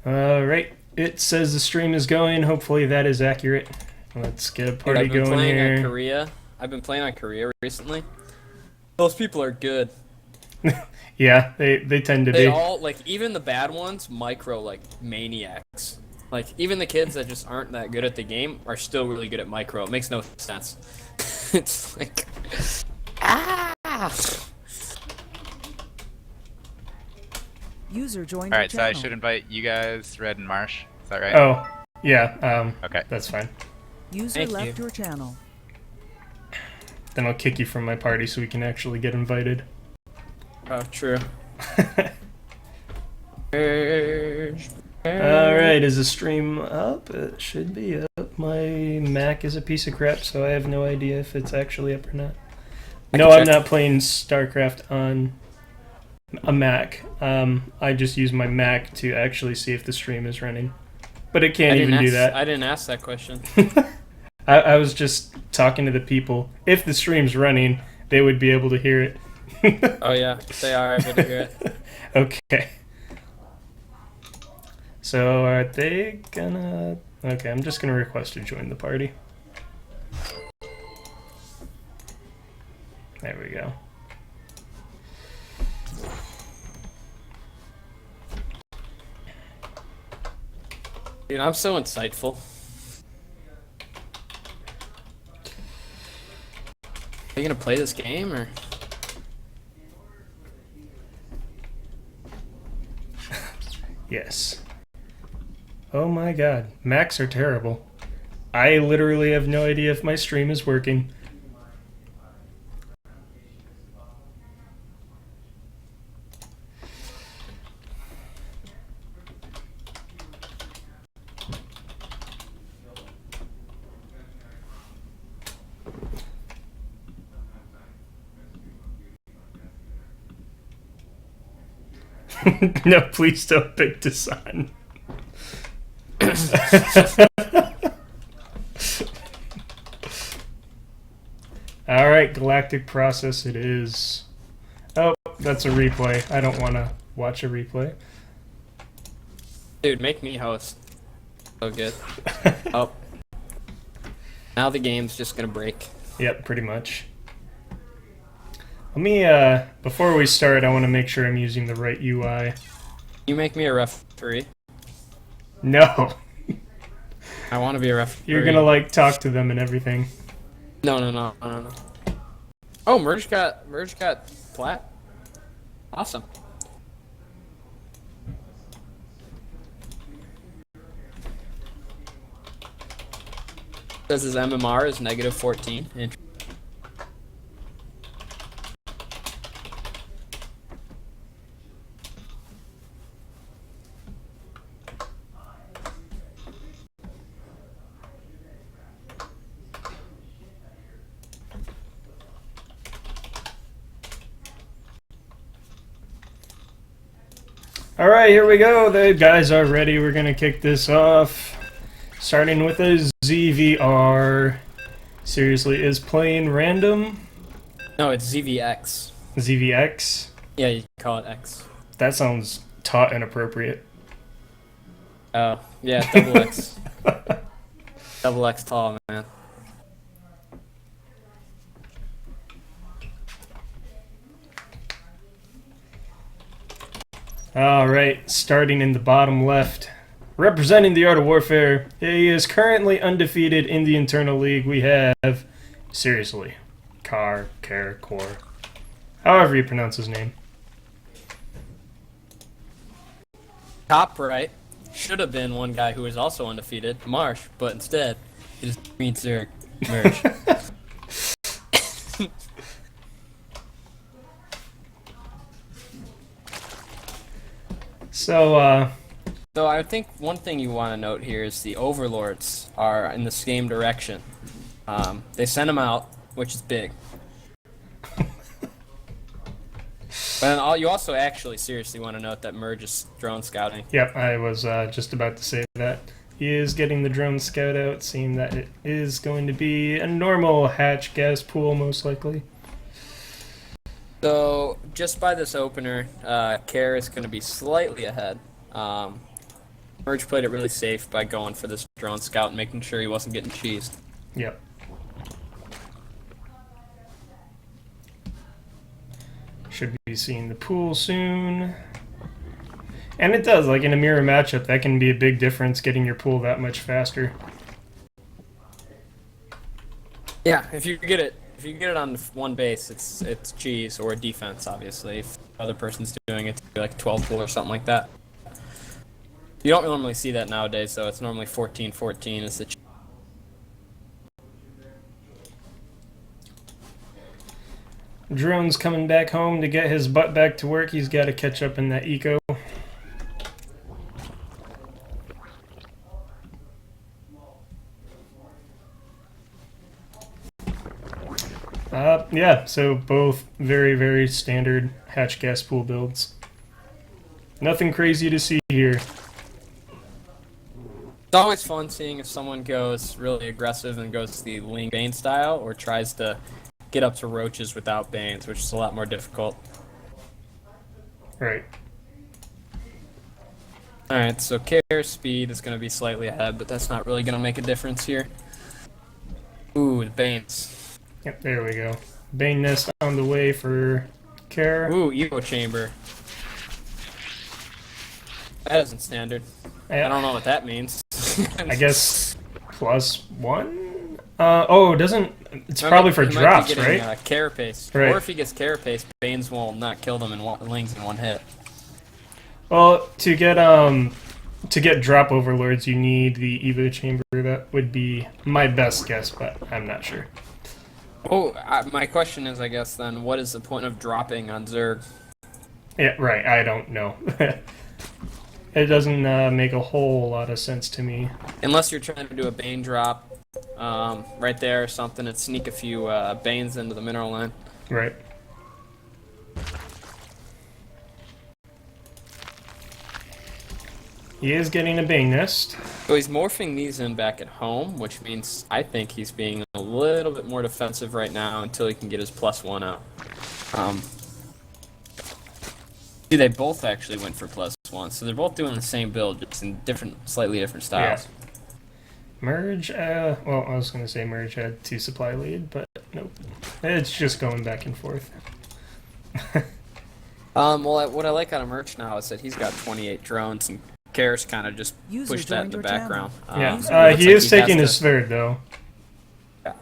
Alright, it says the stream is going. Hopefully that is accurate. Let's get a Dude, party I've been going playing here. on Korea. I've been playing on Korea recently. Those people are good. Yeah, they tend to They be. all, like, even the bad ones, micro, like, maniacs. Like, even the kids that just aren't that good at the game are still really good at micro. It makes no sense. It's like... Ah! User joined All your right, so I channel. should invite you guys, Red and Marsh. Is that right? Oh, yeah, Okay. that's fine. User Thank left you. your channel. Then I'll kick you from my party so we can actually get invited. Oh, true. Alright, is the stream up? It should be up. My Mac is a piece of crap, so I have no idea if it's actually up or not. No, I'm not playing Starcraft on a Mac. I just use my Mac to actually see if the stream is running. But it can't even do that. I didn't ask that question. I was just talking to the people. If the stream's running, they would be able to hear it. Oh, yeah, they are able to hear it. Okay. So are they gonna... Okay, I'm just gonna request to join the party. There we go. Dude, I'm so insightful. Are you gonna play this game, or...? Yes. Oh my god. Macs are terrible. I literally have no idea if my stream is working. No, please don't pick Dasan. Alright, Galactic Process it is. Oh, that's a replay. I don't want to watch a replay. Dude, make me host. So good. Oh. Now the game's just gonna break. Yep, pretty much. Let me, before we start, I want to make sure I'm using the right UI. You make me a referee. No. I want to be a referee. You're gonna, like, talk to them and everything. No. Oh, Merge got plat. Awesome. Says his MMR is -14. Alright, here we go. The guys are ready. We're gonna kick this off. Starting with a ZVR. Seriously, is playing random? No, it's ZVX. ZVX? Yeah, you can call it X. That sounds taut inappropriate. Oh, yeah, double X. Double X tall, man. Alright, starting in the bottom left. Representing the Art of Warfare, he is currently undefeated in the Internal League. We have, seriously, Care, Core. However you pronounce his name. Top right should have been one guy who was also undefeated, Marsh, but instead, it is Green Zerg Merge. So, So I think one thing you want to note here is the Overlords are in the same direction. They sent them out, which is big. But then you also actually seriously want to note that Merge is drone scouting. Yep, I was just about to say that. He is getting the drone scout out, seeing that it is going to be a normal hatch gas pool, most likely. So just by this opener, Care is going to be slightly ahead. Merge played it really safe by going for this drone scout and making sure he wasn't getting cheesed. Yep. Should be seeing the pool soon. And it does, like in a mirror matchup, that can be a big difference, getting your pool that much faster. Yeah, if you get it on one base, it's cheese or defense, obviously. If the other person's doing it, to like 12 pool or something like that. You don't normally see that nowadays, though. It's normally 14-14 is the. Drone's coming back home to get his butt back to work. He's got to catch up in that eco. Yeah, so both very, very standard hatch gas pool builds. Nothing crazy to see here. It's always fun seeing if someone goes really aggressive and goes the Ling Bane style, or tries to get up to roaches without Banes, which is a lot more difficult. Right. Alright, so Care speed is going to be slightly ahead, but that's not really going to make a difference here. Ooh, the Banes. Yep, there we go. Bane nest on the way for Care. Ooh, Evo Chamber. That isn't standard. I don't know what that means. I guess +1? Oh, doesn't... It's probably for drops, be getting, right? Carapace. Right. Or if he gets Carapace, Banes will not kill them in Lings in one hit. Well, to get drop overlords, you need the Evo Chamber. That would be my best guess, but I'm not sure. Oh, my question is, I guess, then, what is the point of dropping on Zerg? Yeah, right, I don't know. It doesn't make a whole lot of sense to me. Unless you're trying to do a Bane drop right there or something and sneak a few Banes into the mineral line. Right. He is getting a Bane nest. So he's morphing these in back at home, which means I think he's being a little bit more defensive right now until he can get his +1 out. See, they both actually went for +1, so they're both doing the same build, just in slightly different styles. Yeah. Merge, well, I was going to say Merge had 2 supply lead, but nope. It's just going back and forth. Well, what I like out of Merch now is that he's got 28 drones, and Karis kind of just pushed that in the background. Yeah, he is taking his third, though. Yeah.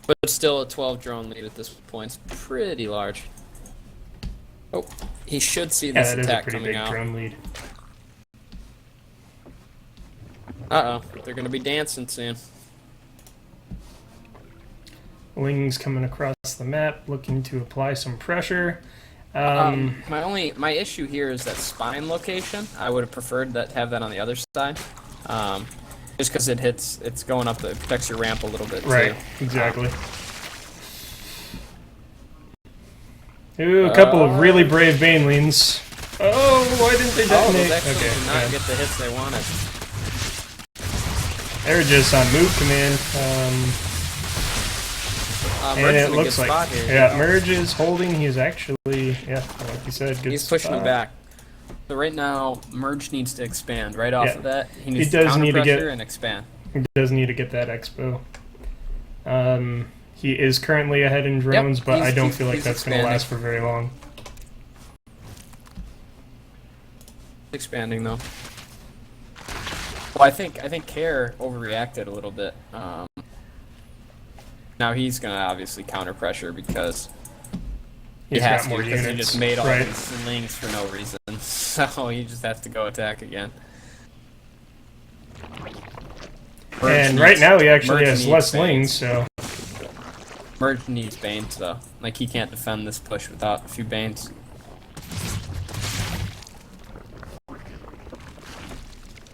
But it's still a 12 drone lead at this point. It's pretty large. Oh, he should see this attack coming out. Drone lead. Uh-oh, they're going to be dancing soon. Wings coming across the map, looking to apply some pressure. My issue here is that spine location. I would have preferred that have that on the other side, just because it's going up, it protects your ramp a little bit. Right, too. Exactly. Ooh, a couple of really brave Banelings. Oh, why didn't they detonate? Those actually did not get the hits they wanted. They're just on move command. And it looks like, Merge is holding. He's actually, like you said, good. He's pushing him back. So right now, Merge needs to expand. Right off of that, he needs to counter pressure and expand. He does need to get that expo. He is currently ahead in drones, but I don't feel like that's going to last for very long. Expanding though. Well, I think Care overreacted a little bit. Now he's gonna obviously counter pressure because he has to, because he just made all these lings for no reason. So he just has to go attack again. And right now he actually has less lings, so. Merge needs Banes though. Like he can't defend this push without a few Banes.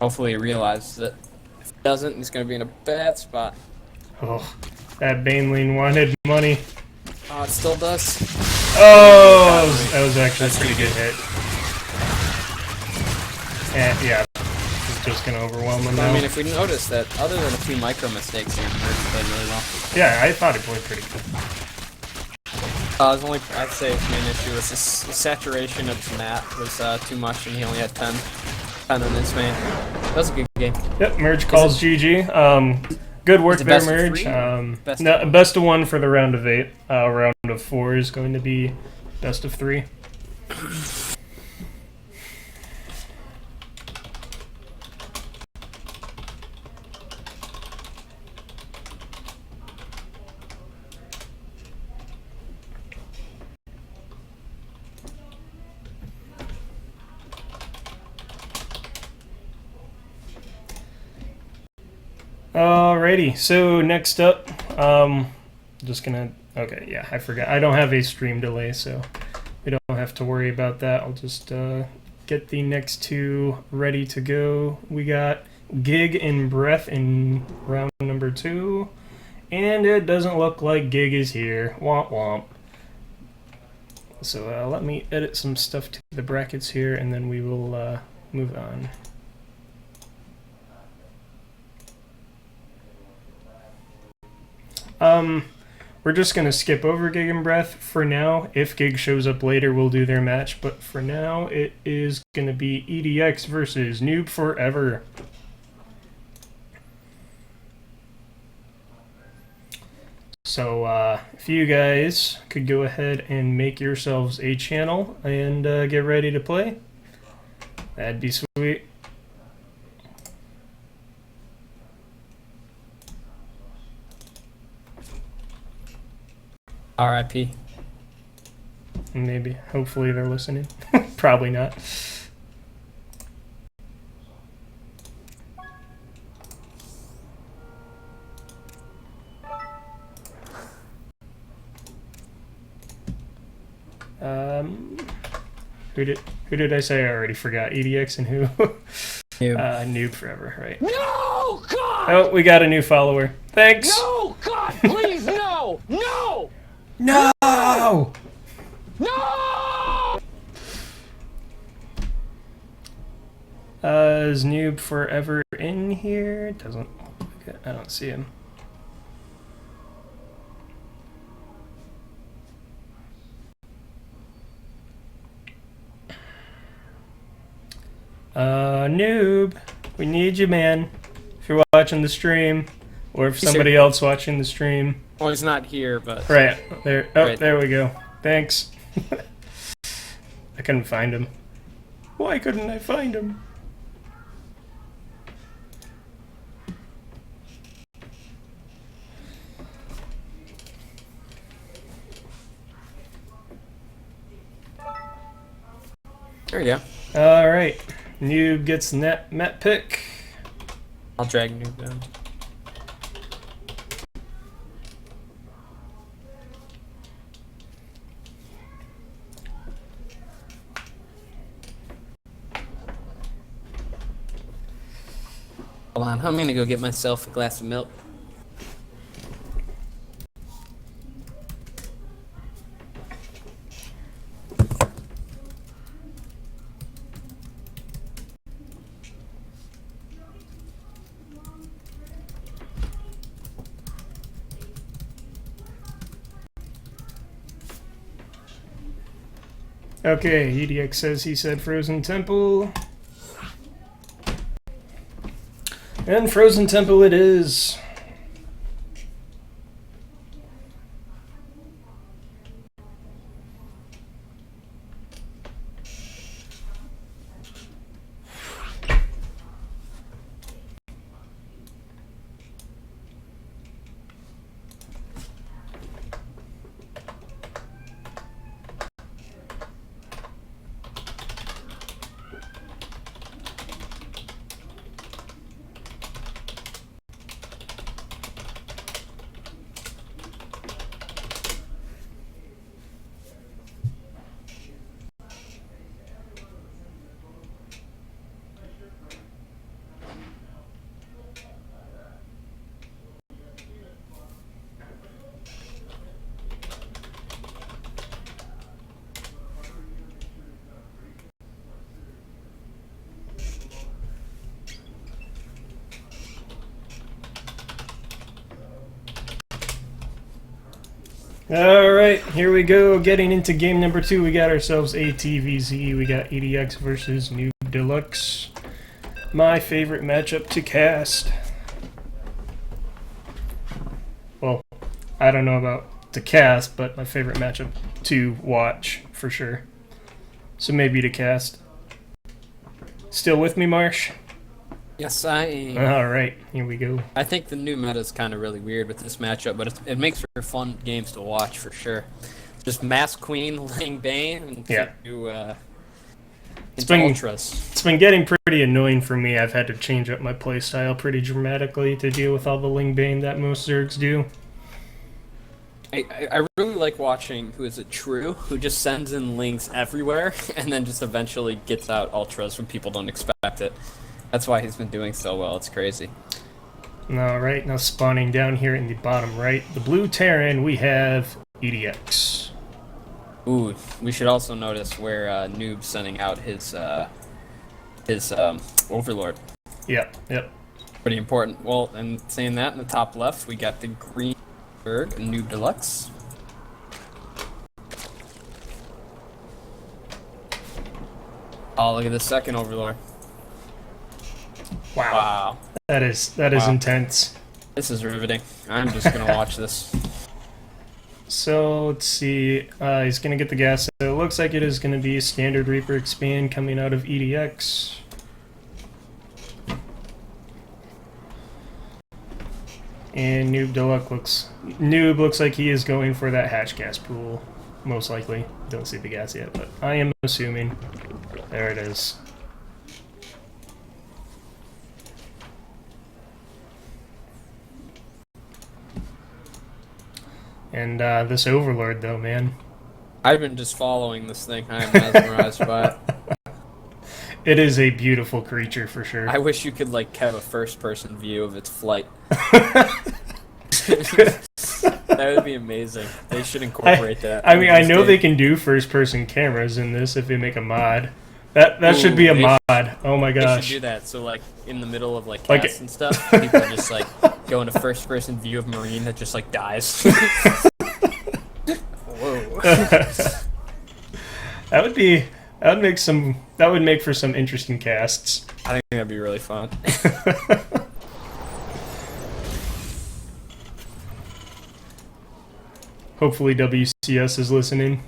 Hopefully he realizes it. If he doesn't, he's gonna be in a bad spot. Oh, that Baneling wanted money. Oh, it still does. Oh, that was actually a pretty good hit. And yeah, it's just gonna overwhelm him now. I mean, if we notice that, other than a few micro mistakes here, Merge played really well. Yeah, I thought he played pretty good. I'd say his main issue was the saturation of his map was too much, and he only had 10. on this, man. That was a good game. Yep, Merge calls GG. Good work Is it there, best of Merge. three? Best of 1 for the round of 8. Round of 4 is going to be best of 3. Alrighty, so next up, just gonna, okay, yeah, I forgot. I don't have a stream delay, so we don't have to worry about that. I'll just get the next 2 ready to go. We got Gig and Breath in round number 2, and it doesn't look like Gig is here. Womp womp. So let me edit some stuff to the brackets here, and then we will move on. We're just gonna skip over Gig and Breath for now. If Gig shows up later, we'll do their match, but for now, it is gonna be eDxX versus Noob Forever. So, if you guys could go ahead and make yourselves a channel and get ready to play, that'd be sweet. R.I.P. Maybe. Hopefully they're listening. Probably not. Who did I say? I already forgot. eDxX and who? Noob Forever, right? No, God! Oh, we got a new follower. Thanks. No, God, please, no! No! No! No! Is Noob Forever in here? Doesn't look like it. I don't see him. Noob, we need you, man. If you're watching the stream, or if somebody else watching the stream. Well, he's not here, but... Right, there. Oh, Right. there we go. Thanks. I couldn't find him. Why couldn't I find him? There we go. Alright. Noob gets net map pick. I'll drag Noob down. Hold on, I'm gonna go get myself a glass of milk. Okay, eDxX says he said Frozen Temple. And Frozen Temple it is. Alright, here we go. Getting into game number 2, we got ourselves a TVZ. We got eDxX versus Noob Deluxe. My favorite matchup to cast. Well, I don't know about to cast, but my favorite matchup to watch for sure. So maybe to cast. Still with me, Marsh? Yes, I am. Alright, here we go. I think the new meta is kind of really weird with this matchup, but it makes for fun games to watch for sure. Just Mass Queen, Ling Bane, and Yeah. into Ultras. It's been getting pretty annoying for me. I've had to change up my playstyle pretty dramatically to deal with all the Ling Bane that most Zergs do. I really like watching, who is it, True, who just sends in Lings everywhere, and then just eventually gets out Ultras when people don't expect it. That's why he's been doing so well. It's crazy. Alright, now spawning down here in the bottom right, the blue Terran, we have eDxX. Ooh, we should also notice where Noob's sending out his Overlord. Yep. Pretty important. Well, and saying that, in the top left, we got the Green Berg, Noob Deluxe. Oh, look at the second Overlord. Wow. That is Wow. intense. This is riveting. I'm just gonna watch this. So let's see. He's gonna get the gas. So it looks like it is gonna be standard Reaper expand coming out of eDxX. And Noob looks like he is going for that hatch gas pool, most likely. Don't see the gas yet, but I am assuming. There it is. And this Overlord, though, man. I've been just following this thing. I am mesmerized by it. It is a beautiful creature for sure. I wish you could like have a first-person view of its flight. That would be amazing. They should incorporate that. I mean, I know they can do first-person cameras in this if they make a mod. That should be a mod. Oh my They gosh. should do that. So like in the middle of like Like casts and stuff, people just like go into first-person view of Marine that just like dies. Whoa. That would make for some interesting casts. I think that'd be really fun. Hopefully WCS is listening.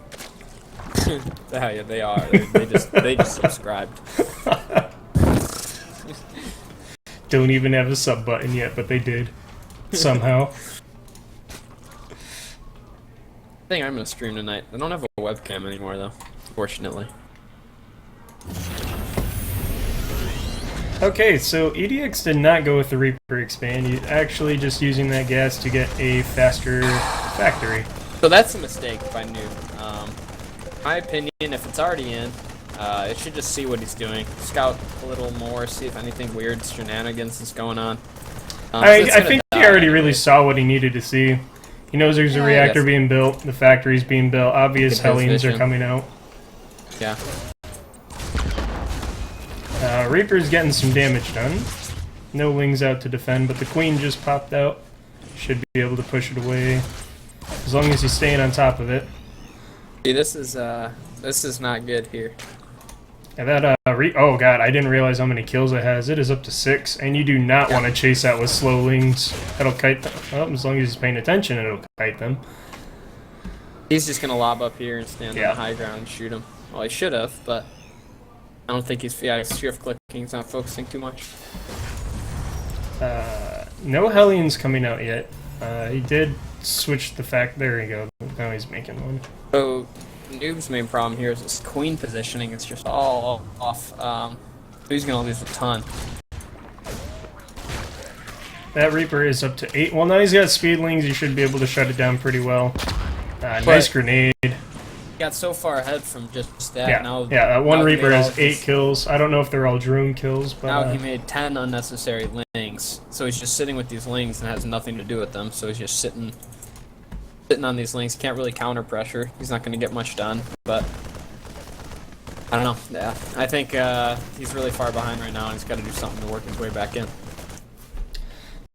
Yeah, they are. They just subscribed. Don't even have a sub button yet, but they did. Somehow. I think I'm gonna stream tonight. I don't have a webcam anymore though, fortunately. Okay, so eDxX did not go with the Reaper expand. He's actually just using that gas to get a faster factory. So that's a mistake by Noob. My opinion, if it's already in, it should just see what he's doing. Scout a little more, see if anything weird shenanigans is going on. I think he already really saw what he needed to see. He knows there's a reactor being built, the factory's being built, obvious Hellions are coming out. Yeah. Reaper's getting some damage done. No wings out to defend, but the Queen just popped out. Should be able to push it away. As long as he's staying on top of it. See, this is not good here. And that, oh god, I didn't realize how many kills it has. It is up to 6, and you do not want to chase that with slow wings. That'll kite them. Oh, as long as he's paying attention, it'll kite them. He's just gonna lob up here and stand on Yeah. the high ground and shoot him. Well, he should have, but I don't think he's shift clicking. He's not focusing too much. No Hellions coming out yet. He did switch the fact. There you go. Now he's making one. So, Noob's main problem here is this Queen positioning. It's just all off. He's gonna lose a ton. That Reaper is up to 8. Well, now he's got speedlings. You should be able to shut it down pretty well. Nice grenade. He got so far ahead from just that. Yeah, Now, yeah. That one now he Reaper made all has of 8 his- kills. I don't know if they're all drone kills, but Now he made 10 unnecessary lings. So he's just sitting with these lings and has nothing to do with them. So he's just sitting on these lings. He can't really counter pressure. He's not going to get much done. But I don't know. Yeah, I think he's really far behind right now, and he's got to do something to work his way back in.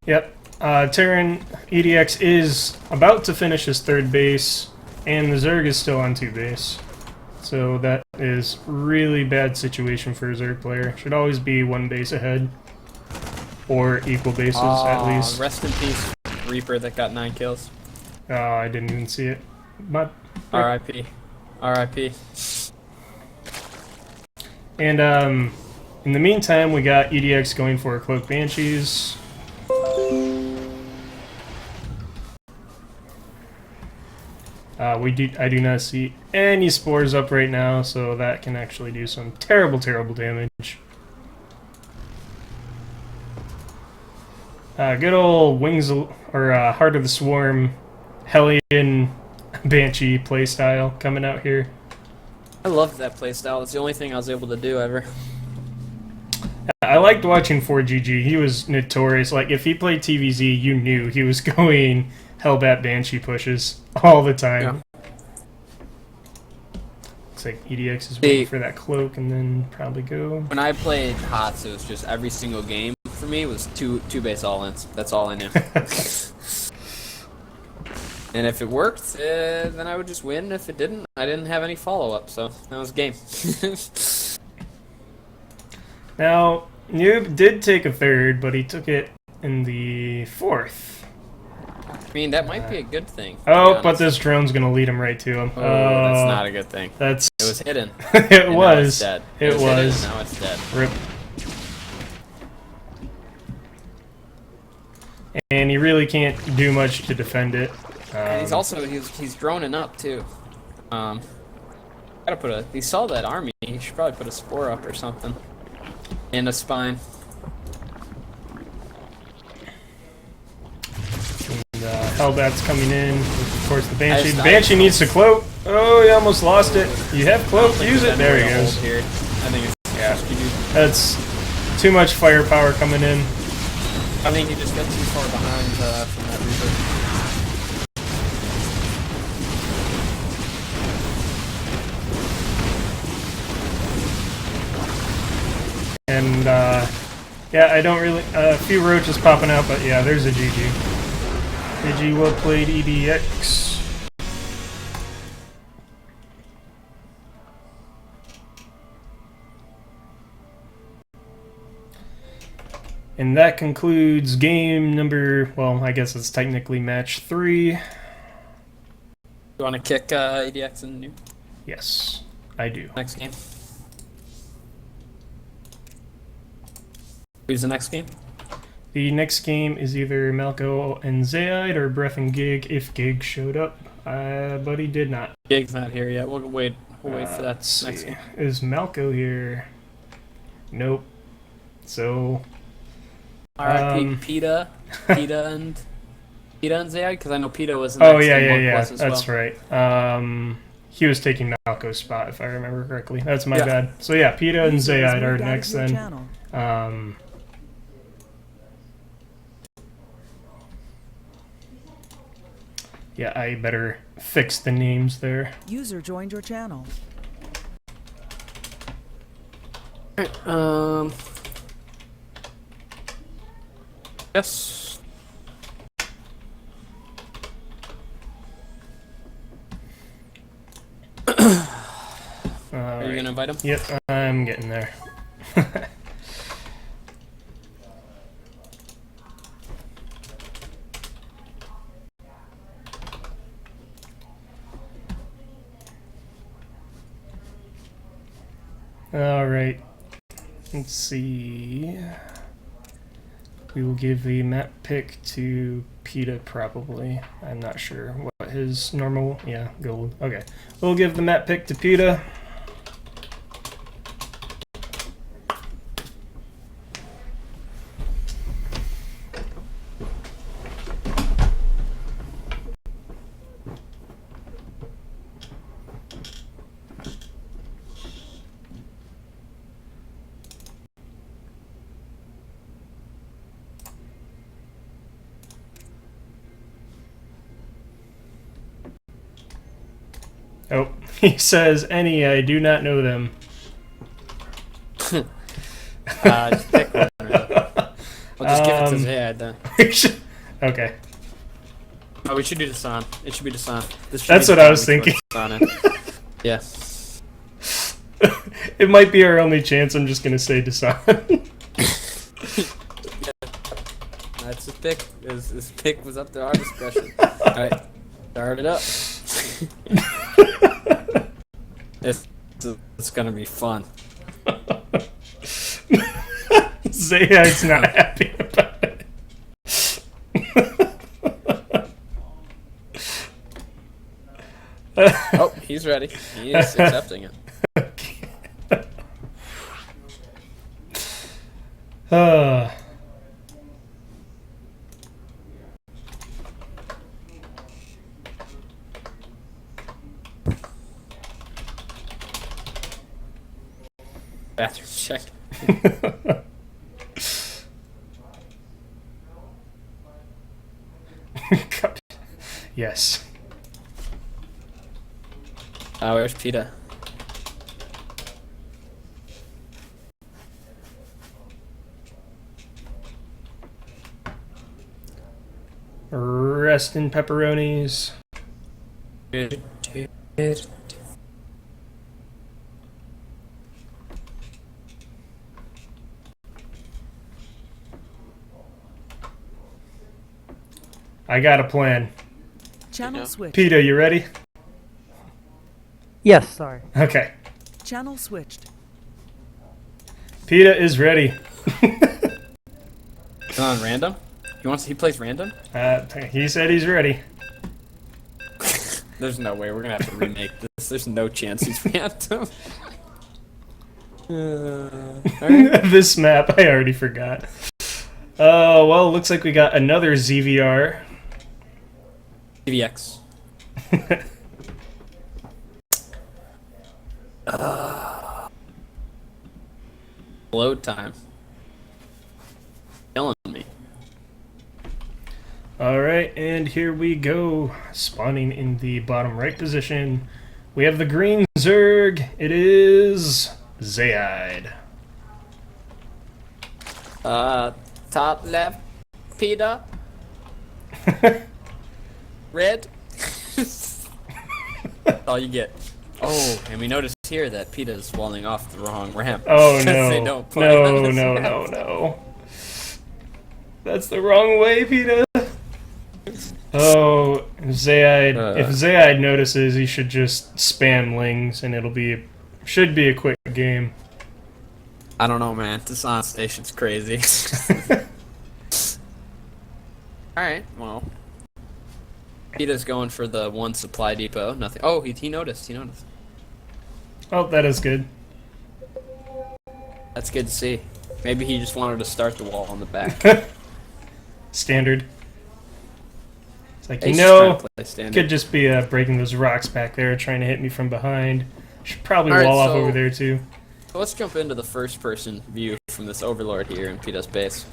Yep. Terran eDxX is about to finish his 3rd base, and the Zerg is still on 2 base. So that is really bad situation for a Zerg player. Should always be one base ahead. Or equal bases at least. Rest in peace, Reaper that got 9 kills. Oh, I didn't even see it. But R.I.P. R.I.P. And in the meantime, we got eDxX going for Cloak Banshees. I do not see any spores up right now, so that can actually do some terrible, terrible damage. Good old Wings or Heart of the Swarm, Hellion Banshee playstyle coming out here. I loved that playstyle. It's the only thing I was able to do ever. I liked watching 4GG. He was notorious. Like, if he played TVZ, you knew he was going Hellbat Banshee pushes all the time. Yeah. Looks like eDxX is waiting for that cloak and then probably go. When I played HOTS, it was just every single game for me was two base all-ins. That's all I knew. And if it worked, then I would just win. If it didn't, I didn't have any follow-up, so that was game. Now, Noob did take a third, but he took it in the fourth. I mean, that might be a good thing. Oh, but this drone's gonna lead him right to him. Oh, that's not a good thing. That's It was hidden. it and was. Now it's dead. It was. Hidden, now it's dead. Rip. And he really can't do much to defend it. And he's also he's droning up too. Gotta put a. He saw that army. He should probably put a spore up or something. And a spine. And Hellbat's coming in. Of course, the Banshee. The Banshee needs to cloak. Oh, he almost lost it. You have cloak. Use it. There he goes. Here. I think it's That's too much firepower coming in. I think he just got too far behind from that Reaper. And yeah, I don't really. A few roaches popping out, but yeah, there's a GG. GG, well played, eDxX. And that concludes game number, well, I guess it's technically match 3. You want to kick eDxX in new Yes, I do. next game? Who's the next game? The next game is either Malco and Zayd or Breath and Gig if Gig showed up, but he did not. Gig's not here yet. We'll wait. We'll wait for that Let's next see. game. Is Malco here? Nope. So. R.I.P. PETA and Zayd, because I know PETA was. Oh yeah. That's right. He was taking Malco's spot if I remember correctly. That's my bad. So yeah, PETA and Zayd are next then. Yeah, I better fix the names there. User joined your channel. Alright, yes. Are you gonna invite him? Yep, I'm getting there. Alright, let's see. We will give the map pick to PETA probably. I'm not sure what his normal, yeah, gold. Okay, we'll give the map pick to PETA. Oh, he says, any, I do not know them. Just pick one. I'll just give it to Zayd then. Okay. Oh, we should do Dasan. It should be Dasan. That's what I was thinking. Yeah. It might be our only chance. I'm just gonna say Deshaun. That's his pick. His pick was up to our discretion. Alright, start it up. It's gonna be fun. Zayd's not happy about it. Oh, he's ready. He is accepting it. Bathroom check. Yes. Where's PETA? Rest in pepperonis. I got a plan. Channel switch. PETA, you ready? Yes, sorry. Okay. Channel switched. PETA is ready. Is it on random? He plays random? He said he's ready. There's no way we're gonna have to remake this. There's no chance he's random. Alright. This map, I already forgot. Well, looks like we got another ZVR. eDxX. Load time. Killing me. Alright, and here we go. Spawning in the bottom right position. We have the green Zerg. It is Zayd. Top left, PETA. Red. That's all you get. Oh, and we noticed here that PETA is falling off the wrong ramp. Oh They no. don't play on No, this no, map. no. That's the wrong way, PETA. Oh, Zayd. If Zayd notices, he should just spam lings and should be a quick game. I don't know, man. This on station's crazy. Alright, well. PETA's going for the one supply depot. Nothing. Oh, he noticed. He noticed. Oh, that is good. That's good to see. Maybe he just wanted to start the wall on the back. Standard. It's like, He's you just trying know, to play standard. could just be breaking those rocks back there, trying to hit me from behind. Should probably Alright, wall off so- over there, too. So let's jump into the first-person view from this overlord here in PETA's base.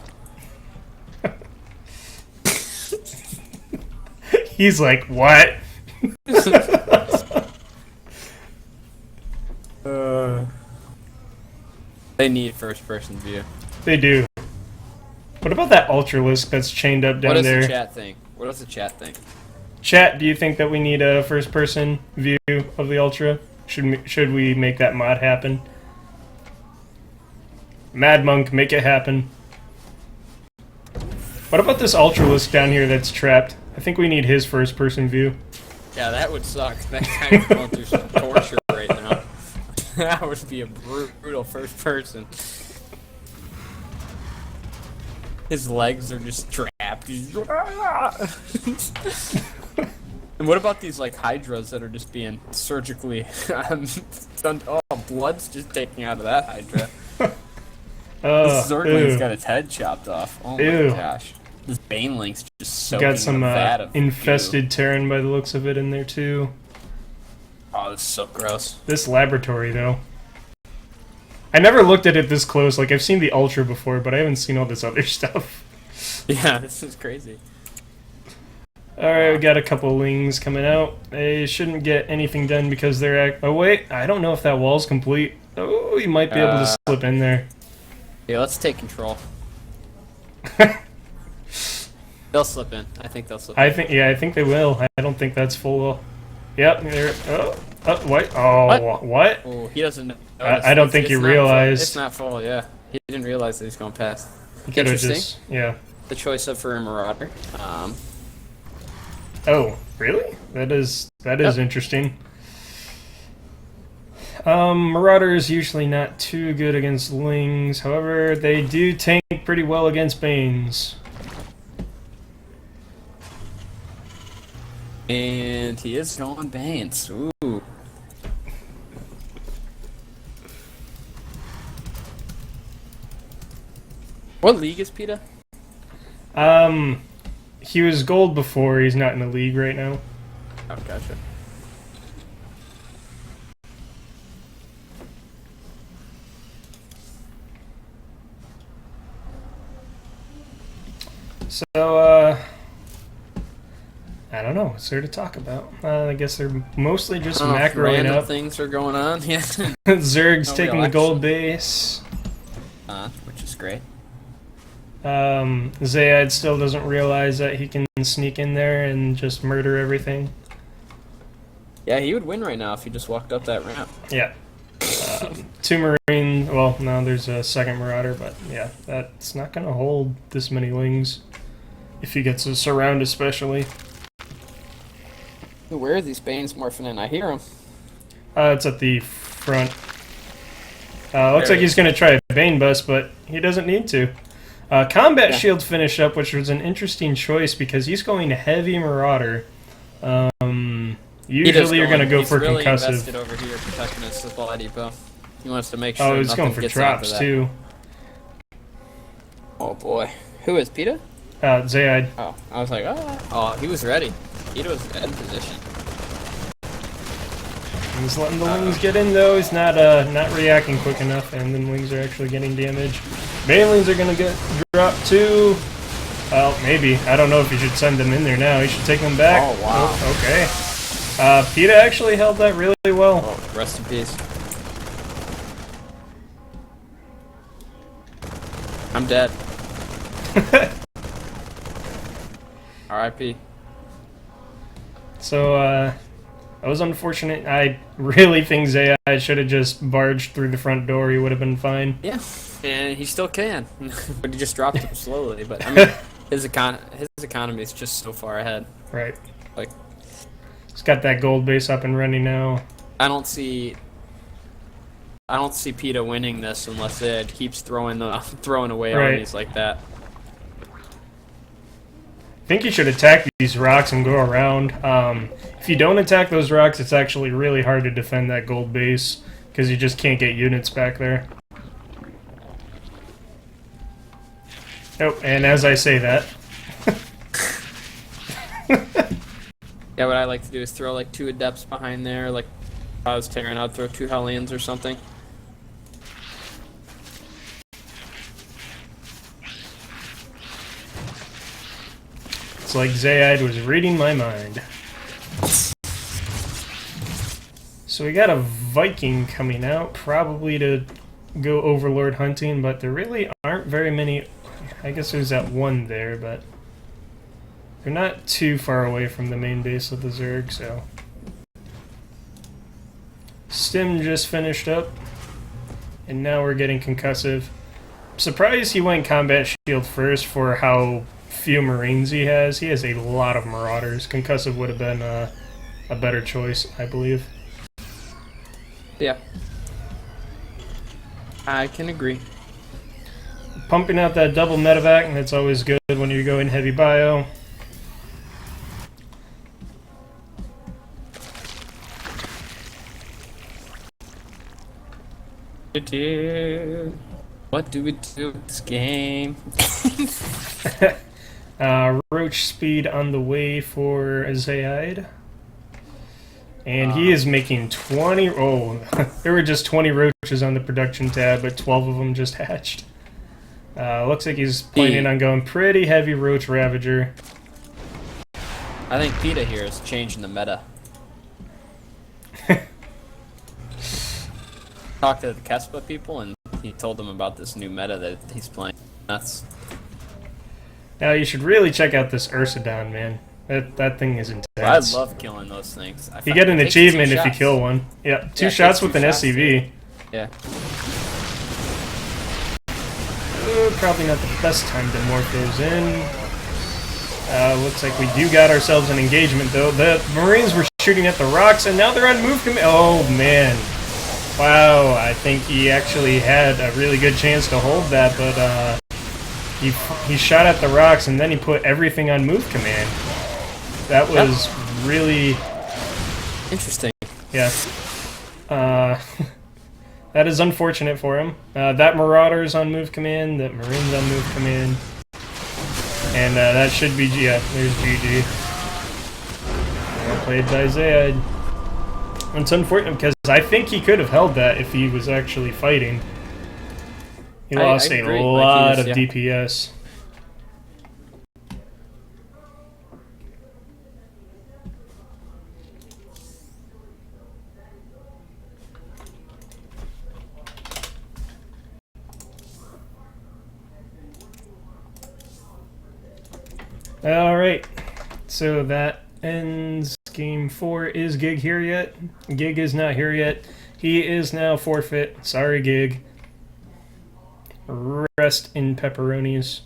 He's like, what? They need first-person view. They do. What about that Ultralisk that's chained up down What does there? the chat think? What does the chat think? Chat, do you think that we need a first-person view of the Ultra? Should we make that mod happen? Mad Monk, make it happen. What about this Ultralisk down here that's trapped? I think we need his first-person view. Yeah, that would suck. That guy's going through some torture right now. That would be a brutal first person. His legs are just trapped. He's And what about these like hydras that are just being surgically done? Oh, blood's just taking out of that hydra. This Zergling's Ew. got its head chopped off. Oh Ew. my gosh. This Baneling's just soaking Got some in a vat of infested Terran by the looks of it in there too. Oh, this is so gross. This laboratory though. I never looked at it this close. Like I've seen the Ultra before, but I haven't seen all this other stuff. Yeah, this is crazy. Alright, we got a couple lings coming out. They shouldn't get anything done because they're oh wait, I don't know if that wall's complete. Oh, you might be able to slip in there. Yeah, let's take control. They'll slip in. I think they'll slip in. I think they will. I don't think that's full. Yep. There. Oh, what? Oh, what? Oh, he doesn't know noticed. I don't think he It's not full. realized. It's not full, yeah. He didn't realize that he's going past. He could have Interesting. just, yeah. The choice of for a Marauder. Oh, really? That is Yep. interesting. Marauder is usually not too good against Lings. However, they do tank pretty well against Banes. And he is going Banes. Ooh. What league is PETA? He was gold before. He's not in the league right now. Oh, gotcha. So, I don't know. What's there to talk about? I guess they're mostly just I don't know if macroing random up. things are going on. Yeah. Zerg's No taking real the gold action. base. Which is great. Zayd still doesn't realize that he can sneak in there and just murder everything. Yeah, he would win right now if he just walked up that ramp. Yeah. 2 Marine. Well, no, there's a second Marauder, but yeah, that's not going to hold this many Lings. If he gets a surround, especially. Where are these Banes morphing in? I hear them. It's at the front. Looks like he's going to try a Bane bust, but he doesn't need to. Combat Yeah. Shield finished up, which was an interesting choice because he's going heavy Marauder. Usually you're going to go for he's really concussive. invested over here protecting his supply depot. He wants to make sure Oh, he's nothing going for gets out of drops that. too. Oh boy. Who is PETA? Zayd. Oh, I was like, oh, he was ready. PETA was in position. He's letting the Lings get in though. He's not reacting quick enough, and then Lings are actually getting damage. Banelings are gonna get dropped too. Well, maybe. I don't know if you should send them in there now. You should take them back. Oh, wow. Oh, okay. PETA actually held that really well. Oh, rest in peace. I'm dead. R.I.P. So, that was unfortunate. I really think Zayd should have just barged through the front door. He would have been fine. Yeah, and he still can, but he just dropped him slowly. But I mean, his economy is just so far ahead. Right. Like, He's got that gold base up and running now. I don't see PETA winning this unless it keeps throwing away Right. armies like that. I think you should attack these rocks and go around. If you don't attack those rocks, it's actually really hard to defend that gold base because you just can't get units back there. Oh, and as I say that, Yeah, what I like to do is throw like 2 adepts behind there. Like if I was Terran, I'd throw 2 Hellions or something. it's like Zayd was reading my mind. So we got a Viking coming out, probably to go Overlord hunting, but there really aren't very many. I guess there's that one there, but they're not too far away from the main base of the Zerg, so. Stim just finished up, and now we're getting concussive. Surprised he went combat shield first for how few Marines he has. He has a lot of Marauders. Concussive would have been a better choice, I believe. Yeah, I can agree. Pumping out that double medevac, and that's always good when you go in heavy bio. What do we do with this game? Roach speed on the way for Zayd. And he is making 20... Oh, there were just 20 roaches on the production tab, but 12 of them just hatched. Looks like he's planning on going pretty heavy Roach Ravager. I think PETA here is changing the meta. Talked to the Kespa people, and he told them about this new meta that he's playing. That's Now, you should really check out this Ursadon, man. That thing is I intense. love killing those things. You get an It takes achievement 2 if you shots. kill one. Yep, 2 Yeah, it shots takes with 2 an shots, SCV. Yeah. Probably not the best time to morph those in. Looks like we do got ourselves an engagement, though. The Marines were shooting at the rocks, and now they're on move command. Oh, man. Wow, I think he actually had a really good chance to hold that, but he shot at the rocks, and then he put everything on move command. That was really... Interesting. Yeah. That is unfortunate for him. That Marauder's on move command, that Marine's on move command. And that should be, yeah, there's GG. Well played by Zayed. It's unfortunate because I think he could have held that if he was actually fighting. He lost a agree. lot Like of DPS. Alright, so that ends game 4. Is Gig here yet? Gig is not here yet. He is now forfeit. Sorry, Gig. Rest in pepperonis.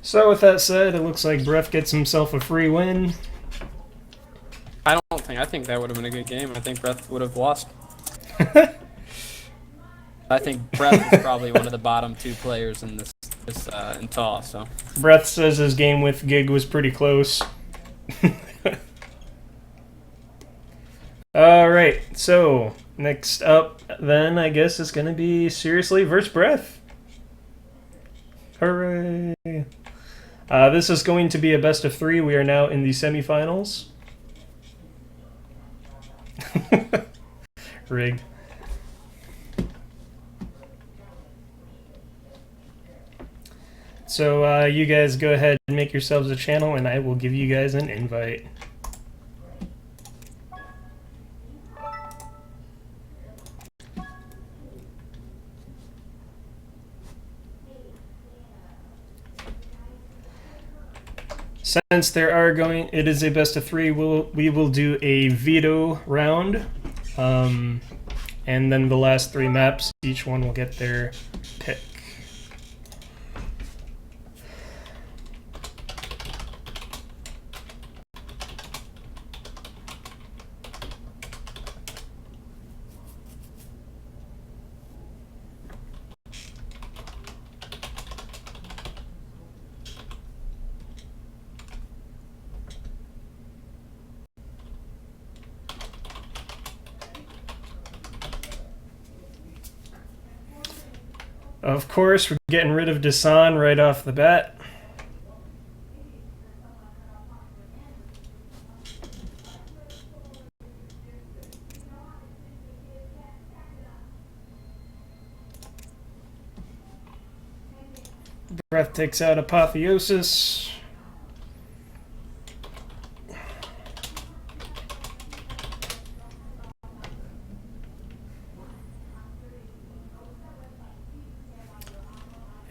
So with that said, it looks like Breath gets himself a free win. I think that would have been a good game. I think Breath would have lost. I think Breath is probably one of the bottom 2 players in this in TAW. So Breath says his game with Gig was pretty close. Alright, so next up then I guess is gonna be Seriously versus Breath. Hooray! This is going to be a best of 3. We are now in the semifinals. Rigged. So you guys go ahead and make yourselves a channel and I will give you guys an invite. Since there are it is a best of 3, we will do a veto round. And then the last 3 maps, each one will get their pick. Of course, we're getting rid of Dasan right off the bat. Breath takes out Apotheosis.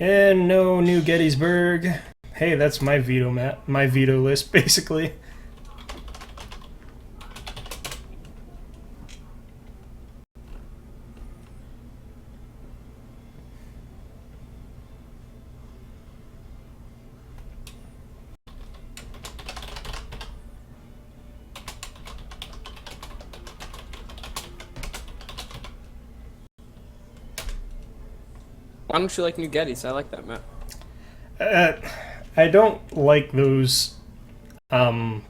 And no New Gettysburg. Hey, that's my veto map, my veto list, basically. why don't you like New Gettys? I like that map. I don't like those. I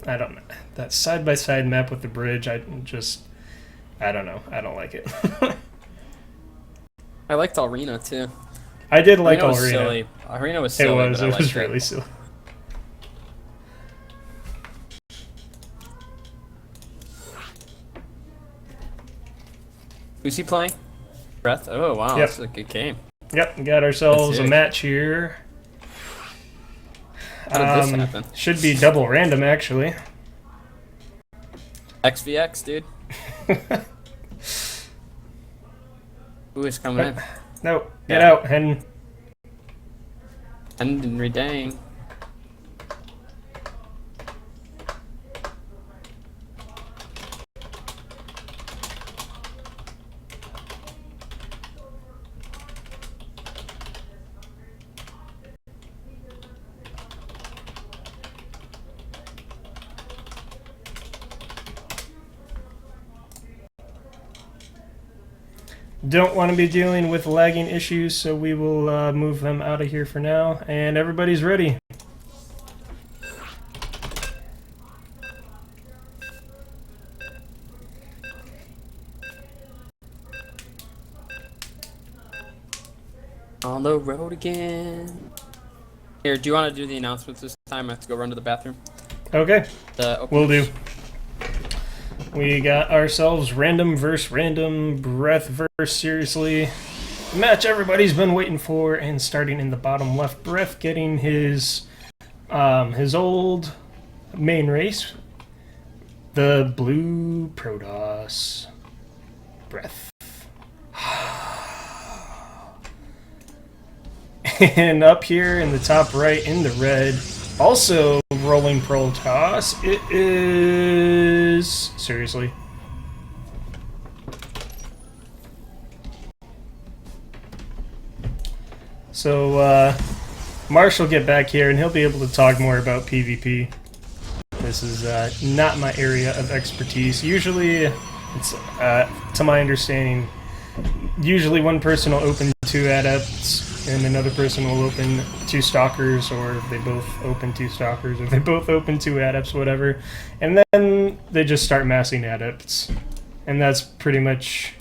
don't know, that side-by-side map with the bridge. I don't know. I don't like it. I liked Arena too. I did like Arena was Arena. silly. Arena was silly. It was. But It I was liked really silly. Who's he playing? Breath. Oh wow, Yep. that's a good game. Yep, we got ourselves a That's it. match here. How did this happen? Should be double random, actually. XVX, dude. Who is coming in? No, get Yeah. out, Hen. Henry dang. Don't want to be dealing with lagging issues, so we will move them out of here for now. And everybody's ready. On the road again. Here, do you want to do the announcements this time? I have to go run to the bathroom. Okay, Okay. will do. We got ourselves random versus random, breath versus seriously. The match everybody's been waiting for, and starting in the bottom left, Breath getting his old main race, the blue Protoss. Breath. And up here in the top right in the red, also rolling Protoss, it is seriously. So Marsh will get back here and he'll be able to talk more about PvP. This is not my area of expertise. Usually, it's to my understanding, usually one person will open 2 adepts and another person will open 2 stalkers, or they both open 2 stalkers, or they both open 2 adepts, whatever. And then they just start massing adepts. And that's pretty much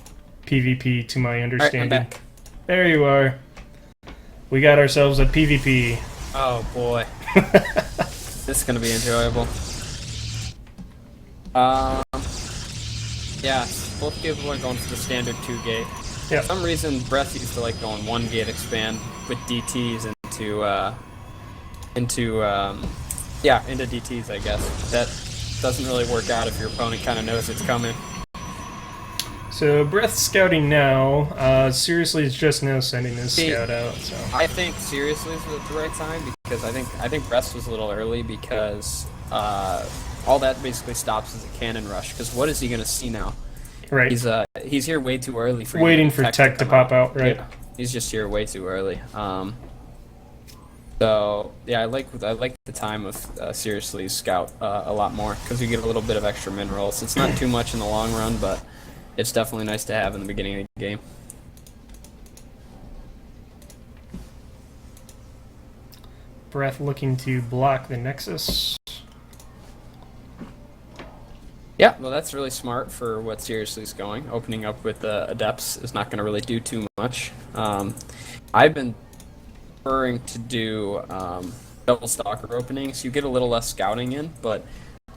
PvP to my understanding. Alright, I'm back. There you are. We got ourselves a PvP. Oh boy. This is gonna be enjoyable. Yeah, both games are going for the standard 2 gate. Yeah. For some reason, Breath used to like going 1 gate expand with DTs into DTs, I guess. That doesn't really work out if your opponent kind of knows it's coming. So Breath's scouting now. Seriously, is just now sending his See, scout out. So I think seriously is at the right time, because I think Breath was a little early, because all that basically stops is a cannon rush. Because what is he gonna see now? right, He's here way too early for waiting for tech to come pop out. Right. Yeah, he's just here way too early. So yeah, I like the time of seriously scout a lot more, because you get a little bit of extra minerals. It's not too much in the long run, but it's definitely nice to have in the beginning of the game. Breath looking to block the Nexus. Yeah, well, that's really smart for what seriously is going. Opening up with Adepts is not going to really do too much. I've been preferring to do double stalker openings. You get a little less scouting in, but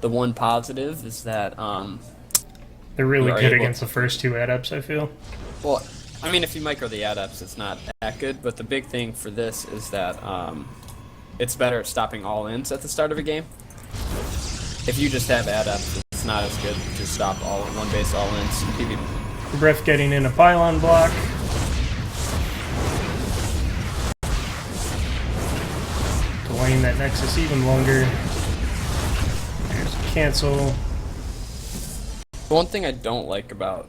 the one positive is that They're really you are good able- against the first 2 adepts, I feel. well, I mean, if you micro the adepts, it's not that good. But the big thing for this is that it's better at stopping all-ins at the start of a game. If you just have adepts, it's not as good to stop all in one base all-ins. Breath getting in a pylon block. Delaying that Nexus even longer. There's a cancel. One thing I don't like about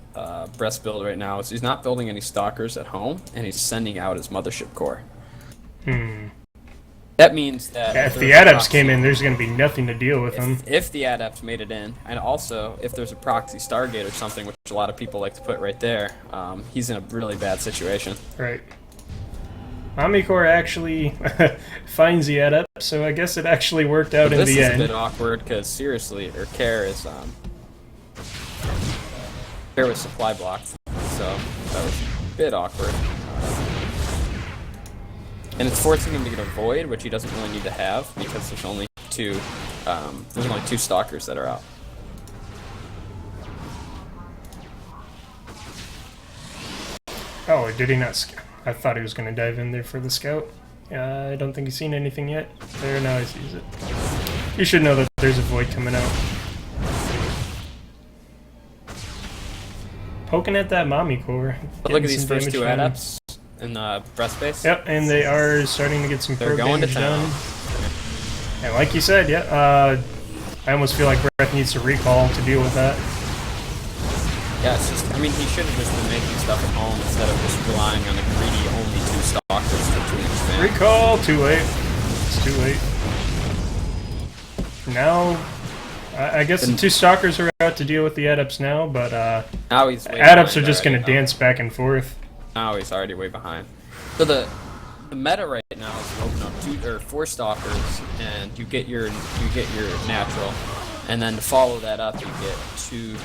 Brett's build right now is he's not building any stalkers at home, and he's sending out his mothership core. That means that If there's the a adepts proxy- came in, there's going to be nothing to deal with them. if the adepts made it in, and also if there's a proxy Stargate or something, which a lot of people like to put right there, he's in a really bad situation. Right. Omnicore actually finds the adept, so I guess it actually worked out But in this the is end. a bit awkward because seriously, or Care is Care was supply blocked, so that was a bit awkward. And it's forcing him to get a void, which he doesn't really need to have because there's only 2 stalkers that are out. Oh, did he not? I thought he was going to dive in there for the scout. I don't think he's seen anything yet. There, now he sees it. You should know that there's a void coming out. poking at that mommy core. But look at getting these some first two damage done. adepts in the breast space. Yep, and they are starting to get some They're proc going to damage town. done. And like you said, yeah, I almost feel like Breath needs to recall to deal with that. Yeah, it's just, I mean, he should have just been making stuff at home instead of just relying on a greedy only 2 stalkers to 2 expand. Recall, too late. It's too late. Now, I guess the 2 stalkers are out to deal with the adepts now, but Now he's way adepts are behind just going to already. dance back and forth. Now he's already way behind. So the meta right now is you open up 2 or 4 stalkers and you get your natural, and then to follow that up you get 2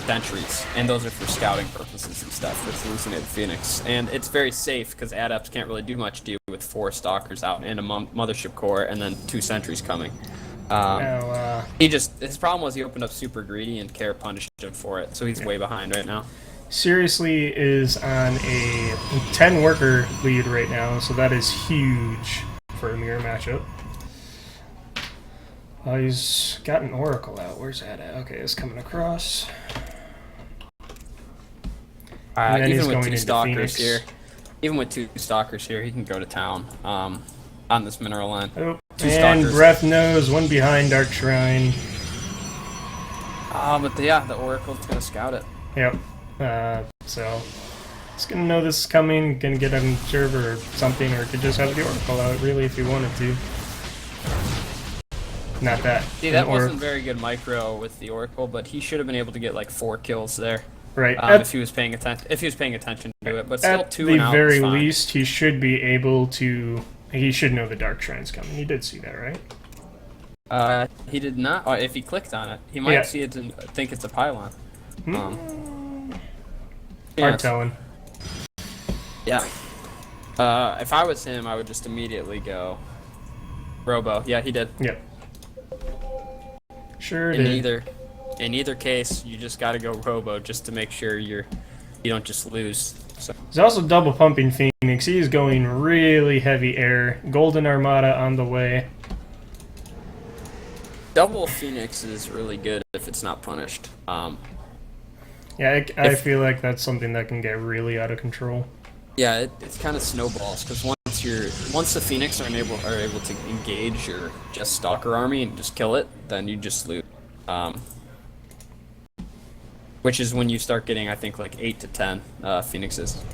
sentries, and those are for scouting purposes and stuff with Hallucinated Phoenix. And it's very safe because adepts can't really do much deal with 4 stalkers out and a mothership core and then 2 sentries coming. Now, His problem was he opened up super greedy and Care punished him for it, so he's way behind right now. Seriously is on a 10 worker lead right now, so that is huge for a mirror matchup. He's got an Oracle out. Where's that at? Okay, it's coming across. And then he's Even with going 2 into stalkers Phoenix. here, he can go to town on this mineral line. Oh, 2 and stalkers. Breath knows, one behind Dark Shrine. But yeah, the Oracle's gonna scout it. Yep. So it's gonna know this is coming, gonna get an observer or something, or could just have the Oracle out really if he wanted to. Not that. See, that wasn't very good micro with the Oracle, but he should have been able to get like 4 kills there. Right. If he was paying attention. If he was paying attention to it, but still At 2 the and out very is fine. least, he should be able to. He should know the Dark Shrine's coming. He did see that, right? He did not. If he clicked on it, he might Yeah. see it and think it's a pylon. Hard telling. Yeah. If I was him, I would just immediately go Robo. Yeah, he did. Yep. Sure In did. either case, you just got to go Robo just to make sure you don't just lose. So He's also double pumping Phoenix. He is going really heavy air. Golden Armada on the way. double Phoenix is really good if it's not punished. Yeah, I feel like that's something that can get really out of control. Yeah, it kind of snowballs because once the Phoenix are able to engage your just Stalker army and just kill it, then you just lose. Which is when you start getting, I think, like 8 to 10 Phoenixes.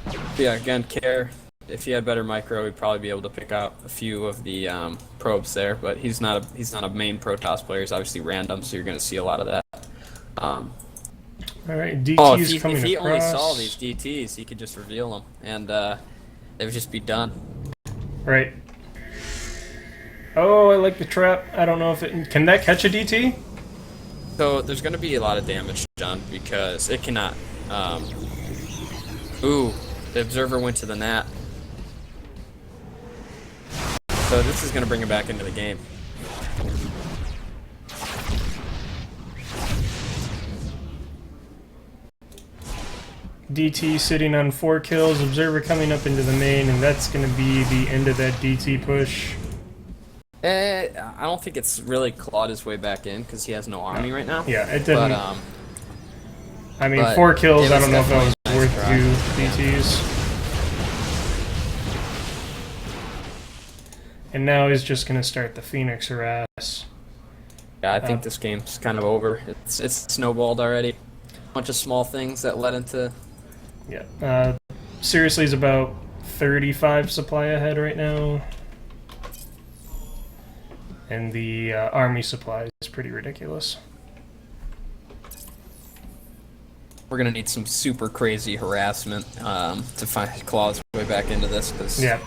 But yeah, again, Care. If he had better micro, he'd probably be able to pick out a few of the probes there. But he's not a main Protoss player. He's obviously random, so you're going to see a lot of that. All right, DT's coming if he across. only saw these DTs, he could just reveal them, and they would just be done. Right. Oh, I like the trap. I don't know if it can that catch a DT. So there's going to be a lot of damage done because it cannot. Ooh, the observer went to the Nat. So this is going to bring him back into the game. DT sitting on 4 kills. Observer coming up into the main, and that's going to be the end of that DT push. I don't think it's really clawed his way back in because he has no army right now. Yeah, it didn't. But, I mean, but 4 kills. it I was don't know if that was definitely a nice worth try. 2 DTs. And now he's just going to start the Phoenix harass. Yeah, I think this game's kind of over. It's snowballed already. A bunch of small things that led into. Yeah. Seriously, is about 35 supply ahead right now. And the army supply is pretty ridiculous. We're gonna need some super crazy harassment to claw his way back into this because Yeah.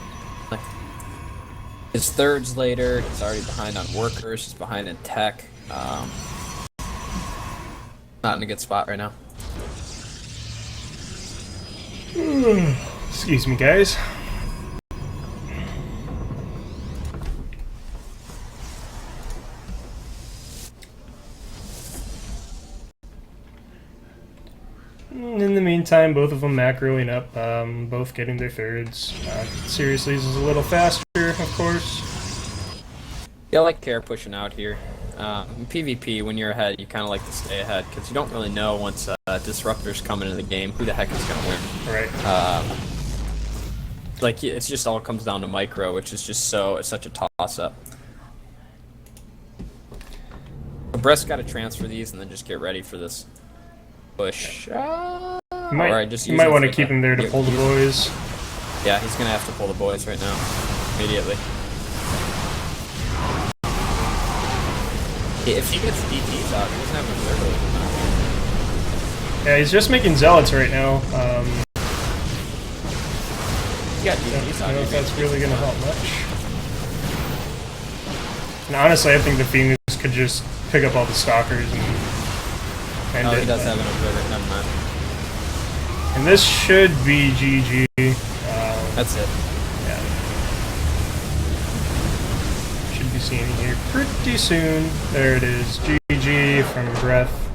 his thirds later. He's already behind on workers. He's behind in tech. Not in a good spot right now. Excuse me, guys. In the meantime, both of them macroing up, both getting their thirds. Seriously, this is a little faster, of course. Yeah, I like Care pushing out here. In PvP, when you're ahead, you kind of like to stay ahead because you don't really know once disruptors come into the game who the heck is going to win. Right. Like it's just all comes down to micro, which is just it's such a toss-up. Brett's got to transfer these and then just get ready for this push. You might want to keep him there to pull the boys. Yeah, he's gonna have to pull the boys right now, immediately. If he gets DTs out, he doesn't have a Yeah, he's just making zealots right now. He got I DTs don't out. know if that's really going to help much. And honestly, I think the Phoenix could just pick up all the stalkers and end Oh, it. he does have an observer. Never mind. And this should be GG. That's it. Yeah. Should be seeing it here pretty soon. There it is. GG from Breath.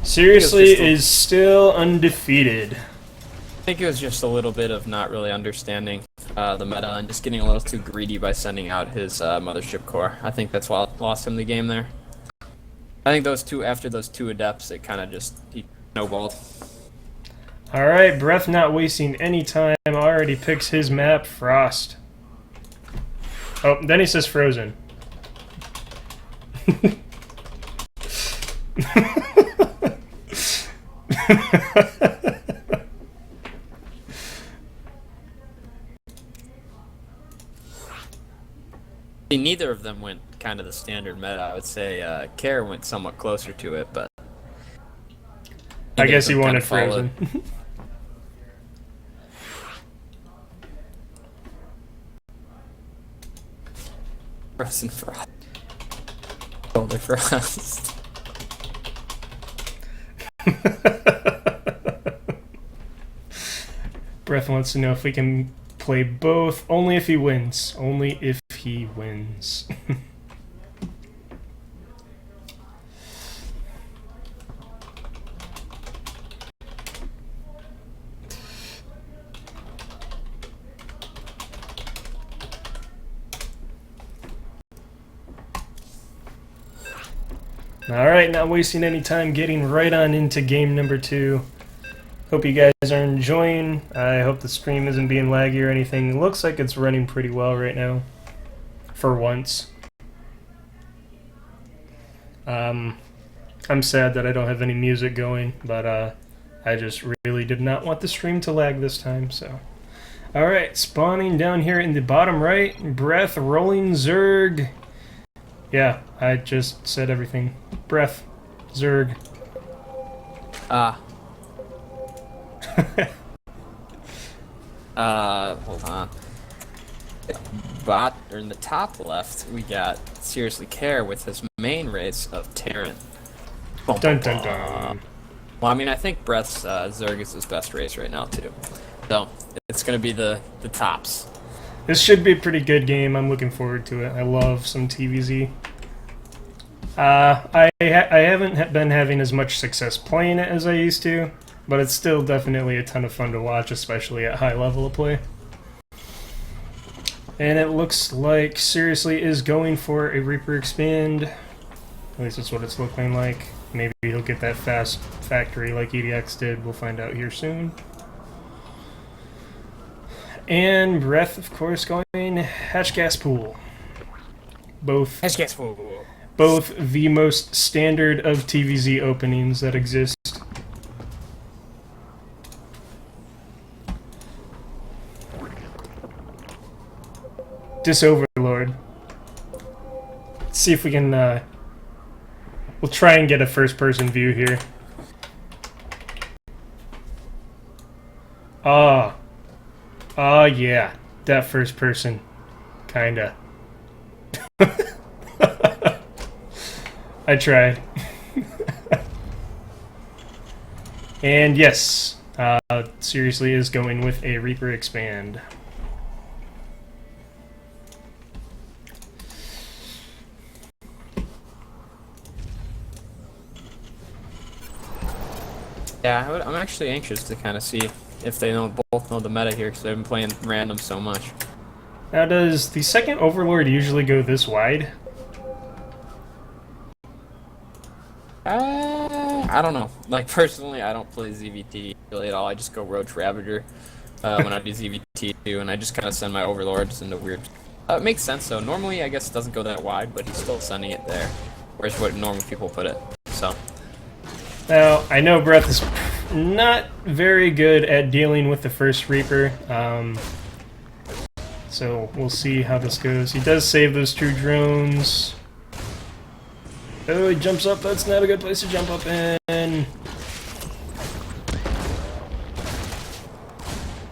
Seriously is still undefeated. I think it was just a little bit of not really understanding the meta and just getting a little too greedy by sending out his mothership core. I think that's what lost him the game there. I think after those two adepts, it kind of just he snowballed. Alright, Breath not wasting any time. Already picks his map, Frost. Oh, then he says Frozen. Neither of them went kind of the standard meta. I would say Care went somewhat closer to it, but I guess he wanted Frozen. Frozen Frost. Shoulder Frost. Breath wants to know if we can play both. Only if he wins. Only if he wins. Alright, not wasting any time, getting right on into game number 2. Hope you guys are enjoying. I hope the stream isn't being laggy or anything. It looks like it's running pretty well right now. For once. I'm sad that I don't have any music going, but I just really did not want the stream to lag this time, so. Alright, spawning down here in the bottom right, Breath, Rolling Zerg. Yeah, I just said everything. Breath, Zerg. Hold on. Or in the top left, we got SrslyKare with his main race of Terran. Dun dun dun. Well, I mean, I think Breath's Zerg is his best race right now, too. So, it's going to be the tops. This should be a pretty good game. I'm looking forward to it. I love some TVZ. I haven't been having as much success playing it as I used to, but it's still definitely a ton of fun to watch, especially at high level of play. And it looks like Seriously is going for a Reaper Expand. At least that's what it's looking like. Maybe he'll get that fast factory like eDxX did. We'll find out here soon. And Breath, of course, going Hatch Gas Pool. Both the most standard of TVZ openings that exist. Disoverlord. Let's see if we can, we'll try and get a first-person view here. Yeah. That first person. Kinda. I tried. And yes, Seriously is going with a Reaper Expand. Yeah, I'm actually anxious to kind of see if they both know the meta here, because they've been playing random so much. Now, does the second Overlord usually go this wide? I don't know. Like, personally, I don't play ZVT really at all. I just go Roach Ravager when I do ZVT2, and I just kind of send my overlords into weird... it makes sense, though. Normally, I guess it doesn't go that wide, but he's still sending it there. Where's what normal people put it, so... Now, I know Breath is not very good at dealing with the first Reaper, so we'll see how this goes. He does save those 2 drones. Oh, he jumps up. That's not a good place to jump up in.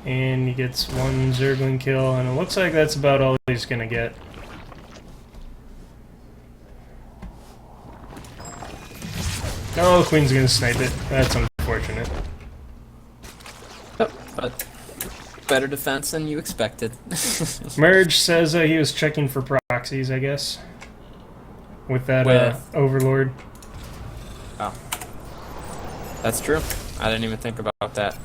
And he gets 1 Zergling kill, and it looks like that's about all he's gonna get. Oh, the Queen's gonna snipe it. That's unfortunate. Yep, but better defense than you expected. Merge says he was checking for proxies, I guess. With that Overlord. Oh. That's true. I didn't even think about that.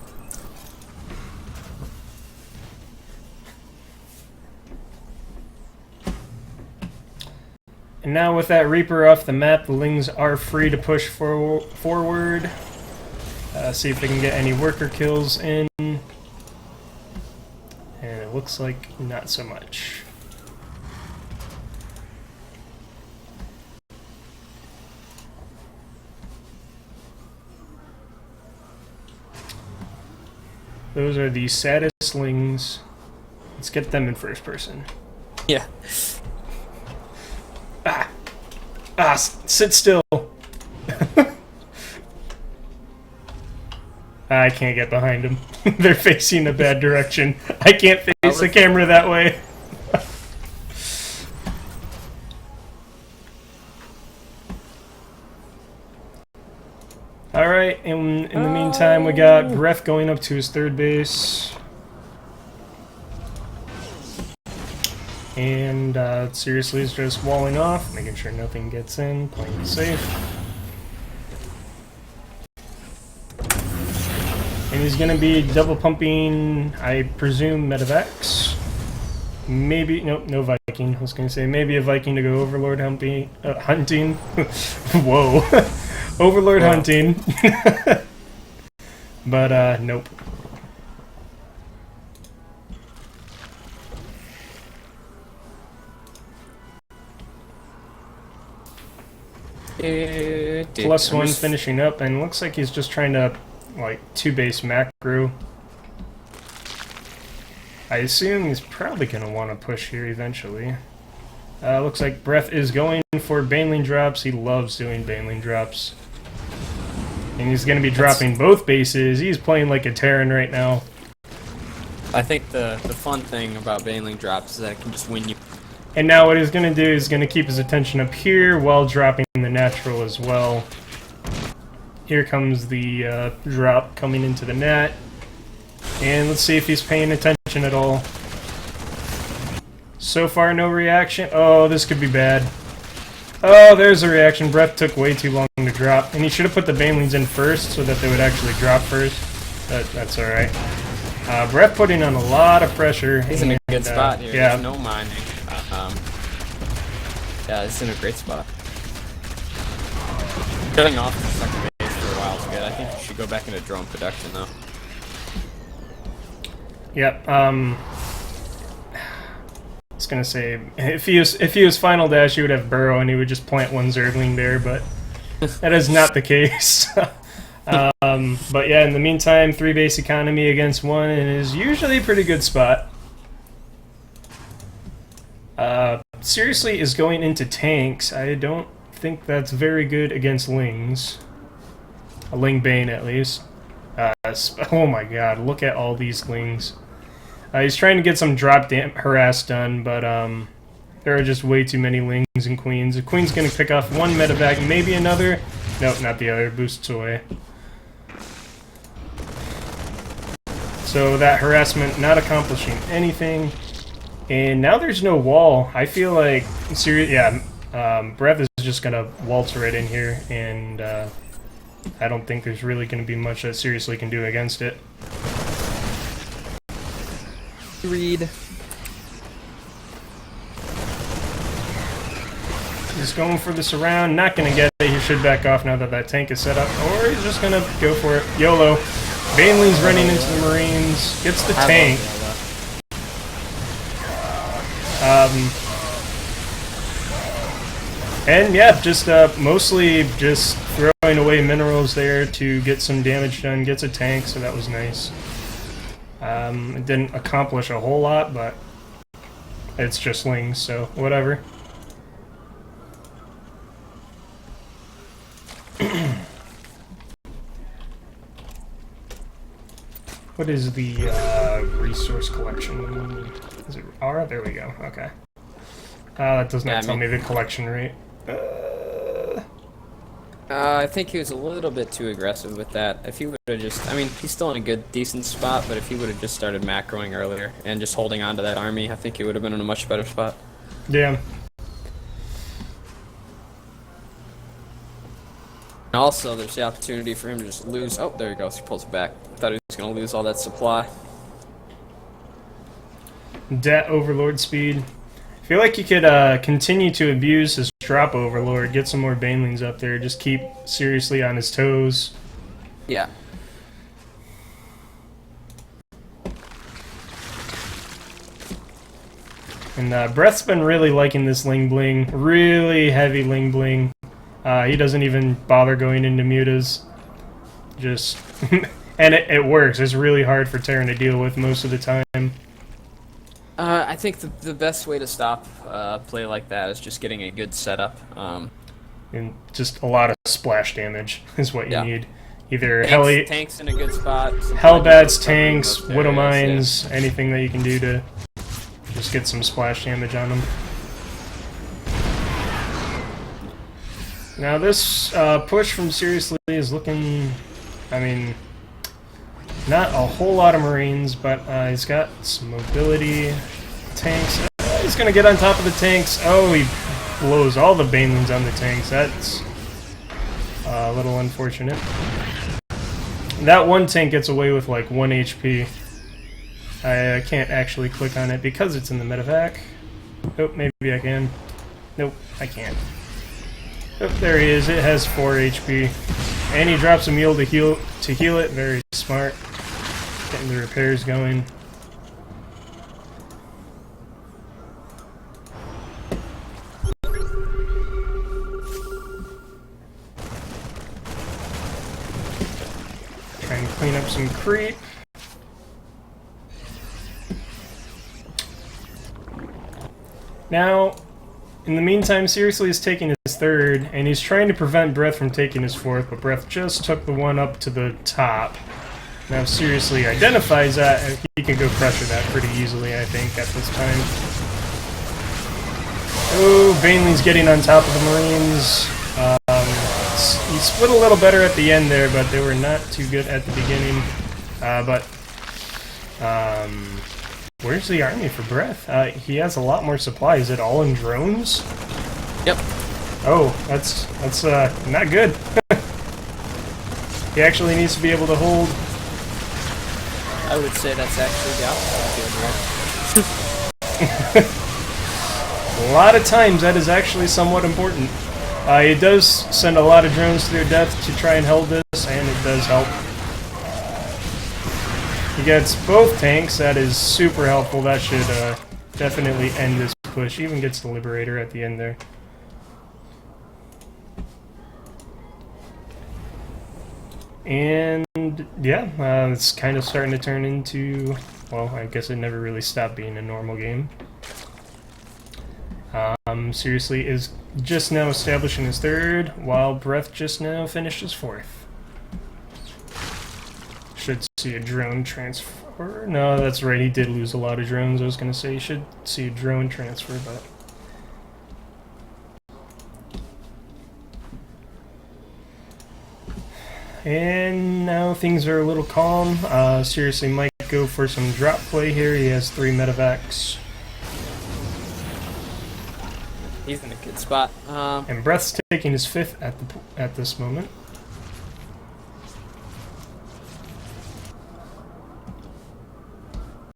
And now with that Reaper off the map, the Lings are free to push forward. See if they can get any worker kills in. And it looks like not so much. Those are the saddest Lings. Let's get them in first person. Yeah. Sit still. I can't get behind them. They're facing a bad direction. I can't face the camera that way. Alright, in the meantime, we got Breath going up to his 3rd base. And Seriously is just walling off, making sure nothing gets in, playing it safe. And he's going to be double pumping, I presume, eDxX. Maybe, nope, no Viking. I was going to say maybe a Viking to go Overlord hunting. Whoa. Overlord hunting. But, nope. +1 finishing up, and looks like he's just trying to, like, 2-base macro. I assume he's probably going to want to push here eventually. Looks like Breath is going for Baneling drops. He loves doing Baneling drops. And he's going to be dropping both bases. He's playing like a Terran right now. I think the fun thing about Baneling drops is that it can just win you. And now what he's going to do is going to keep his attention up here while dropping the natural as well. Here comes the drop coming into the net. And let's see if he's paying attention at all. So far, no reaction. Oh, this could be bad. Oh, there's a reaction. Breath took way too long to drop. And he should have put the Banelings in first so that they would actually drop first. That's alright. Breath putting on a lot of pressure. He's in a good spot here. Yeah. There's no mining. Yeah, it's in a great spot. Cutting off the second base for a while is good. I think you should go back into drone production, though. Yep. I was gonna say if he was Final Dash, he would have Burrow and he would just plant 1 Zergling there, but that is not the case. But yeah, in the meantime, 3-base economy against 1 is usually a pretty good spot. Seriously is going into tanks. I don't think that's very good against Lings. A Ling Bane, at least. Oh my god, look at all these Lings. He's trying to get some drop harass done, but there are just way too many Lings and Queens. The Queen's going to pick off 1 medevac, maybe another. Nope, not the other. Boosts away. So that harassment not accomplishing anything. And now there's no wall. I feel like, Breath is just going to waltz right in here, and I don't think there's really going to be much that Seriously can do against it. Read. He's going for the surround. Not going to get it. He should back off now that that tank is set up. Or he's just going to go for it. YOLO. Baneling's running into the Marines. Gets the tank. And yeah, just mostly just throwing away minerals there to get some damage done. Gets a tank, so that was nice. It didn't accomplish a whole lot, but it's just lings, so whatever. What is the resource collection? Is it R? There we go. Okay. That does not tell me the collection rate. I think he was a little bit too aggressive with that. If he would have just, I mean, he's still in a good, decent spot, but if he would have just started macroing earlier and just holding on to that army, I think he would have been in a much better spot. Yeah. And also, there's the opportunity for him to just lose. Oh, there he goes. He pulls it back. I thought he was going to lose all that supply. Det Overlord speed. I feel like you could continue to abuse his drop Overlord, get some more Banelings up there, just keep seriously on his toes. Yeah. And Breath's been really liking this Ling Bling. Really heavy Ling Bling. He doesn't even bother going into mutas. Just... and it works. It's really hard for Terran to deal with most of the time. I think the best way to stop play like that is just getting a good setup. And just a lot of splash damage is what you need. Either tanks in a good spot. Hellbats, tanks, Widow Mines, anything that you can do to just get some splash damage on them. Now this push from Seriously is looking, I mean, not a whole lot of Marines, but he's got some mobility. Tanks. He's going to get on top of the tanks. Oh, he blows all the Banelings on the tanks. That's a little unfortunate. That one tank gets away with like 1 HP. I can't actually click on it because it's in the medevac. Oh, maybe I can. Nope, I can't. Oh, there he is. It has 4 HP. And he drops a mule to heal it. Very smart. Getting the repairs going. Trying to clean up some creep. Now, in the meantime, Seriously is taking his 3rd, and he's trying to prevent Breath from taking his 4th, but Breath just took the one up to the top. Now, Seriously identifies that, and he can go pressure that pretty easily, I think, at this time. Oh, Baneling's getting on top of the Marines. He split a little better at the end there, but they were not too good at the beginning. Where's the army for Breath? He has a lot more supply. Is it all in drones? Yep. Oh, that's not good. He actually needs to be able to hold. I would say that's actually the opposite. A lot of times that is actually somewhat important. It does send a lot of drones to their death to try and hold this, and it does help. He gets both tanks. That is super helpful. That should definitely end this push. Even gets the Liberator at the end there. And yeah, it's kind of starting to turn into, well, I guess it never really stopped being a normal game. Seriously is just now establishing his 3rd, while Breath just now finished his 4th. Should see a drone transfer. No, that's right, he did lose a lot of drones. I was going to say you should see a drone transfer, but... And now things are a little calm. Seriously might go for some drop play here. He has 3 medevacs. He's in a good spot. And Breath's taking his 5th at this moment.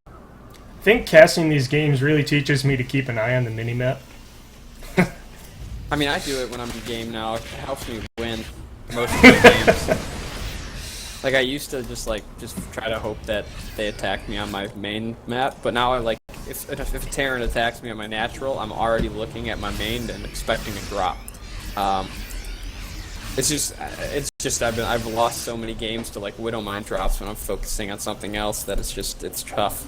I think casting these games really teaches me to keep an eye on the minimap. I mean, I do it when I'm in game now. It helps me win most of the games. Like I used to just try to hope that they attack me on my main map, but now I like if a Terran attacks me on my natural, I'm already looking at my main and expecting a drop. It's just I've lost so many games to like Widow Mine drops when I'm focusing on something else that it's tough.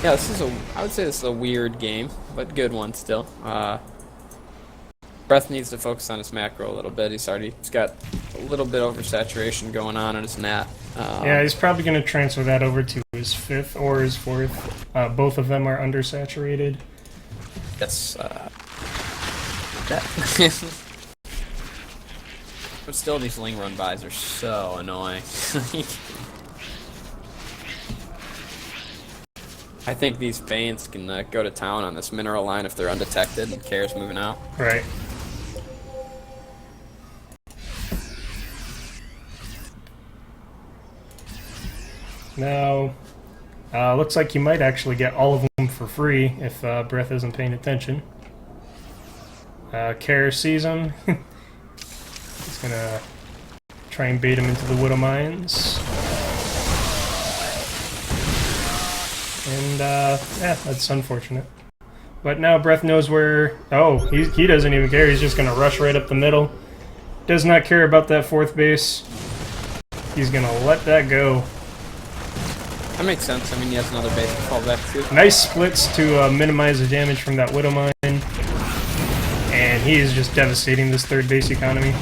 Yeah, I would say this is a weird game, but good one still. Breath needs to focus on his macro a little bit. He's got a little bit oversaturation going on his nat. Yeah, he's probably going to transfer that over to his 5th or his 4th. Both of them are undersaturated. That's but still, these Ling run bys are so annoying. I think these Banes can go to town on this mineral line if they're undetected and Kare's moving out. Right. Now, looks like you might actually get all of them for free if Breath isn't paying attention. Kare sees him. He's gonna try and bait him into the Widow Mines. And, yeah, that's unfortunate. But now Breath knows where... Oh, he doesn't even care. He's just gonna rush right up the middle. Does not care about that 4th base. He's gonna let that go. That makes sense. I mean, he has another base to fall back to. Nice splits to minimize the damage from that Widow Mine. And he is just devastating this 3rd base economy.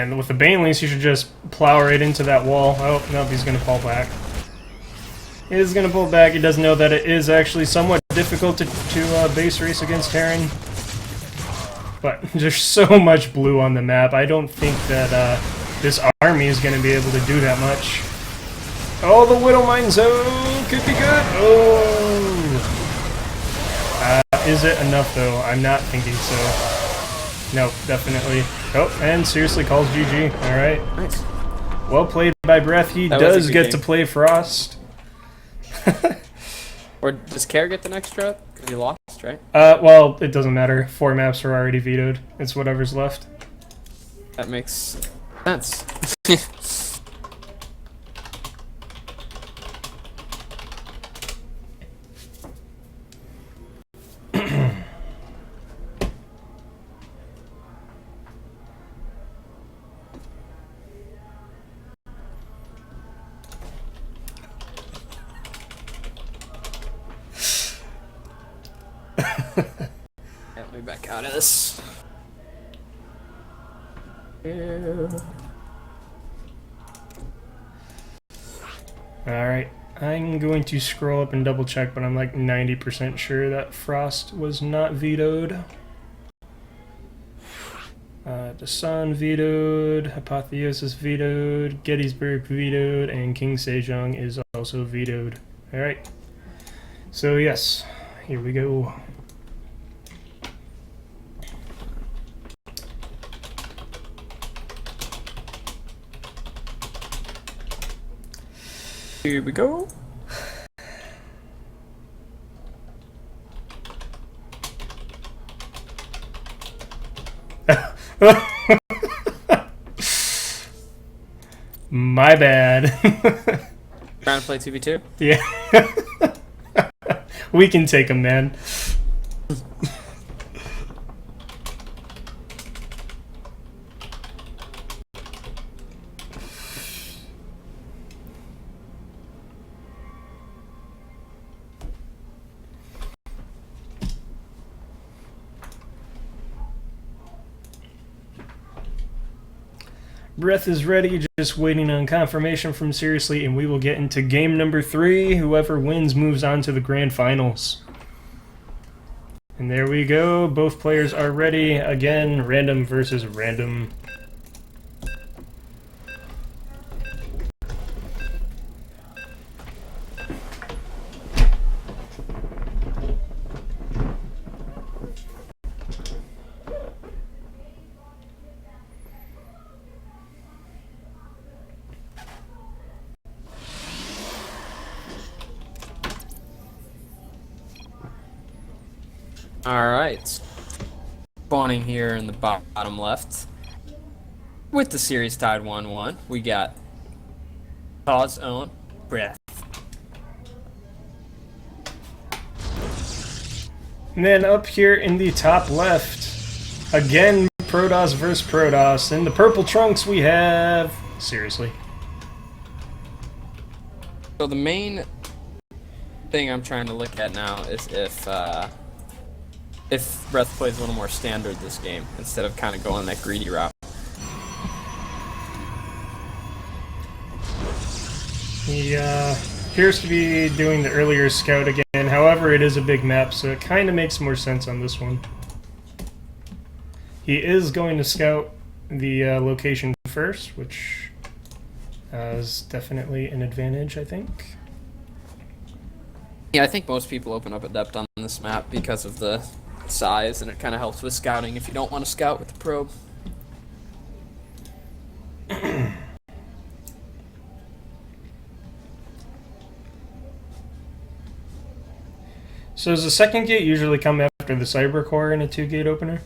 And with the Banelings, you should just plow right into that wall. Oh, no, he's going to pull back. He is going to pull back. He doesn't know that it is actually somewhat difficult to base race against Terran. But there's so much blue on the map. I don't think that this army is going to be able to do that much. Oh, the Widow Mine zone could be good. Oh. Is it enough, though? I'm not thinking so. No, definitely. Oh, and seriously calls GG. Alright. Nice. Well played by Breath. He does get to play Frost. Or does Kare get the next trap? Because he lost, right? Well, it doesn't matter. 4 maps are already vetoed. It's whatever's left. That makes sense. Let me back out of this. Alright. I'm going to scroll up and double check, but I'm like 90% sure that Frost was not vetoed. Dasan vetoed, Apotheosis vetoed, Gettysburg vetoed, and King Sejong is also vetoed. Alright. So yes, here we go. Here we go. My bad. Trying to play 2v2? Yeah. We can take him, man. Breath is ready, just waiting on confirmation from Seriously, and we will get into game number 3. Whoever wins moves on to the grand finals. And there we go. Both players are ready. Again, random versus random. Alright. Spawning here in the bottom left. With the series tied 1-1, we got Paw's own Breath. And then up here in the top left, again, Protoss versus Protoss. In the purple trunks, we have... Seriously. So the main thing I'm trying to look at now is if Breath plays a little more standard this game, instead of kind of going that greedy route. He appears to be doing the earlier scout again. However, it is a big map, so it kind of makes more sense on this one. He is going to scout the location first, which is definitely an advantage, I think. Yeah, I think most people open up Adept on this map because of the size, and it kind of helps with scouting if you don't want to scout with the probe. So does the second gate usually come after the Cyber Core in a 2-gate opener?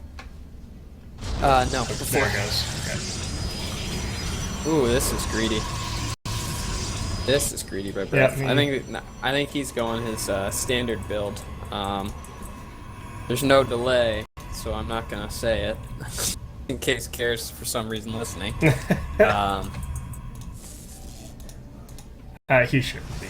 No, There before. it goes. Okay. Ooh, this is greedy. This is greedy by Breath. Yeah, I think he's going his standard build. There's no delay, so I'm not gonna say it in case Kare's for some reason listening. He shouldn't be.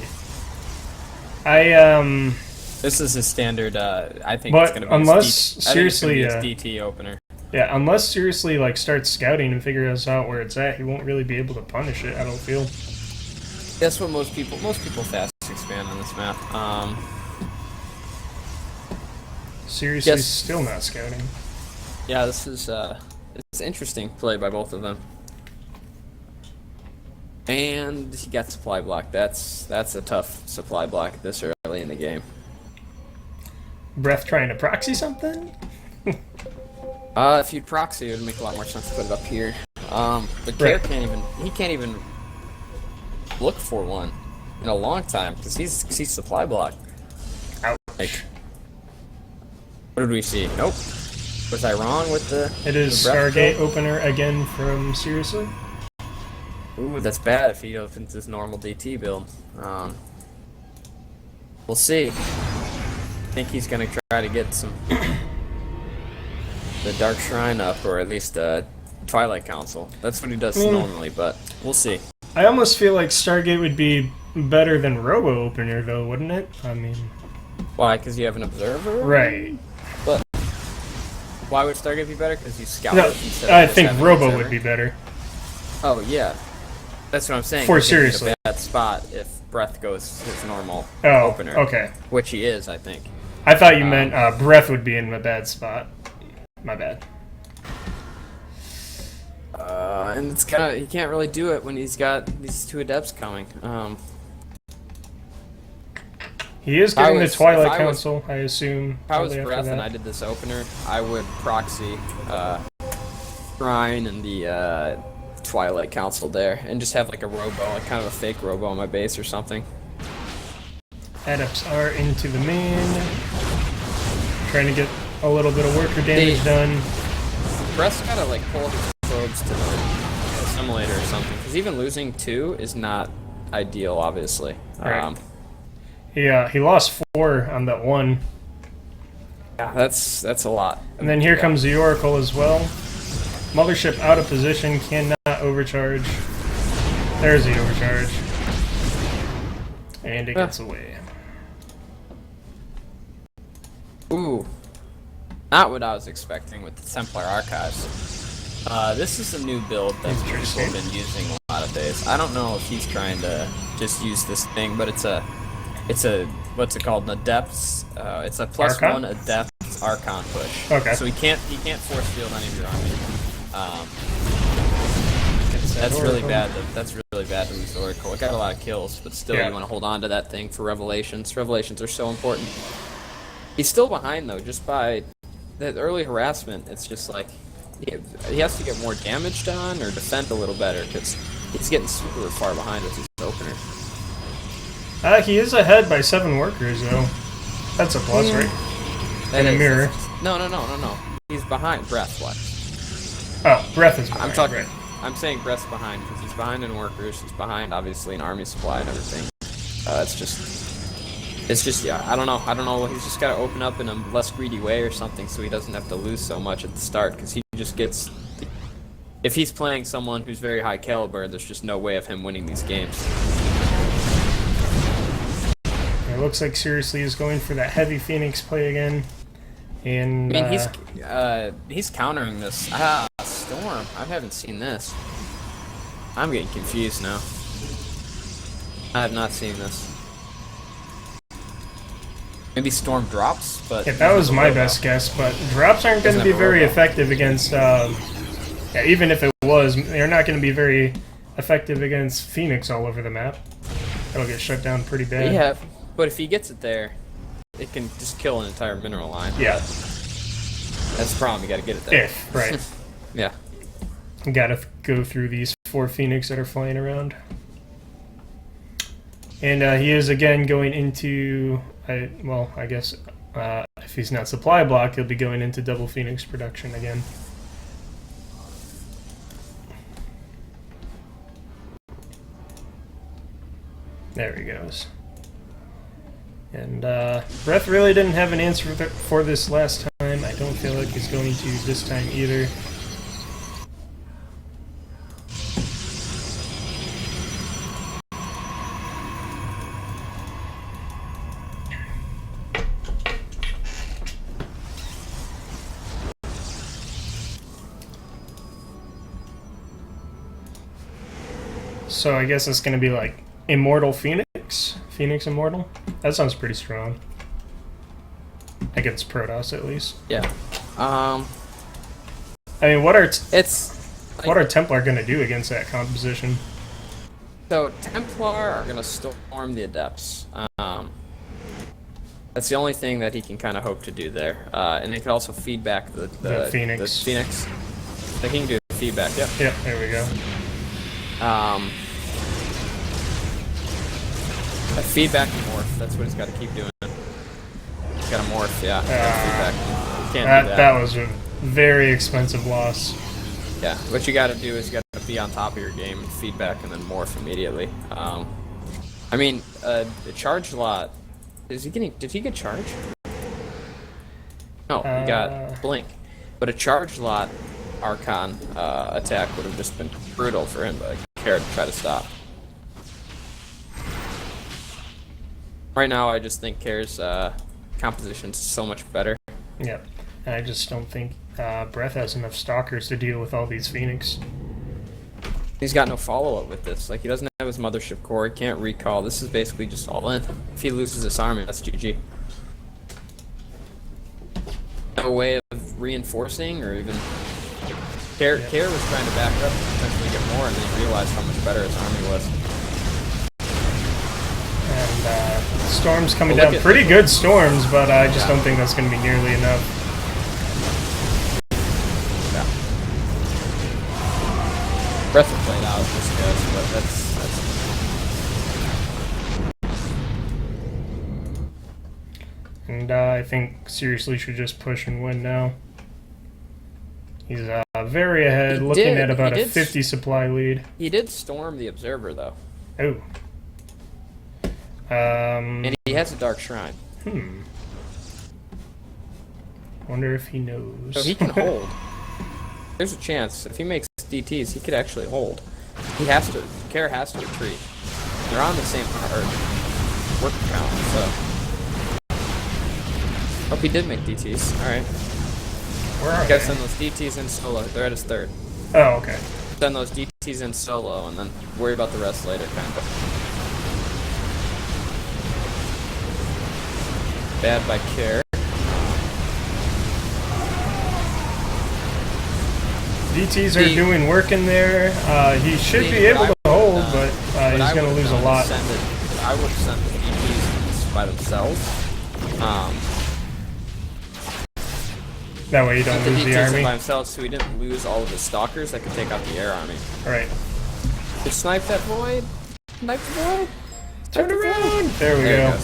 This is his standard. I think But it's gonna be unless seriously seriously, his DT opener. Yeah, unless seriously like starts scouting and figures out where it's at, he won't really be able to punish it. I don't feel. That's what most people fast expand on this map. Seriously, Yes. still not scouting. Yeah, this is it's interesting play by both of them. And he got supply block. That's a tough supply block this early in the game. Breath trying to proxy something? If you'd proxy, it would make a lot more sense to put it up here. But Kare can't even look for one in a long time because he's supply blocked. Ouch. Like, what did we see? Nope. Was I wrong with the? It is the Breath Stargate build? opener again from Seriously. Ooh, that's bad if he opens his normal DT build. We'll see. I think he's gonna try to get some the Dark Shrine up, or at least Twilight Council. That's what he does normally, but we'll see. I almost feel like Stargate would be better than Robo opener, though, wouldn't it? I mean, Why? Because you have an observer? right? But why would Stargate be better? Because you scout No, it instead of I just think having an Robo observer? would be better. Oh yeah, that's what I'm saying. For He's gonna be in Seriously. a bad spot if Breath goes his normal Oh, opener. okay. Which he is, I think. I thought you meant Breath would be in a bad spot. My bad. And it's kind of he can't really do it when he's got these two adepts coming. He is If I getting the was- Twilight if I was- Council, I assume. If I was probably after Breath and that. I did this opener, I would proxy Shrine and the Twilight Council there, and just have like a robo, like kind of a fake robo on my base or something. Adepts are into the main. Trying to get a little bit of worker damage done. Breath's gotta like pull his probes to the assimilator or something, because even losing 2 is not ideal, obviously. Right. He lost 4 on that one. Yeah, that's a lot. And then here comes the Oracle as well. Mothership out of position, cannot overcharge. There's the overcharge. And it gets away. Ooh. Not what I was expecting with the Templar Archives. This is a new build that people Interesting. have been using a lot of days. I don't know if he's trying to just use this thing, but it's a what's it called? An Adepts. It's a +1 Adepts Archon push. Okay. So he can't force field any of your army. That's really Oracle. bad. That's really bad to lose the Oracle. It got a lot of kills, but still, Yeah. you want to hold on to that thing for Revelations. Revelations are so important. He's still behind though, just by that early harassment. It's just like he has to get more damage done or defend a little better because he's getting super far behind with his opener. He is ahead by 7 workers, though. That's a plus, right? In a mirror. No. He's behind Breathflex. Oh, Breath is behind. I'm talking. Right. I'm saying Breath's behind because he's behind in workers. He's behind, obviously, in army supply and everything. It's just, yeah. I don't know. He's just got to open up in a less greedy way or something, so he doesn't have to lose so much at the start. Because he just gets. If he's playing someone who's very high caliber, there's just no way of him winning these games. It looks like Seriously is going for that heavy Phoenix play again. And I mean, he's countering this. Storm. I haven't seen this. I'm getting confused now. I have not seen this. Maybe Storm drops, but yeah, that was my best guess. But drops aren't going to be very effective against. Yeah, even if it was, they're not going to be very effective against Phoenix all over the map. That'll get shut down pretty bad. Yeah, but if he gets it there, it can just kill an entire mineral line. Yeah. That's the problem, you gotta get it there. If, right. Yeah. You gotta go through these 4 Phoenix that are flying around. And he is again going into, I guess, if he's not supply block, he'll be going into double Phoenix production again. There he goes. And Breath really didn't have an answer for this last time. I don't feel like he's going to this time either. So I guess it's going to be like Immortal Phoenix? Phoenix Immortal? That sounds pretty strong. Against Protoss, at least. Yeah. I mean, what are What are Templar going to do against that composition? So Templar are gonna storm the Adepts. That's the only thing that he can kind of hope to do there. And they can also feed back the Phoenix. The Phoenix. They can do feedback. Yep. Yep, there we go. A feedback and morph. That's what he's got to keep doing. He's got to morph. Yeah. Feedback. You can't do that. That was a very expensive loss. Yeah. What you got to do is you got to be on top of your game and feedback and then morph immediately. I mean, the charge lot. Is he getting? Did he get charged? No, he got blink. But a charge lot Archon attack would have just been brutal for him to care to try to stop. Right now, I just think Care's composition's so much better. Yep. And I just don't think Breath has enough Stalkers to deal with all these Phoenix. He's got no follow-up with this. Like, he doesn't have his Mothership Core, he can't recall. This is basically just all in. If he loses this army, that's GG. No way of reinforcing or even... Care was trying to back up and potentially get more, and then he realized how much better his army was. And storms coming down. Pretty good storms, but I just don't think that's going to be nearly enough. Breath of played out this guess, but that's... And I think Seriously should just push and win now. He's very ahead, looking at about a 50 supply lead. He did storm the Observer, though. Oh. And he has a Dark Shrine. Wonder if he knows. So he can hold. There's a chance. If he makes DTs, he could actually hold. He has to. Care has to retreat. They're on the same work count, so. Oh, he did make DTs. Alright. Where are you gotta send those DTs in solo. They're at his third. Oh, okay. Send those DTs in solo and then worry about the rest later, kind of. Bad by Care. DTs are doing work in there. He should be able to hold, but he's going to lose a lot. I would have sent the DTs by themselves. That way you don't lose the army. By themselves, so he didn't lose all of his stalkers that could take out the air army. Alright. Just snipe that void. Snipe the void. Turn around. There we go.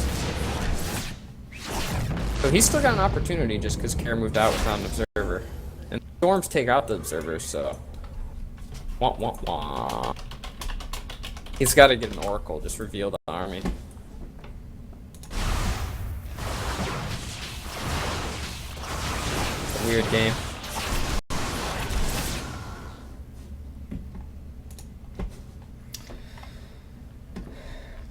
So he's still got an opportunity just because Care moved out without an observer. And storms take out the observers, so. Wah, wah, wah. He's got to get an oracle, just reveal the army. It's a weird game.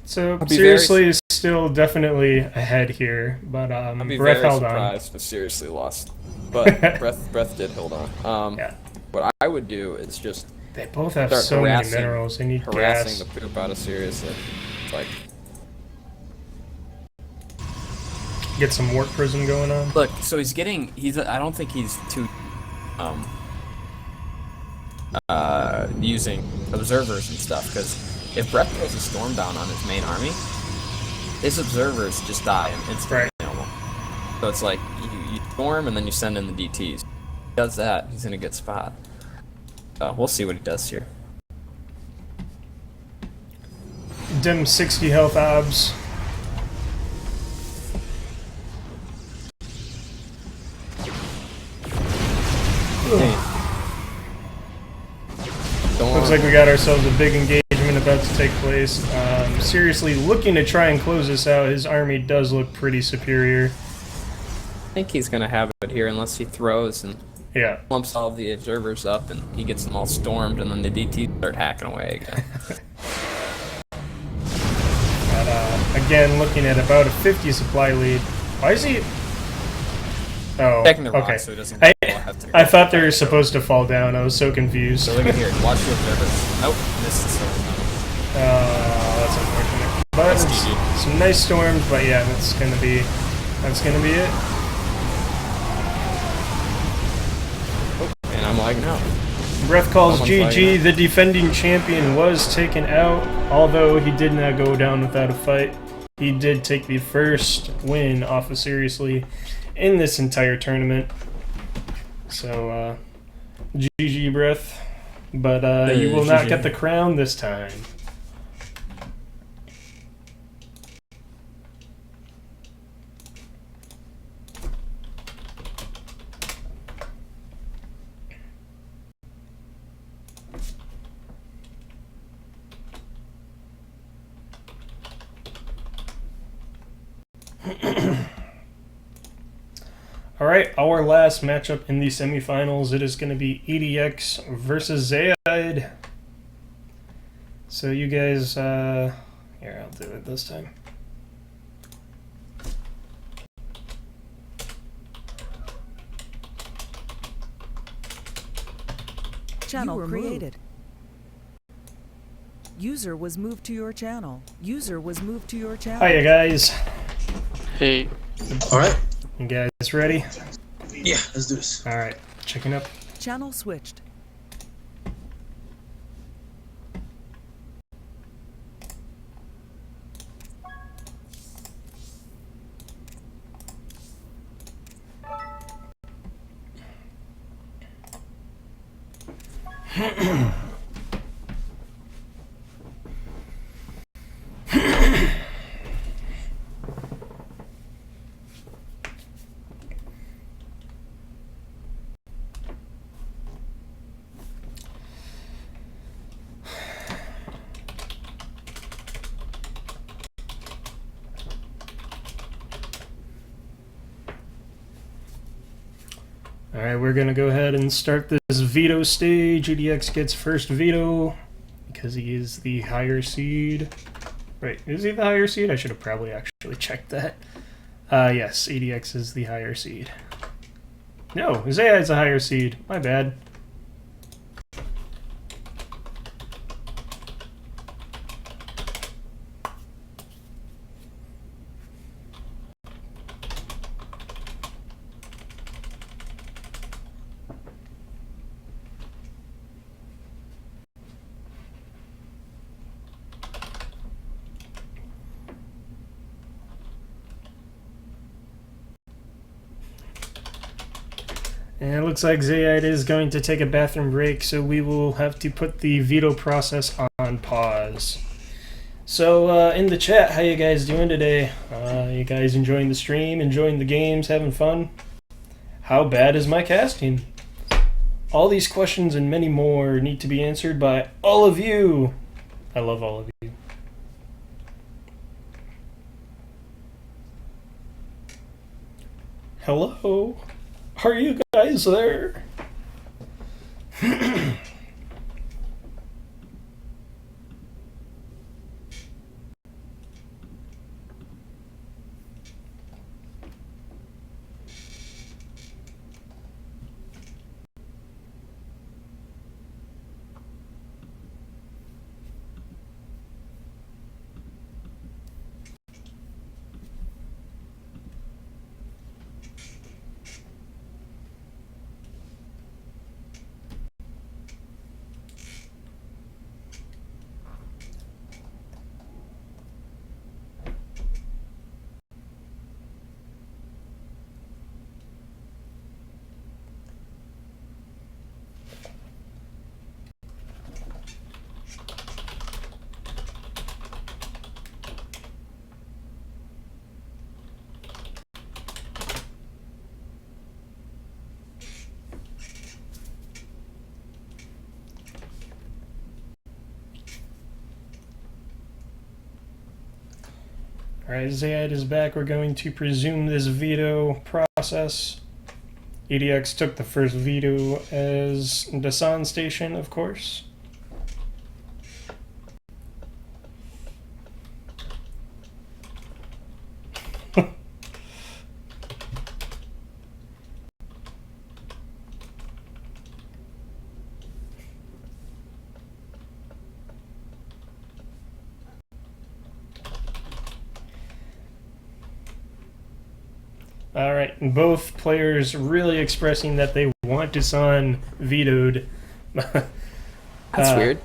So I'll be seriously is still definitely ahead here, but I'd be Breath very held on. surprised if seriously lost. But Breath did hold on. Yeah. What I would do is just They both have start so many harassing, minerals. They need harassing gas. the poop out of seriously. It's like, Get some warp prism going on. look, so he's getting. I don't think he's too using observers and stuff, because if Breath throws a storm down on his main army, his observers just die instantly. Almost. So it's like you storm and then you send in the DTs. If he does that, he's in a good spot. We'll see what he does here. Dim 60 health obs. Looks like we got ourselves a big engagement about to take place. Seriously, looking to try and close this out. His army does look pretty superior. I think he's gonna have it here unless he throws and Yeah. lumps all the observers up and he gets them all stormed, and then the DTs start hacking away again. But again, looking at about a 50 supply lead. Why is he... Oh, Checking the okay. rocks so he doesn't I have to I thought they were supposed to fall down. I was so confused. So look at here, watch the observers. Nope, missed so. That's unfortunate. But That's it's GG. some nice storms, but yeah, that's gonna be it. And I'm lagging out. Breath calls Someone's GG. lagging out. The defending champion was taken out, although he did not go down without a fight. He did take the first win off of Seriously in this entire tournament. So, GG, Breath. But you will not GG. get the crown this time. Alright, our last matchup in the semifinals, it is going to be eDxX versus Zayd. So you guys, here, I'll do it this time. Channel created. User was moved to your channel. User was moved to your channel. Hiya, guys. Hey. Alright. You guys ready? Yeah, let's do this. Alright, checking up. Channel switched. Alright, we're gonna go ahead and start this veto stage. eDxX gets first veto because he is the higher seed. Wait, is he the higher seed? I should have probably actually checked that. Yes, eDxX is the higher seed. No, Zayd is a higher seed. My bad. And it looks like Zayd is going to take a bathroom break, so we will have to put the veto process on pause. So, in the chat, how you guys doing today? You guys enjoying the stream, enjoying the games, having fun? How bad is my casting? All these questions and many more need to be answered by all of you. I love all of you. Hello? Are you guys there? Alright, Zayed is back. We're going to presume this veto process. eDxX took the first veto as Dasan Station, of course. Alright, both players really expressing that they want Dasan vetoed. That's weird.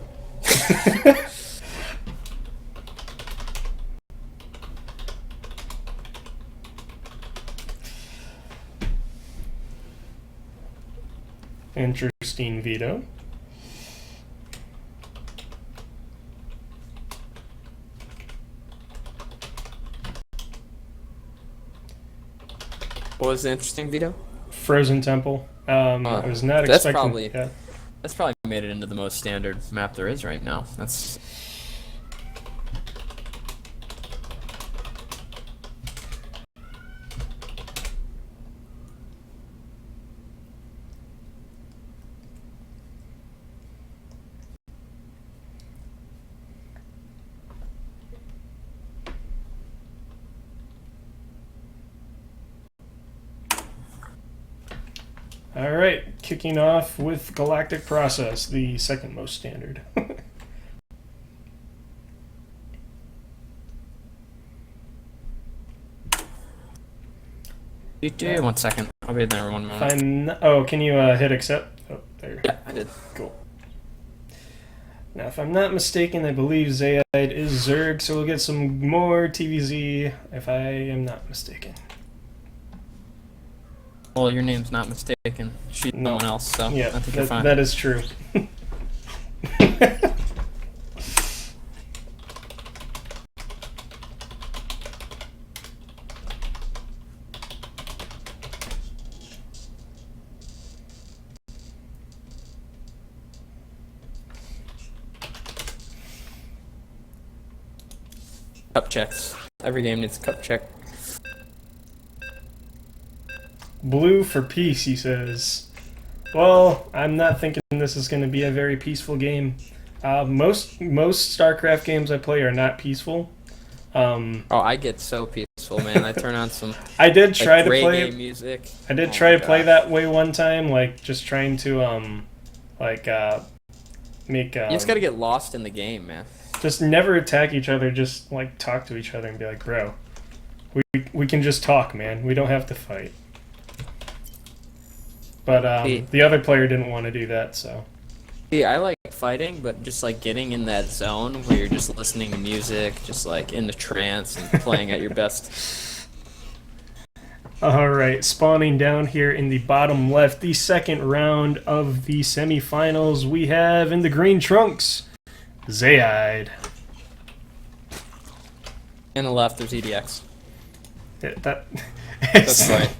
Interesting veto. What was the interesting veto? Frozen Temple. I was not that's expecting. probably Yeah. that's probably made it into the most standard map there is right now. That's Alright, kicking off with Galactic Process, the second most standard. One second. I'll be there one moment. Oh, can you hit accept? Oh, there. Yeah, I did. Cool. Now, if I'm not mistaken, I believe Zayed is Zerg, so we'll get some more TVZ if I am not mistaken. Well, your name's not mistaken. She's No. someone else, so Yeah, I think you're fine. that is true. Cup checks. Every game needs a cup check. Blue for peace, he says. Well, I'm not thinking this is going to be a very peaceful game. Most StarCraft games I play are not peaceful. Oh, I get so peaceful, man. I turn on some I did try like, to reggae play. music. I did Oh try my to play gosh. that way one time, like just trying to make. You just gotta get lost in the game, man. Just never attack each other. Just like talk to each other and be like, bro, we can just talk, man. We don't have to fight. But the other player didn't want to do that, so. See, I like fighting, but just like getting in that zone where you're just listening to music, just like in the trance and playing at your best. Alright, spawning down here in the bottom left, the second round of the semifinals, we have in the green trunks, Zayed. And the left, there's eDxX. Yeah, that. That's right.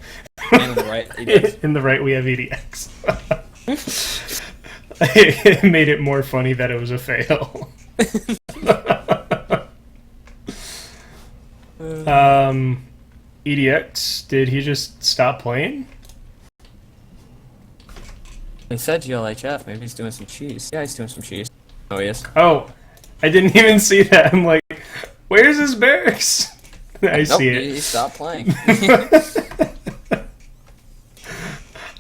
And on the right, eDxX. In the right, we have eDxX. It made it more funny that it was a fail. eDxX, did he just stop playing? He said GLHF. Maybe he's doing some cheese. Yeah, he's doing some cheese. Oh, he is. Oh, I didn't even see that. I'm like, where's his barracks? I Nope, see it. he stopped playing.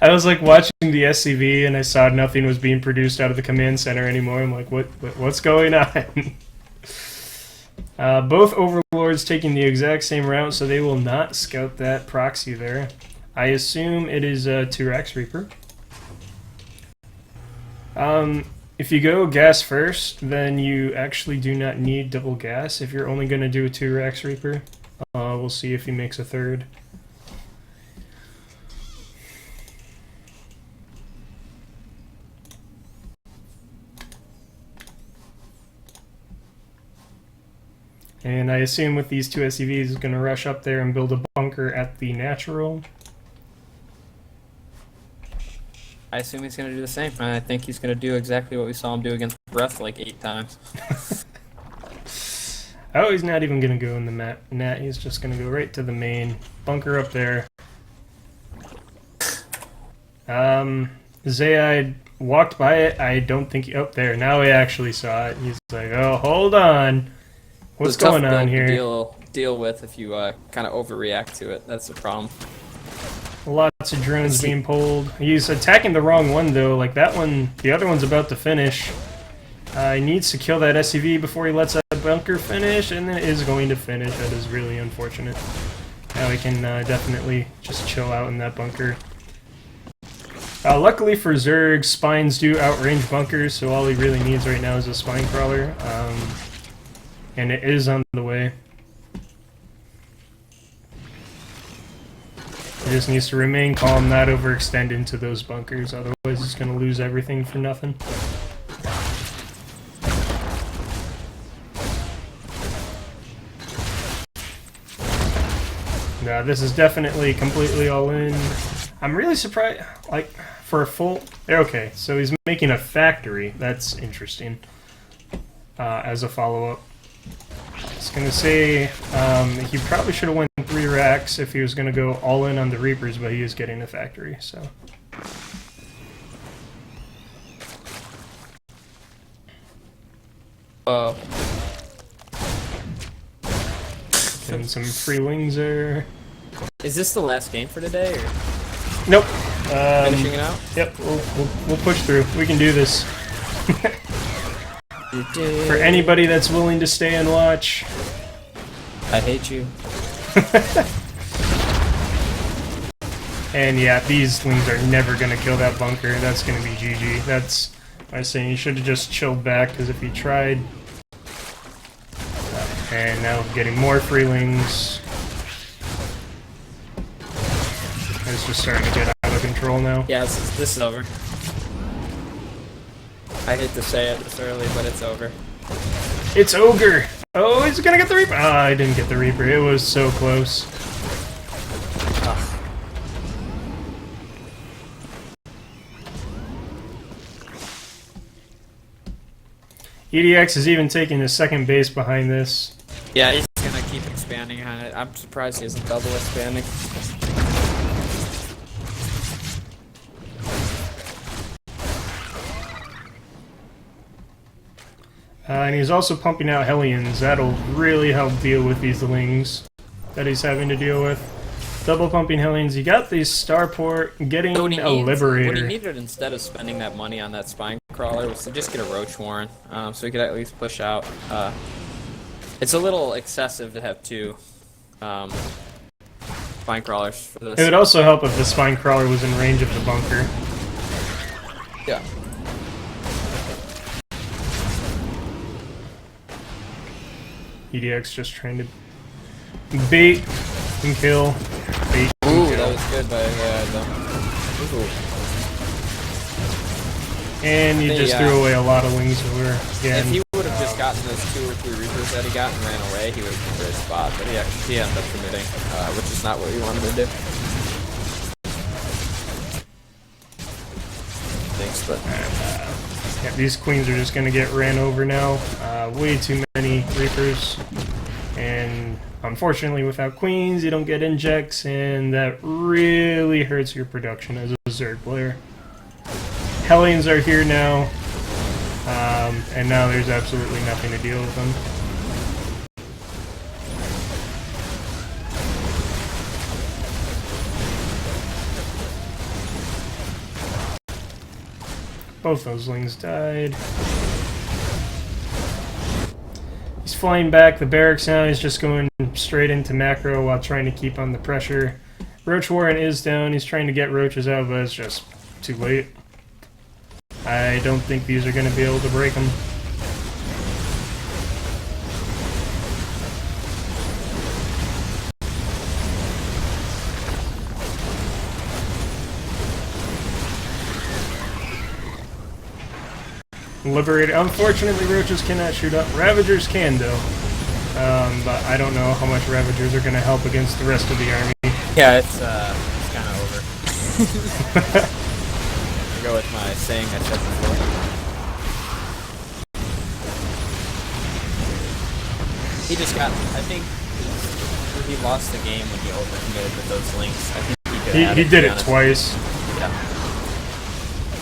I was like watching the SCV and I saw nothing was being produced out of the command center anymore. I'm like, what's going on? Both overlords taking the exact same route, so they will not scout that proxy there. I assume it is a 2-Rax Reaper. If you go gas first, then you actually do not need double gas. If you're only going to do a 2-Rax Reaper, we'll see if he makes a third. And I assume with these 2 SCVs, he's going to rush up there and build a bunker at the natural. I assume he's going to do the same. I think he's going to do exactly what we saw him do against Breath like 8 times. Oh, he's not even going to go in the nat. He's just going to go right to the main bunker up there. Zayide walked by it. I don't think he... Oh, there. Now he actually saw it. He's like, oh, hold on. What's It's a tough going on build to here? deal with if you kind of overreact to it. That's the problem. Lots of drones being pulled. He's attacking the wrong one, though. Like, that one... The other one's about to finish. He needs to kill that SCV before he lets that bunker finish, and then it is going to finish. That is really unfortunate. Now he can definitely just chill out in that bunker. Luckily for Zerg, spines do outrange bunkers, so all he really needs right now is a spine crawler. And it is on the way. He just needs to remain calm, not overextend into those bunkers, otherwise he's going to lose everything for nothing. No, this is definitely completely all in. I'm really surprised, like, for a full... Okay, so he's making a factory. That's interesting. As a follow-up. I was going to say, he probably should have went 3 racks if he was going to go all in on the Reapers, but he is getting a factory, so... Getting some free wings there. Is this the last game for today, or Nope. finishing it out? Yep, we'll push through. We can do this. For anybody that's willing to stay and watch. I hate you. And yeah, these wings are never going to kill that bunker. That's going to be GG. That's why I was saying you should have just chilled back, because if he tried... And now getting more free wings. It's just starting to get out of control now. Yeah, this is over. I hate to say it this early, but it's over. It's Ogre! Oh, he's gonna get the Reaper! Ah, I didn't get the Reaper. It was so close. eDxX is even taking a second base behind this. Yeah, he's gonna keep expanding on it. I'm surprised he isn't double expanding. And he's also pumping out Hellions. That'll really help deal with these lings that he's having to deal with. Double pumping Hellions. You got the Starport, getting So a Liberator. What he needed instead of spending that money on that spine crawler was to just get a Roach Warren, so he could at least push out. It's a little excessive to have 2 spine crawlers for this. It would also help if the Spine Crawler was in range of the bunker. Yeah. eDxX just trying to bait and kill. Bait and Ooh, kill. that was good by them. Ooh. And you just threw away a lot of wings over again. If he would have just just gotten those 2 or 3 Reapers that he got and ran away, he would have been a great spot. But he ended up committing, which is not what we wanted to do. Thanks, but Yeah, these queens are just going to get ran over now. Way too many Reapers. And unfortunately, without queens, you don't get injects, and that really hurts your production as a Zerg player. Hellions are here now, and now there's absolutely nothing to deal with them. Both those lings died. He's flying back the barracks now. He's just going straight into macro while trying to keep on the pressure. Roach Warren is down. He's trying to get roaches out, but it's just too late. I don't think these are going to be able to break him. Liberator. Unfortunately, roaches cannot shoot up. Ravagers can, though. But I don't know how much Ravagers are going to help against the rest of the army. yeah, it's kind of over. I'll go with my saying I said before. He just got, I think, he lost the game when he overcommitted with those links. I think he could have He did it twice. Yeah.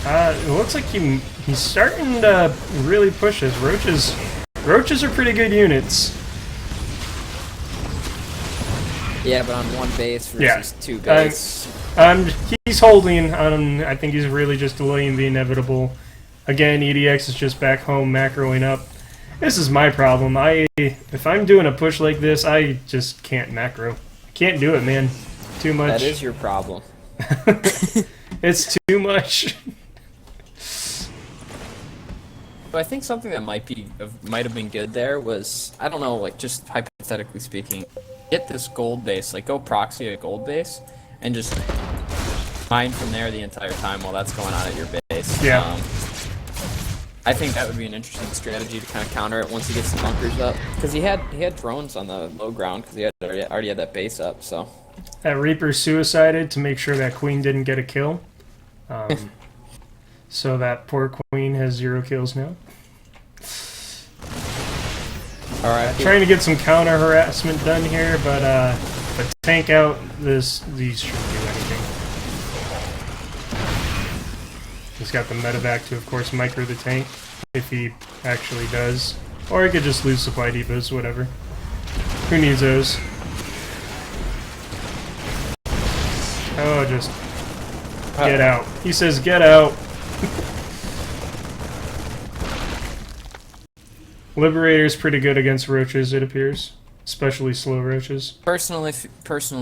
It looks like he's starting to really push his roaches. Roaches are pretty good units. Yeah, but on 1 base versus 2 base. He's holding on. I think he's really just delaying the inevitable. Again, eDxX is just back home macroing up. This is my problem. If I'm doing a push like this, I just can't macro. I can't do it, man. Too much. That is your problem. It's too much. So I think something that might have been good there was, I don't know, like just hypothetically speaking, get this gold base, like go proxy a gold base, and just mine from there the entire time while that's going on at your base. Yeah. I think that would be an interesting strategy to kind of counter it once he gets the bunkers up, because he had drones on the low ground because he had already had that base up. So that Reaper suicided to make sure that Queen didn't get a kill. So that poor Queen has 0 kills now. Alright. Trying to get some counter harassment done here, but tank out these shouldn't do anything. He's got the medevac to, of course, micro the tank if he actually does. Or he could just lose supply depots, whatever. Who needs those? Oh, just get out. He says, get out. Liberator's pretty good against roaches, it appears. Especially slow roaches. Personally,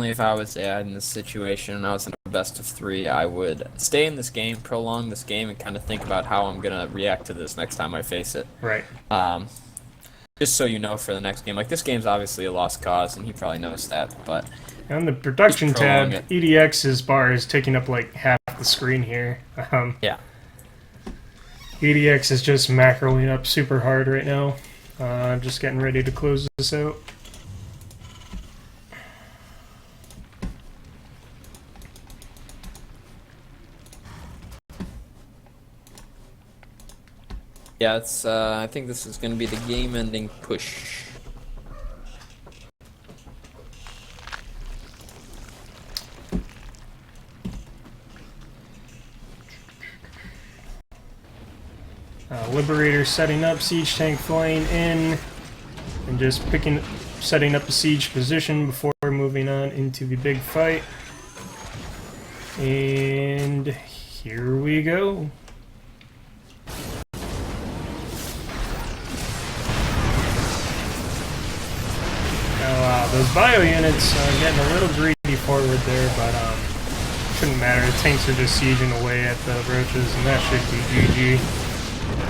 if I was AI in this situation and I was in a best of 3, I would stay in this game, prolong this game, and kind of think about how I'm gonna react to this next time I face it. Right. Just so you know for the next game. Like, this game's obviously a lost cause, and he probably knows that, but... On the production tab, it. eDxX's bar is taking up like half the screen here. Yeah. eDxX is just macroing up super hard right now. I'm just getting ready to close this out. Yeah, it's, I think this is going to be the game-ending push. Liberator setting up, siege tank flying in, and just setting up a siege position before moving on into the big fight. And here we go. Those bio units are getting a little greedy forward there, but shouldn't matter. The tanks are just sieging away at the roaches, and that should be GG.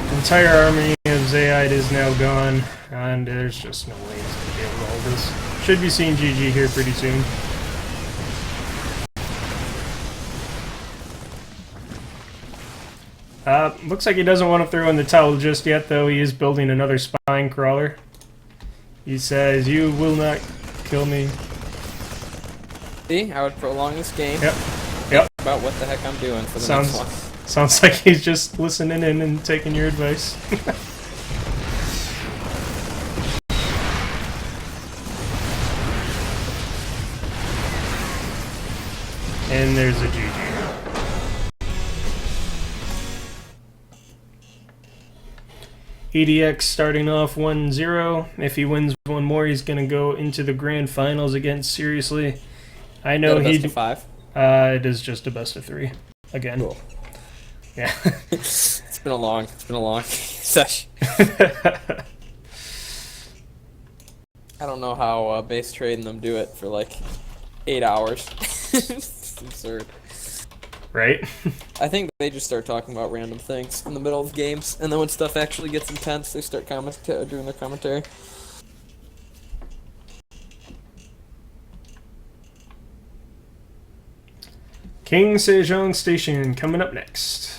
The entire army of Zaide is now gone, and there's just no way he's going to be able to hold this. Should be seeing GG here pretty soon. Looks like he doesn't want to throw in the towel just yet, though. He is building another spine crawler. He says, "You will not kill me." See, I would prolong this game. Yep. Think about what the heck I'm doing for the next one. Sounds like he's just listening in and taking your advice. And there's a GG. eDxX starting off 1-0. If he wins one more, he's going to go into the grand finals against Seriously. I know he. he. Best of 5. It is just a best of 3 again. Cool. Yeah. It's been a long session. I don't know how base trading them do it for like 8 hours. It's absurd. Right? I think they just start talking about random things in the middle of games, and then when stuff actually gets intense, they start doing their commentary. King Sejong Station coming up next.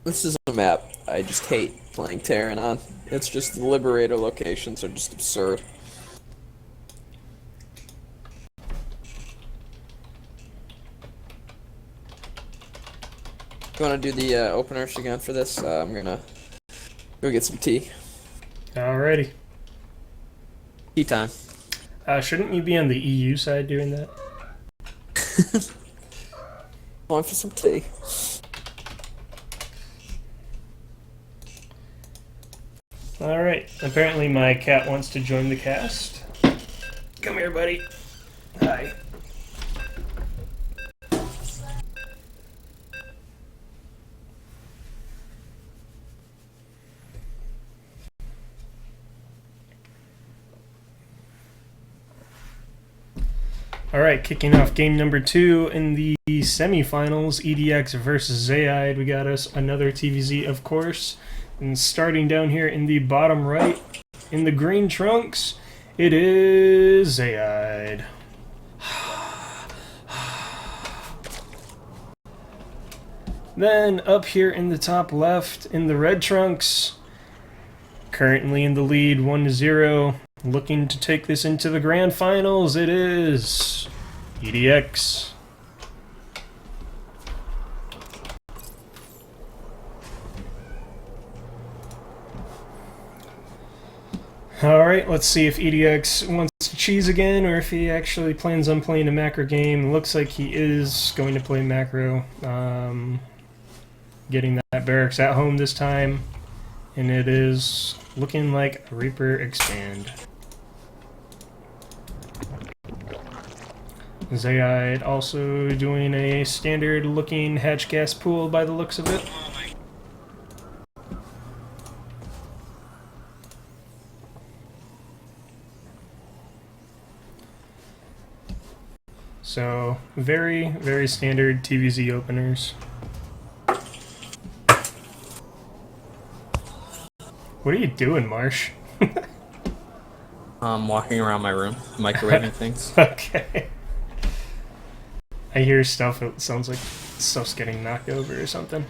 This is a map I just hate playing Terran on. It's just the Liberator locations are just absurd. You want to do the openers again for this? I'm gonna go get some tea. Alrighty. Tea time. Shouldn't you be on the EU side doing that? Going for some tea. Alright, apparently my cat wants to join the cast. Come here, buddy. Hi. Alright, kicking off game number 2 in the semifinals, eDxX versus Zaid. We got us another TVZ, of course. And starting down here in the bottom right, in the green trunks, it is Zaid. Then up here in the top left, in the red trunks, currently in the lead 1-0, looking to take this into the grand finals, it is eDxX. Alright, let's see if eDxX wants to cheese again, or if he actually plans on playing a macro game. Looks like he is going to play macro. Getting that barracks at home this time. And it is looking like Reaper Expand. Zaid also doing a standard looking hatch gas pool by the looks of it. So, very, very standard TVZ openers. What are you doing, Marsh? I'm walking around my room, microwaving things. Okay. I hear stuff, it sounds like stuff's getting knocked over or something.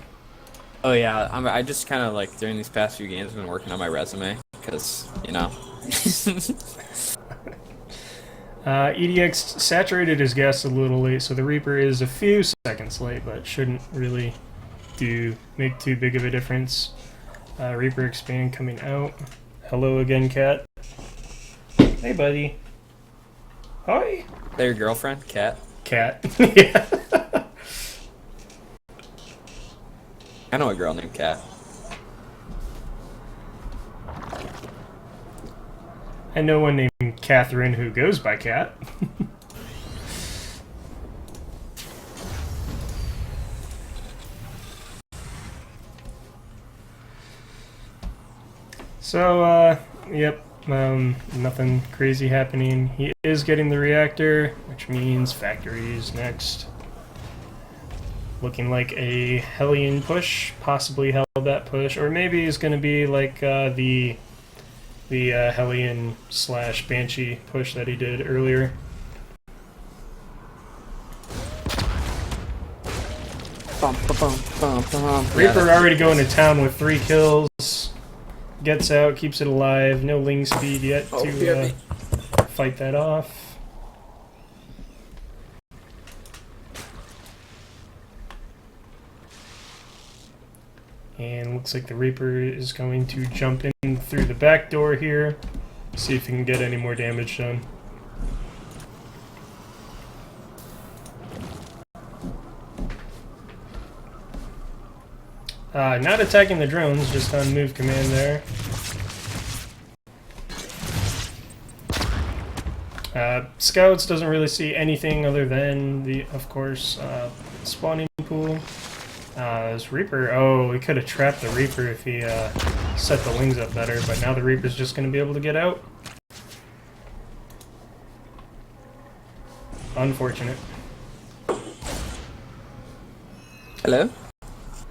Oh yeah, I just kind of like during these past few games I've been working on my resume, because, you know. eDxX saturated his gas a little late, so the Reaper is a few seconds late, but shouldn't really make too big of a difference. Reaper Expand coming out. Hello again, Cat. Hey, buddy. Hi. They're your girlfriend, Cat? Cat. Yeah. I know a girl named Cat. I know one named Catherine who goes by Cat. So, yep, nothing crazy happening. He is getting the reactor, which means factories next. Looking like a Hellion push, possibly Hellbat push, or maybe it's going to be like the the Hellion / Banshee push that he did earlier. Reaper already going to town with 3 kills. Gets out, keeps it alive. No ling speed yet to fight that off. And looks like the Reaper is going to jump in through the back door here. See if he can get any more damage done. Not attacking the drones, just on move command there. Scouts doesn't really see anything other than the, of course, spawning pool. This Reaper, oh, we could have trapped the Reaper if he set the lings up better, but now the Reaper's just going to be able to get out. Unfortunate. Hello?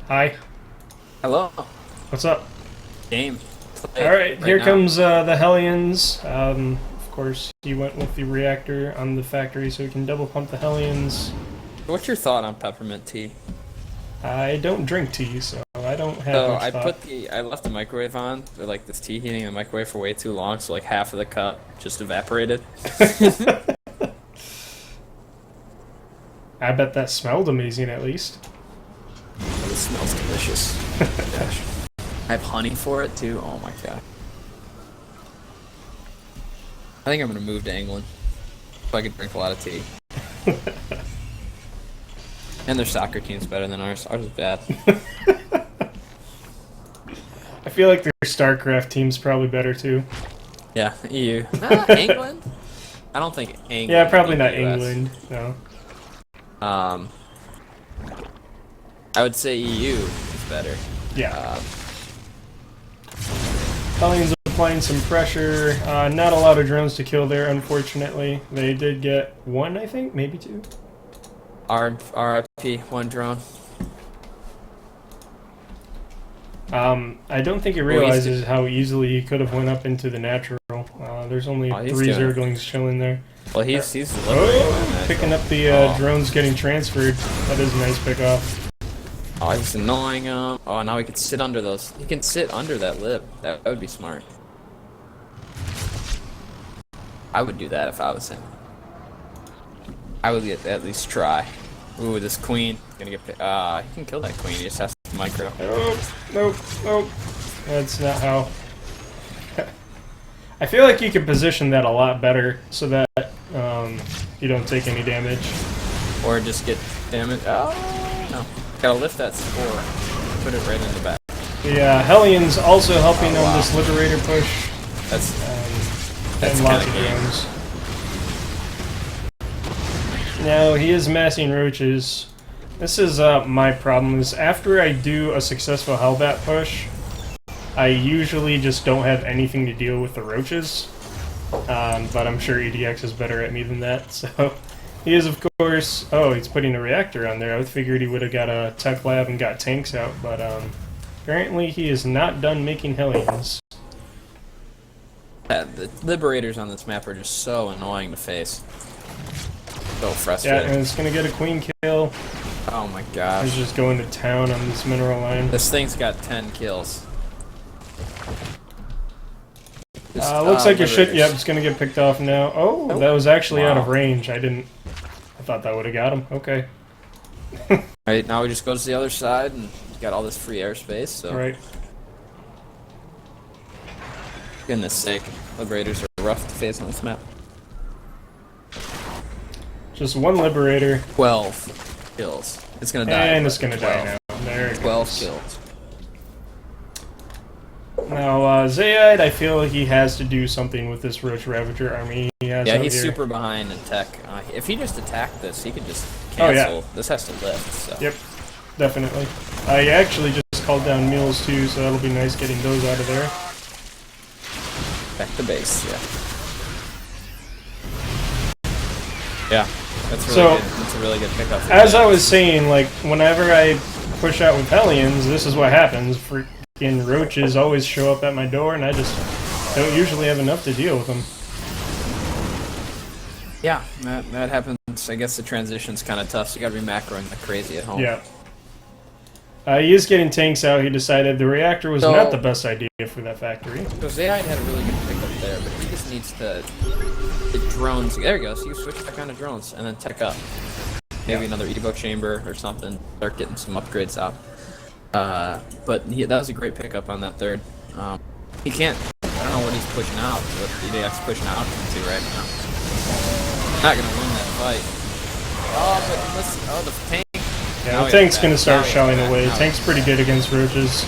Hi. Hello. What's up? Game. Alright, here comes the Hellions. Of course, he went with the reactor on the factory so he can double pump the Hellions. What's your thought on peppermint tea? I don't drink tea, so I don't have much thought. I left the microwave on, but like this tea heating in the microwave for way too long, so like half of the cup just evaporated. I bet that smelled amazing at least. Oh, it smells delicious. Gosh. I have honey for it too. Oh my god. I think I'm gonna move to England so I could drink a lot of tea. And their soccer team's better than ours. Ours is bad. I feel like their Starcraft team's probably better too. Yeah, EU. England? I don't think England. Yeah, probably not US. England. No. I would say EU is better. Yeah. Hellions applying some pressure. Not a lot of drones to kill there, unfortunately. They did get 1, I think, maybe 2. RIP, 1 drone. I don't think he realizes how easily he could have went up into the natural. There's only 3 Zerglings chilling there. Well, he's picking up the drones getting transferred. That is a nice pickoff. Oh, he's annoying him. Oh, now he can sit under those. He can sit under that lip. That would be smart. I would do that if I was him. I would at least try. Ooh, this queen gonna get. He can kill that queen. He just has to micro. Nope. That's not how. I feel like you could position that a lot better so that you don't take any damage. Or just get damage. Oh no! Gotta lift that spore. Put it right in the back. The Hellions also helping on this Liberator push. That's and lots of drones. Now he is massing roaches. This is my problem. Is after I do a successful Hellbat push, I usually just don't have anything to deal with the roaches. But I'm sure eDxX is better at me than that. So he is, of course. Oh, he's putting a reactor on there. I figured he would have got a tech lab and got tanks out, but apparently he is not done making Hellions. The Liberators on this map are just so annoying to face. So frustrating. Yeah, and it's gonna get a queen kill. Oh my gosh. He's just going to town on this mineral line. This thing's got 10 kills. Looks like it should. Yep, it's gonna get picked off now. Oh, that was actually out of range. I thought that would have got him. Okay. Alright, now we just go to the other side and got all this free airspace. So. Right. Goodness sake, Liberators are rough to face on this map. Just 1 Liberator. 12 kills. It's gonna die. And it's gonna die now. There it 12 goes. kills. Now, Zayd, I feel he has to do something with this Roach Ravager army he has out he's here. super behind in tech. If he just attacked this, he could just cancel. Oh, yeah. This has to lift, so. Yep, definitely. He actually just called down mules too, so that'll be nice getting those out of there. Back to base, yeah. Yeah, that's really So, good. That's a really good pickup. As I was saying, like, whenever I push out with Hellions, this is what happens. Freaking roaches always show up at my door, and I just don't usually have enough to deal with them. Yeah, that happens. I guess the transition's kind of tough, so you gotta be macroing like crazy at home. Yeah. He is getting tanks out. He decided the reactor was not the best idea for that factory. So Zayide had a really good pickup there, but he just needs to get drones. There he goes. You switch back on to drones and then tech up. Maybe another Evo chamber or something. Start getting some upgrades out. But that was a great pickup on that third. He can't. I don't know what he's pushing out. What eDxX pushing out to right now. Not gonna win that fight. Oh, but listen. Oh, the tank. Yeah, the tank's gonna start shelling away. Tank's pretty good against roaches.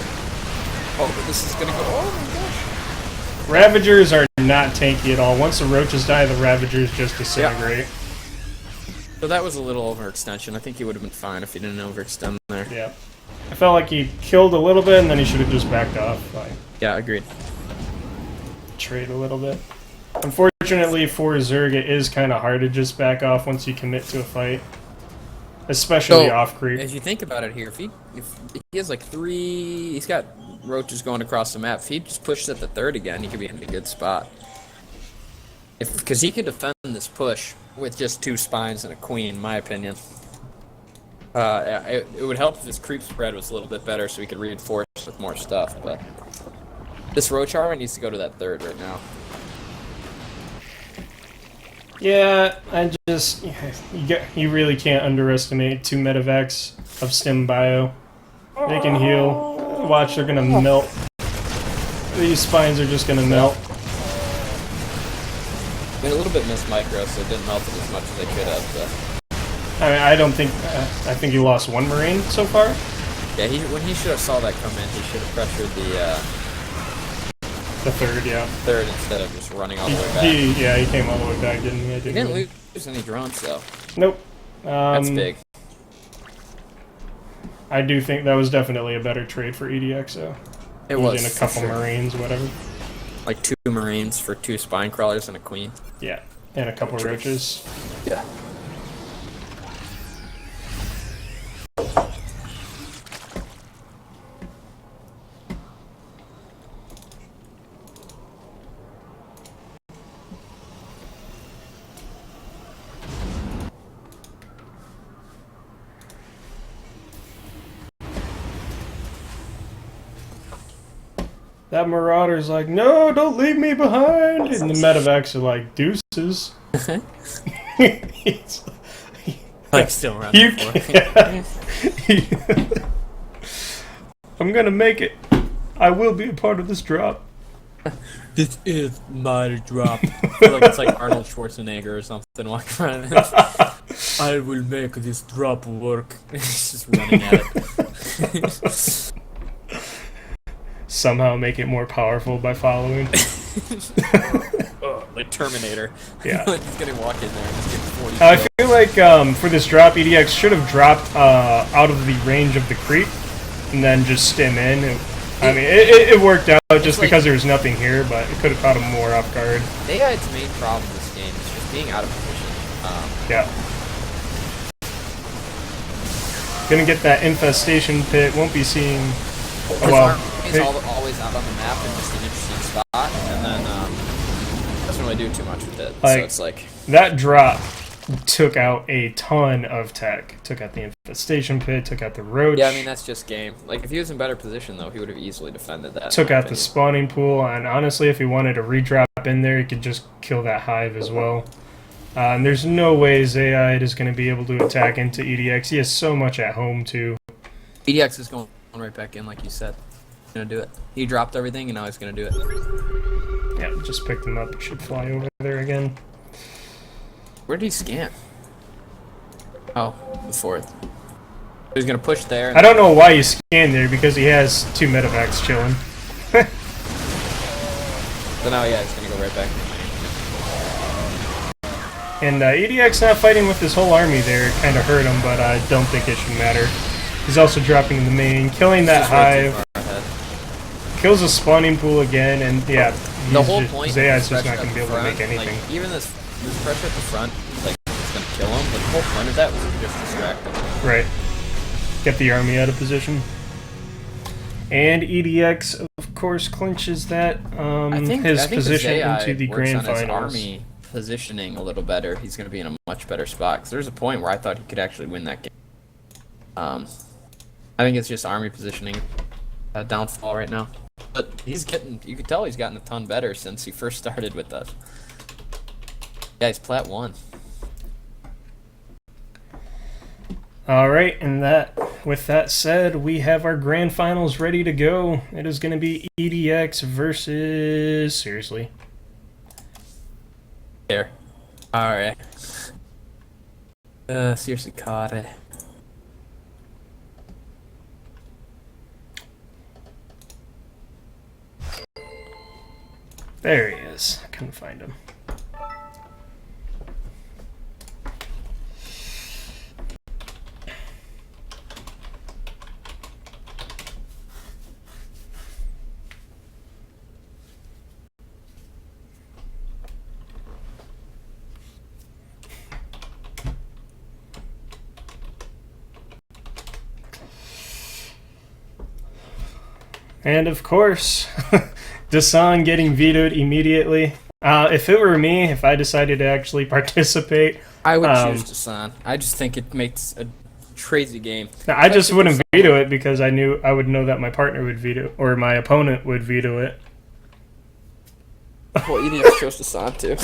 Oh, but this is gonna go. Oh my gosh. Ravagers are not tanky at all. Once the roaches die, the Ravagers just disintegrate. So that was a little overextension. I think he would have been fine if he didn't overextend there. Yeah. I felt like he killed a little bit, and then he should have just backed off. Yeah, agreed. Trade a little bit. Unfortunately for Zerg, it is kind of hard to just back off once you commit to a fight. Especially off creep. As you think about it here, if he has like he's got roaches going across the map. If he just pushes at the third again, he could be in a good spot. Because he could defend this push with just 2 spines and a queen, in my opinion. It would help if his creep spread was a little bit better so he could reinforce with more stuff, but this roach armor needs to go to that third right now. Yeah, you really can't underestimate 2 medevacs of stim bio. They can heal. Watch, they're gonna melt. These spines are just gonna melt. I mean, a little bit missed micro, so it didn't melt it as much as they could have, but... I mean, I don't think... I think he lost 1 Marine so far. Yeah, when he should have saw that come in, he should have pressured the third, yeah. Third instead of just running all the way back. He came all the way back, didn't he? He didn't lose any drones, though. Nope. That's big. I do think that was definitely a better trade for eDxX, though. It was. In a couple Marines, whatever. Like 2 Marines for 2 spine crawlers and a queen. Yeah, and a couple roaches. Yeah. That Marauder's like, no, don't leave me behind! And the medevacs are like, deuces. Like, still running I'm gonna make it. I will be a part of this drop. This is my drop. I feel like it's like Arnold Schwarzenegger or something walking around. I will make this drop work. He's just running at it. Somehow make it more powerful by following. Like Terminator. Yeah. He's gonna walk in there and just get 40 I feel like for this drop, eDxX should have dropped out of the range of the creep and then just stim in. I mean, it worked out just like, because there was nothing here, but it could have caught him more off guard. AI's main problem in this game is just being out of position. Yeah. Gonna get that infestation pit. Won't be seeing. Well, he's always out on the map in just an interesting spot, and then doesn't really do too much with it. Like, so it's like that drop took out a ton of tech. Took out the infestation pit. Took out the roach. Yeah, I mean that's just game. Like if he was in better position though, he would have easily defended that. Took out the spawning pool, and honestly, if he wanted to redrop in there, he could just kill that hive as well. And there's no way Zayide is going to be able to attack into eDxX. He has so much at home too. eDxX is going right back in, like you said. He's gonna do it. He dropped everything, and now he's gonna do it. Yeah, just picked him up. It should fly over there again. Where did he scan? Oh, the 4th. He's gonna push there. I don't know why he scanned there, because he has 2 medevacs chilling. So now, yeah, he's gonna go right back. And eDxX not fighting with his whole army there kind of hurt him, but I don't think it should matter. He's also dropping in the main, killing that hive. Kills a spawning pool again, and yeah, the whole point Zaya's just not going to be able to make anything. Like, even this pressure at the front, like, it's going to kill him, but the whole point of that was to just distract him. Right. Get the army out of position. And eDxX, of course, clinches that I think his I think position Zai into the works grand on his finals. army positioning a little better. He's going to be in a much better spot. 'Cause there's a point where I thought he could actually win that game. I think it's just army positioning downfall right now. But he's getting, you can tell he's gotten a ton better since he first started with us. Yeah, he's Plat 1. All right, and with that said, we have our grand finals ready to go. It is going to be eDxX versus seriously. There. Alright. SrslyKare. There he is. I couldn't find him. And of course, Dasan getting vetoed immediately. If it were me, if I decided to actually participate, I would choose Dasan. I just think it makes a crazy game. I just wouldn't veto it because I knew I would know that my partner would veto or my opponent would veto it. Well, eDxX chose Dasan too.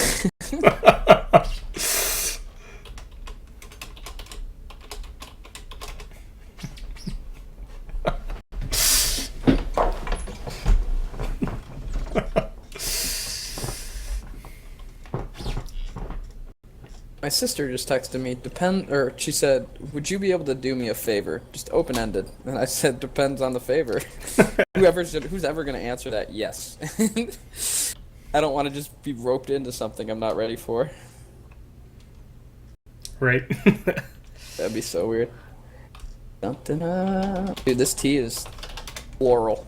My sister just texted me, she said, would you be able to do me a favor? Just open-ended. And I said, depends on the favor. Who's ever going to answer that? Yes. I don't want to just be roped into something I'm not ready for. Right. That'd be so weird. Dude, this tea is floral.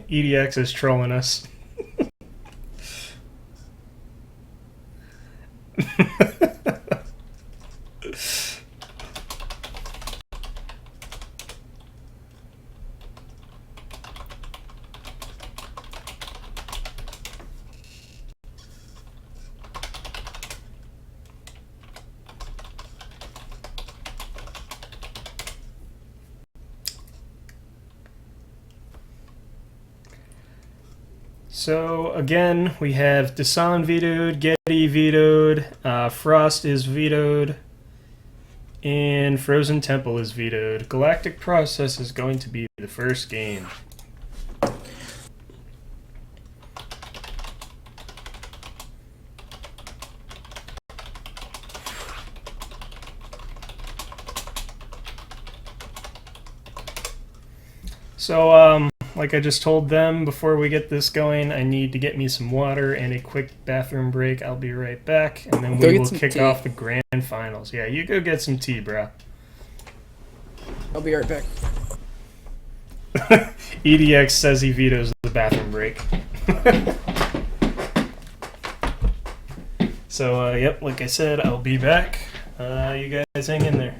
eDxX is trolling us. So again, we have Dasan vetoed, Getty vetoed, Frost is vetoed, and Frozen Temple is vetoed. Galactic Process is going to be the first game. So, like I just told them before we get this going, I need to get me some water and a quick bathroom break. I'll be right back, and then we will kick off the grand finals. Yeah, you go get some tea, bro. I'll be right back. eDxX says he vetoes the bathroom break. So, yep, like I said, I'll be back. You guys hang in there.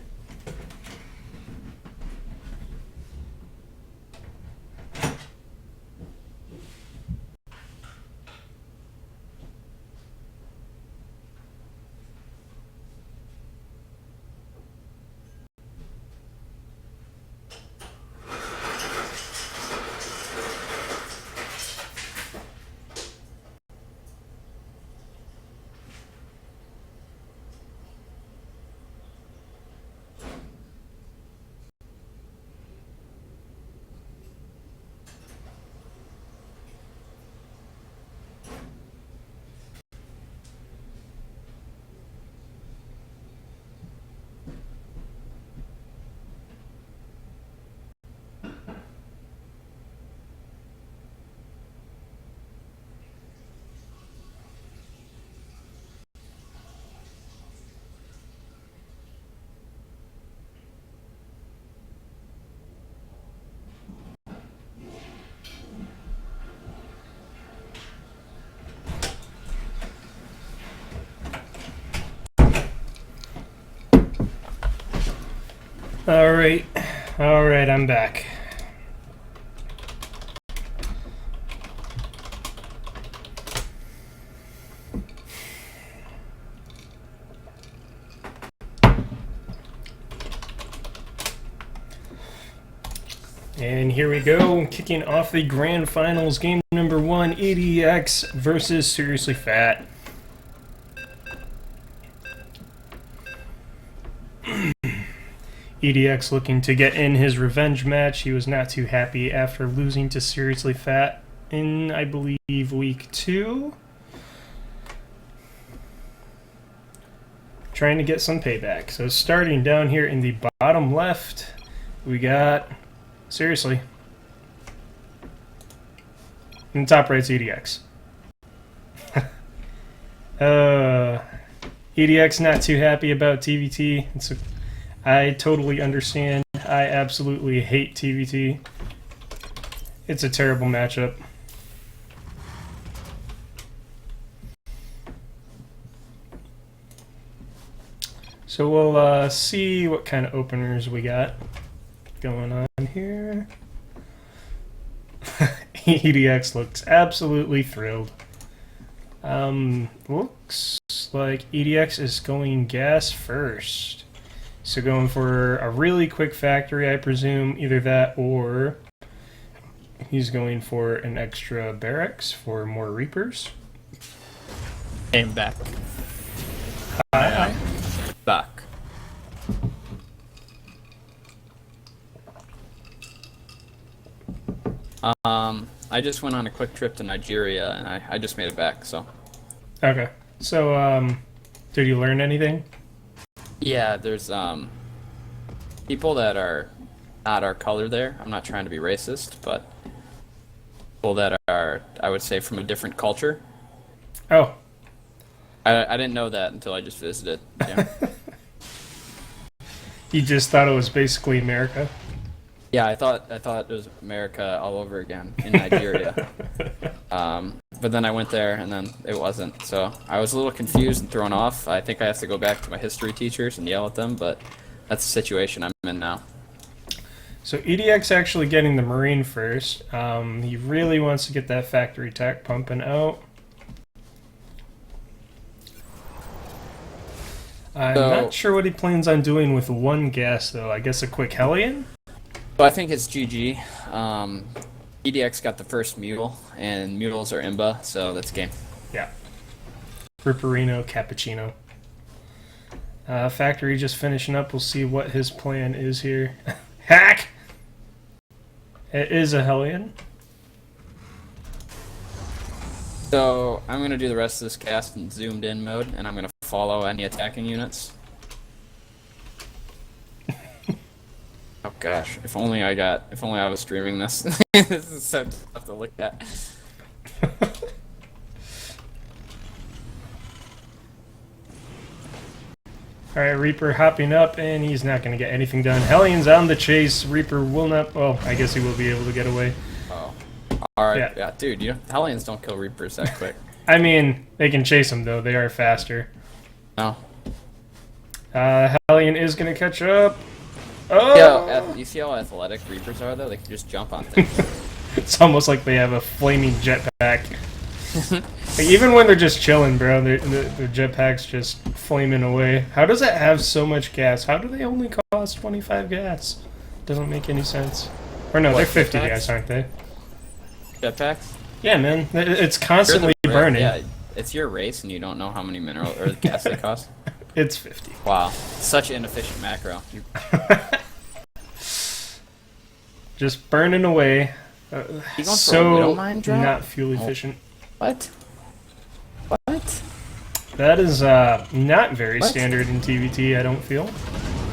Alright. Alright, I'm back. And here we go, kicking off the grand finals, game number 1, eDxX versus SrslyFat. eDxX looking to get in his revenge match. He was not too happy after losing to SrslyFat in, I believe, week 2. Trying to get some payback. So starting down here in the bottom left, we got Seriously. In the top right's eDxX. eDxX not too happy about TVT. I totally understand. I absolutely hate TVT. It's a terrible matchup. So we'll see what kind of openers we got going on here. eDxX looks absolutely thrilled. Looks like eDxX is going gas first. So going for a really quick factory, I presume, either that or he's going for an extra barracks for more Reapers. Aim back. Hi. Back. I just went on a quick trip to Nigeria and I just made it back, so. Okay. So, did you learn anything? Yeah, there's people that are not our color there. I'm not trying to be racist, but people that are, I would say, from a different culture. Oh. I didn't know that until I just visited. Yeah. You just thought it was basically America? Yeah, I thought it was America all over again in Nigeria. But then I went there and then it wasn't. So I was a little confused and thrown off. I think I have to go back to my history teachers and yell at them, but that's the situation I'm in now. So eDxX actually getting the Marine first. He really wants to get that factory tech pumping out. I'm not sure what he plans on doing with one gas, though. I guess a quick Hellion? So I think it's GG. eDxX got the first mule, and mules are imba, so that's game. Yeah. Ripperino, Cappuccino. Factory just finishing up. We'll see what his plan is here. Hack! It is a Hellion. So I'm going to do the rest of this cast in zoomed in mode, and I'm going to follow any attacking units. Oh gosh, if only I was streaming this. This is so tough to look at. Alright, Reaper hopping up, and he's not going to get anything done. Hellion's on the chase. Reaper will not... Oh, I guess he will be able to get away. Oh. Alright, yeah, dude, Hellions don't kill Reapers that quick. I mean, they can chase them, though. They are faster. No. Hellion is going to catch up. Oh! Yeah, you see how athletic Reapers are, though? They can just jump on things. It's almost like they have a flaming jetpack. Like, even when they're just chilling, bro, the jetpack's just flaming away. How does it have so much gas? How do they only cost 25 gas? Doesn't make any sense. Or no, What, they're 50 jetpacks? gas, aren't they? Jetpacks? Yeah, man. It's constantly burning. Yeah, it's your race and you don't know how many mineral or gas they cost. It's 50. Wow, such an inefficient macro. Just burning away. You going for a So Widow Mine drop? not fuel efficient. What? What? That is not very What? standard in TVT, I don't feel.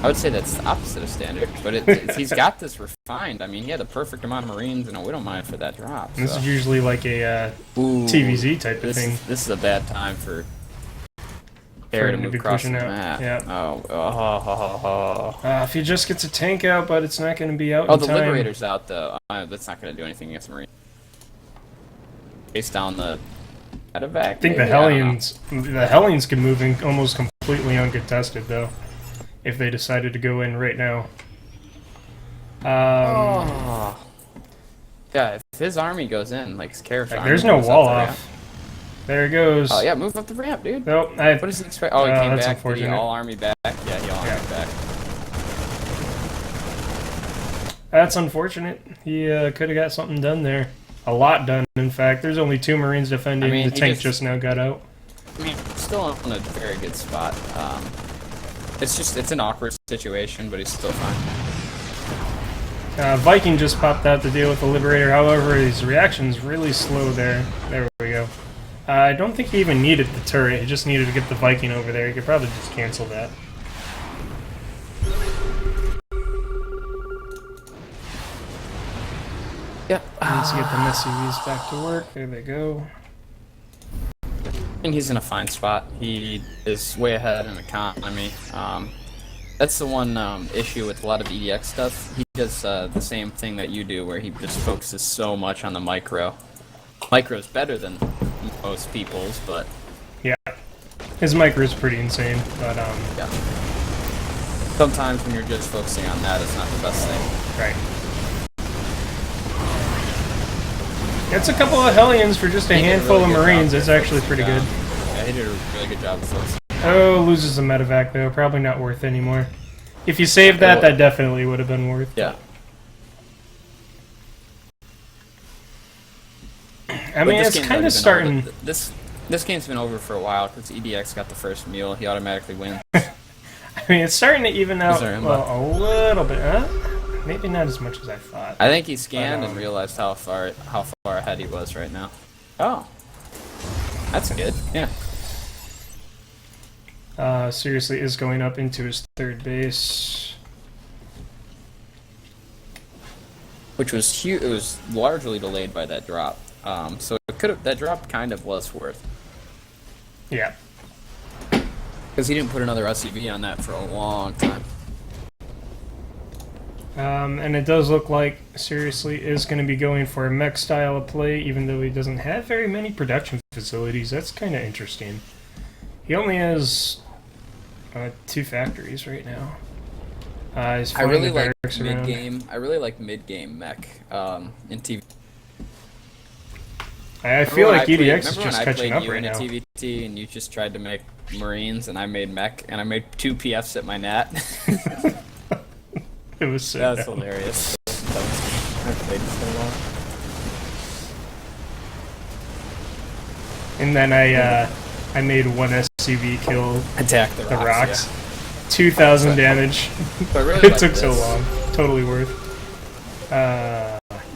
I would say that's the opposite of standard, but he's got this refined. I mean, he had the perfect amount of Marines and a Widow Mine for that drop. This so. is usually like a Ooh, TVZ type of thing. This is a bad time for For Air to him to move be across the pushing out. map. Yeah. Oh. If he just gets a tank out, but it's not going to be out Oh, in the time. Liberator's out, though. That's not going to do anything against Marine. Chase down the medevac. I think maybe? the Hellions can move in almost completely uncontested, though, if they decided to go in right now. Oh. Yeah, if his army goes in, like his character. There's army no goes wall up the off. ramp. There it goes. Oh yeah, move up the ramp, dude. Nope. What does he expect? Oh, he came that's back. Did he unfortunate. all army back? Yeah, he all army back. That's unfortunate. He could have got something done there. A lot done, in fact. There's only 2 Marines defending. I mean, the tank just now got out. I mean, still in a very good spot. It's an awkward situation, but he's still fine. Viking just popped out to deal with the Liberator. However, his reaction's really slow there. There we go. I don't think he even needed the turret. He just needed to get the Viking over there. He could probably just cancel that. Yep. Needs to get the SCVs back to work. There they go. And he's in a fine spot. He is way ahead in economy. That's the one issue with a lot of eDxX stuff. He does the same thing that you do, where he just focuses so much on the micro. Micro's better than most people's, but Yeah. His micro is pretty insane, but yeah. Sometimes when you're just focusing on that, it's not the best thing. right. That's a couple of Hellions for just a He did handful really of good Marines. job It's actually pretty focusing good. down. Yeah, he did a really good job of focusing. Oh, loses the medevac though. Probably not worth anymore. If you saved that, that definitely would have been worth. Yeah. I mean, it's kind of starting. This game's been over for a while because eDxX got the first mule. He automatically wins. I mean, it's starting to even out there well, a little bit. Maybe not as much as I thought. I think he scanned and realized how far ahead he was right now. Oh, that's good. Yeah. Seriously is going up into his 3rd base. Which was huge. It was largely delayed by that drop. So it could have, that drop kind of was worth. Yeah. Because he didn't put another SCV on that for a long time. And it does look like, seriously, is going to be going for a mech style of play, even though he doesn't have very many production facilities. That's kind of interesting. He only has 2 factories right now. He's I really the like barracks around. mid-game. I really like mid-game mech in TV. I feel like eDxX is just catching up right now. now. Remember when I played you in a TVT and you just tried to make Marines and I made mech and I made 2 PFs at my nat? It was so That's dumb. hilarious. I played it so long. And then I made 1 SCV kill Attack the rocks. Yeah. 2,000 damage. But I really It like took so this. long. Totally worth.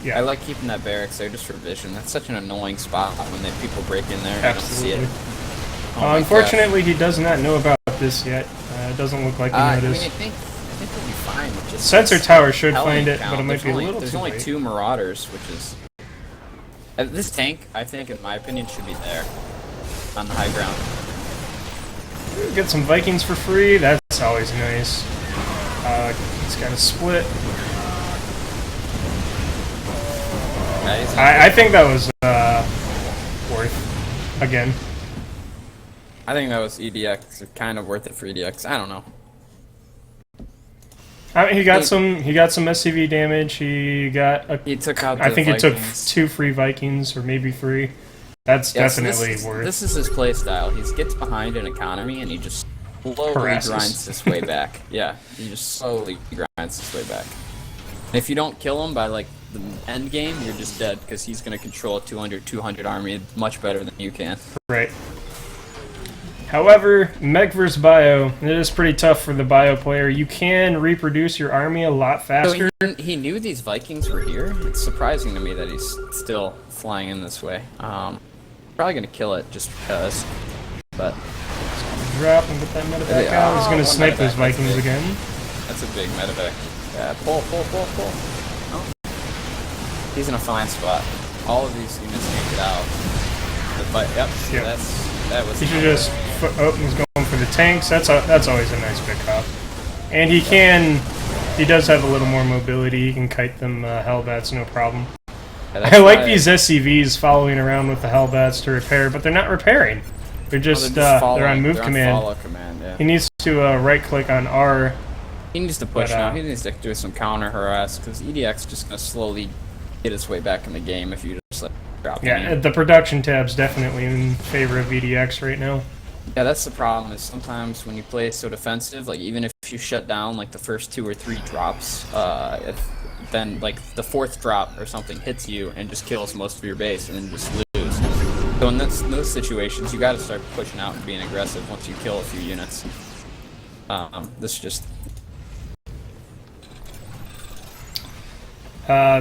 Yeah. I like keeping that barracks there just for vision. That's such an annoying spot when people break in there and Absolutely. I don't see it. Oh my Unfortunately, he does not know about this yet. It doesn't look like he gosh. noticed. I think we'll be fine with just Sensor tower should Hellion find it, count. but it might be a little There's too only late. 2 Marauders, which is... this tank, I think, in my opinion, should be there. On the high ground. Get some Vikings for free. That's always nice. He's got a split. Yeah, I think that was worth again. I think that was eDxX, kind of worth it for eDxX. I don't know. He got some SCV damage. He got He took out the I think it took Vikings. 2 free Vikings, or maybe 3. That's Yeah, so definitely this is, worth. This is his play style. He gets behind in economy and he just slowly Harasses. grinds his way back. Yeah, he just slowly grinds his way back. And if you don't kill him by like the end game, you're just dead because he's going to control a 200 army much better than you can. Right. However, mech versus bio, it is pretty tough for the bio player. You can reproduce your army a lot faster. So he knew these Vikings were here. It's surprising to me that he's still flying in this way. Probably going to kill it just because. But Drop and get that medevac out. He's going to one snipe those medevac, Vikings that's big. again. That's a big medevac. Yeah, pull. Oh. He's in a fine spot. All of these units can't get out. Yep. Yep. That was. He should just. Oh, he's going for the tanks. That's always a nice pickup. And he does have a little more mobility. He can kite them Hellbats, no problem. Yeah, I like these SCVs following around with the Hellbats to repair, but they're not repairing. They're just they're on move command. Follow command. Yeah. He needs to right-click on R He needs to push But, now. He needs to do some counter harass because eDxX just gonna slowly get its way back in the game if you just like drop Yeah, him. the production tab's definitely in favor of eDxX right now. Yeah, that's the problem. Is sometimes when you play so defensive, like even if you shut down like the first 2 or 3 drops, then like the 4th drop or something hits you and just kills most of your base and then just lose. So in those situations, you got to start pushing out and being aggressive once you kill a few units. This just.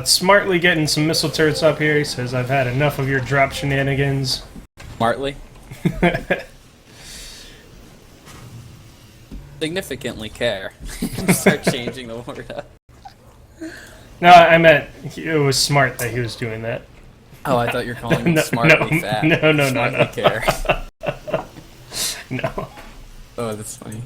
Smartly getting some missile turrets up here. He says, I've had enough of your drop shenanigans. Smartly. Significantly care. Start changing the word up. No, I meant it was smart that he was doing that. Oh, I thought you were calling me smartly fat. No. Smartly care. No. Oh, that's funny.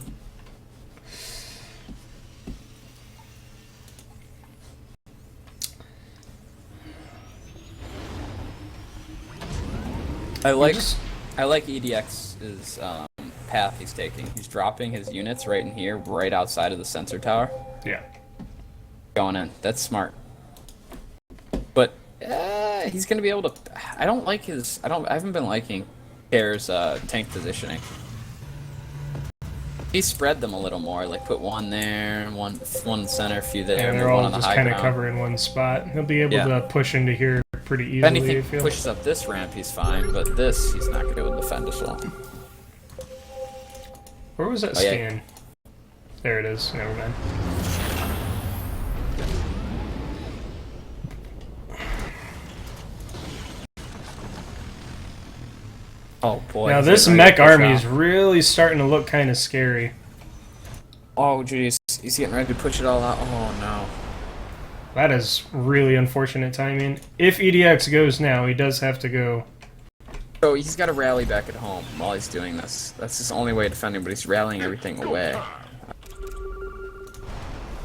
I like eDxX's path he's taking. He's dropping his units right in here, right outside of the sensor tower. Yeah. Going in. That's smart. But he's gonna be able to. I don't like his. I haven't been liking Care's tank positioning. He spread them a little more, like put one there, one center, a few there, And and they're then one all on the just high kind of ground. covering one spot. He'll be able to push into here pretty easily, If anything I feel. pushes up this ramp, he's fine, but this, he's not going to be able to defend as well. Where was that scan? There it is. Never mind. Oh boy. Now he's this getting ready mech to push army out. is really starting to look kind of scary. Oh jeez, he's getting ready to push it all out. Oh no. That is really unfortunate timing. If eDxX goes now, he does have to go. So he's got to rally back at home while he's doing this. That's his only way of defending, but he's rallying everything away.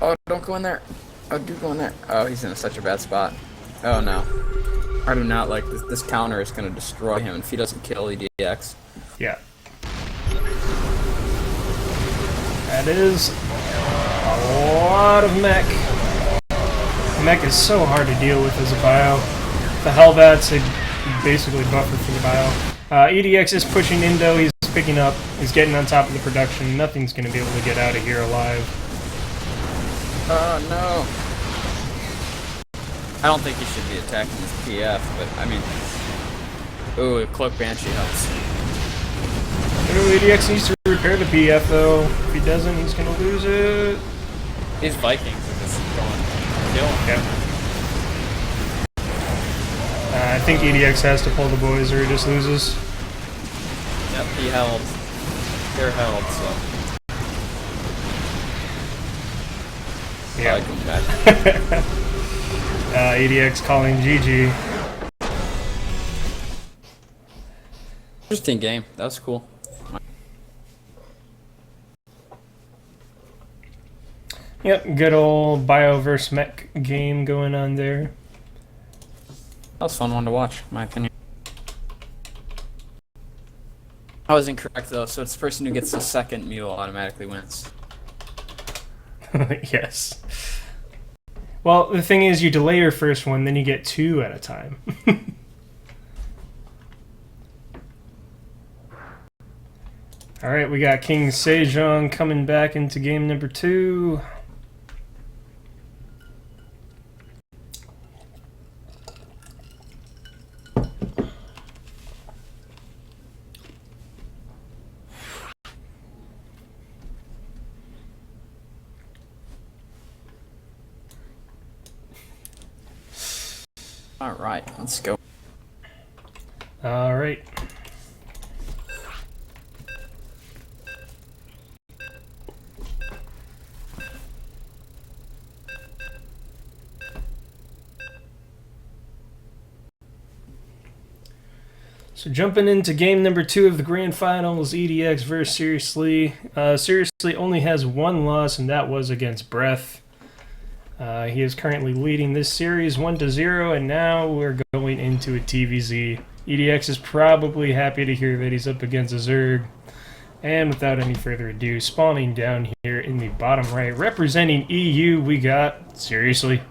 Oh, don't go in there. Oh, do go in there. Oh, he's in such a bad spot. Oh no. I do not like this. This counter is going to destroy him if he doesn't kill eDxX. Yeah. That is a lot of mech. Mech is so hard to deal with as a bio. The Hellbats, they basically buffer for the bio. eDxX is pushing Indo, he's picking up, he's getting on top of the production. Nothing's going to be able to get out of here alive. Oh no. I don't think he should be attacking his PF, but I mean... Ooh, Cloak Banshee helps. Ooh, eDxX needs to repair the PF though. If he doesn't, he's going to lose it. These Vikings are just going kill him. Yeah. I think eDxX has to pull the boys or he just loses. Yep, he held. They're held, so... Yeah. I come back. eDxX calling GG. Interesting game. That was cool. Yep, good old bio versus mech game going on there. That was a fun one to watch, in my opinion. I was incorrect though, so it's the person who gets the second mule automatically wins. Yes. Well, the thing is, you delay your first one, then you get 2 at a time. Alright, we got King Sejong coming back into game number 2. Alright, let's go. Alright. So jumping into game number 2 of the grand finals, eDxX versus Seriously. Seriously only has 1 loss, and that was against Breath. He is currently leading this series 1-0, and now we're going into a TVZ. eDxX is probably happy to hear that he's up against a Zerg. And without any further ado, spawning down here in the bottom right, representing EU, we got... Seriously?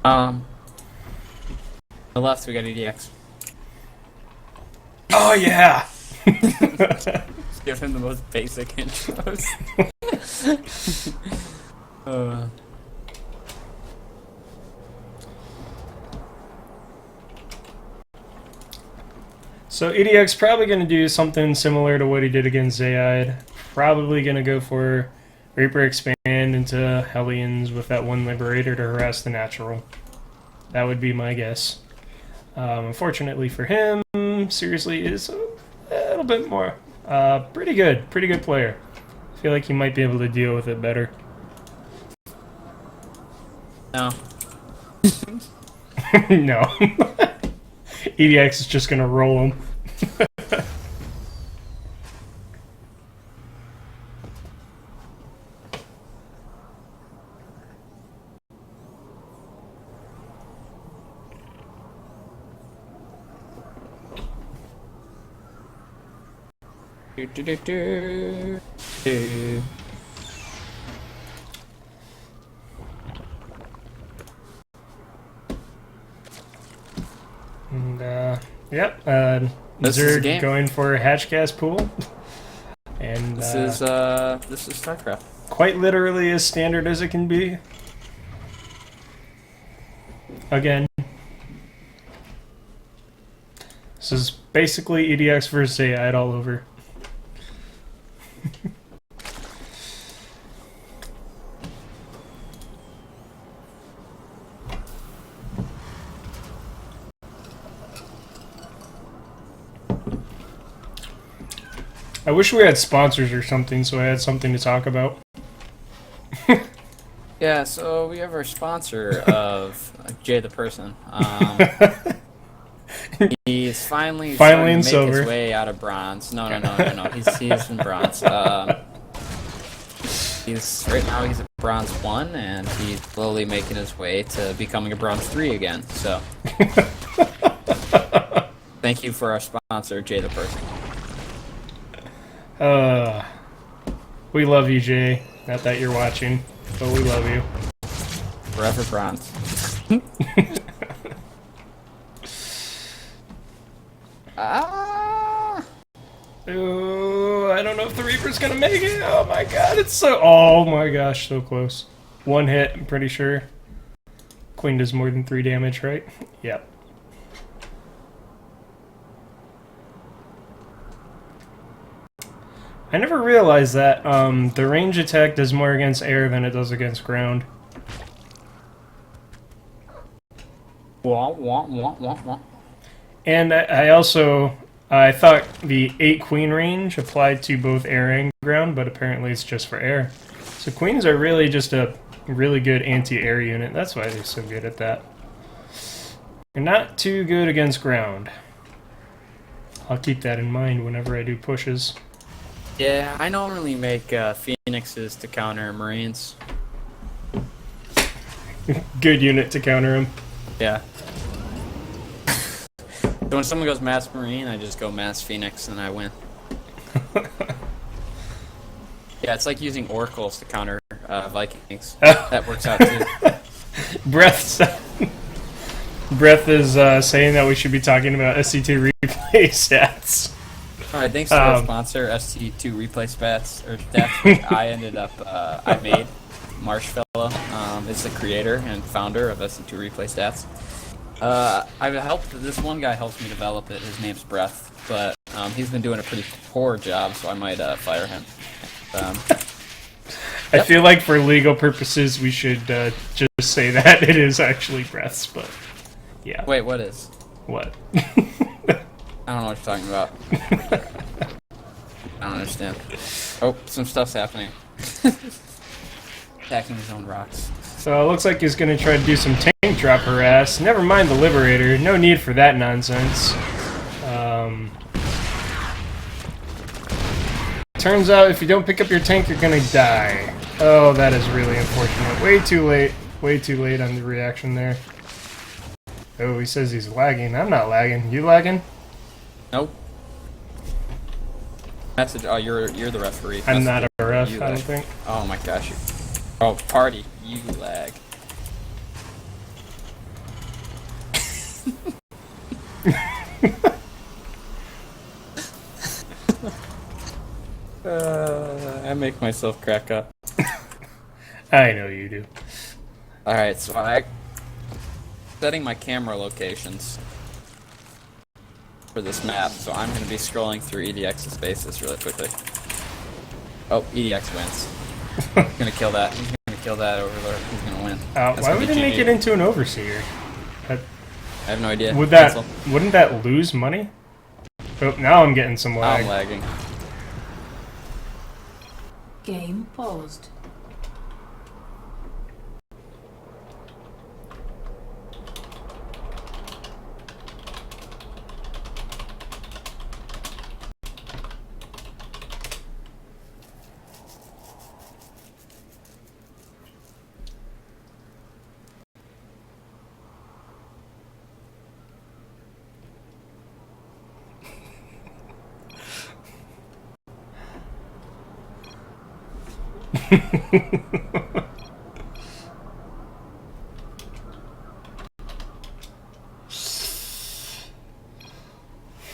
On the left, we got eDxX. Oh, yeah! Just give him the most basic intros. So eDxX probably going to do something similar to what he did against Zayd. Probably going to go for Reaper Expand into Hellions with that one Liberator to harass the Natural. That would be my guess. Unfortunately for him, Seriously is a little bit more. Pretty good player. I feel like he might be able to deal with it better. No. No. eDxX is just going to roll him. And, yep, This is a Zerg game. going for a Hatchcast pool. And This is Starcraft. quite literally as standard as it can be. Again. This is basically eDxX versus Zayd all over. I wish we had sponsors or something so I had something to talk about. Yeah, so we have our sponsor of Jay the Person. He's finally starting in to make silver. his way out of bronze. No. He's in bronze. Right now he's at bronze 1, and he's slowly making his way to becoming a bronze 3 again. So, thank you for our sponsor, Jay the Person. We love you, Jay. Not that you're watching, but we love you. Forever bronze. Oh, I don't know if the Reaper's gonna make it. Oh my god, it's so... Oh my gosh, so close. One hit, I'm pretty sure. Queen does more than 3 damage, right? Yep. I never realized that the range attack does more against air than it does against ground. Wah, wah, wah, wah, wah. And I thought the 8 queen range applied to both air and ground, but apparently it's just for air. So queens are really just a really good anti-air unit. That's why they're so good at that. They're not too good against ground. I'll keep that in mind whenever I do pushes. Yeah, I normally make Phoenixes to counter Marines. Good unit to counter them. Yeah. So when someone goes Mass Marine, I just go Mass Phoenix and I win. Yeah, it's like using Oracles to counter Vikings. That works out too. Breath is saying that we should be talking about SC2 replay stats. Alright, thanks to our sponsor, ST2 Replay Stats. I ended up, I made Marshfellow is the creator and founder of ST2 Replay Stats. This one guy helps me develop it. His name's Breath, but he's been doing a pretty poor job, so I might fire him. I feel like for legal purposes we should just say that it is actually Breath's, but yeah. Wait, what is? What? I don't know what you're talking about. I don't understand. Oh, some stuff's happening. Attacking his own rocks. So it looks like he's going to try to do some tank drop harass. Never mind the Liberator. No need for that nonsense. Turns out if you don't pick up your tank, you're going to die. Oh, that is really unfortunate. Way too late. Way too late on the reaction there. Oh, he says he's lagging. I'm not lagging. You lagging? Nope. Message. Oh, you're the referee. I'm not Message a ref, you I don't lag. think. Oh my gosh. Oh, party. You lag. I make myself crack up. I know you do. Alright, so I'm setting my camera locations for this map, so I'm going to be scrolling through eDx's bases really quickly. Oh, eDx wins. He's going to kill that. He's going to kill that overlord. He's going to win. That's Why gonna would be they make GG. it into an overseer? I have no idea. Would that Cancel. wouldn't that lose money? Oh, now I'm getting some I'm lag. lagging. Game paused.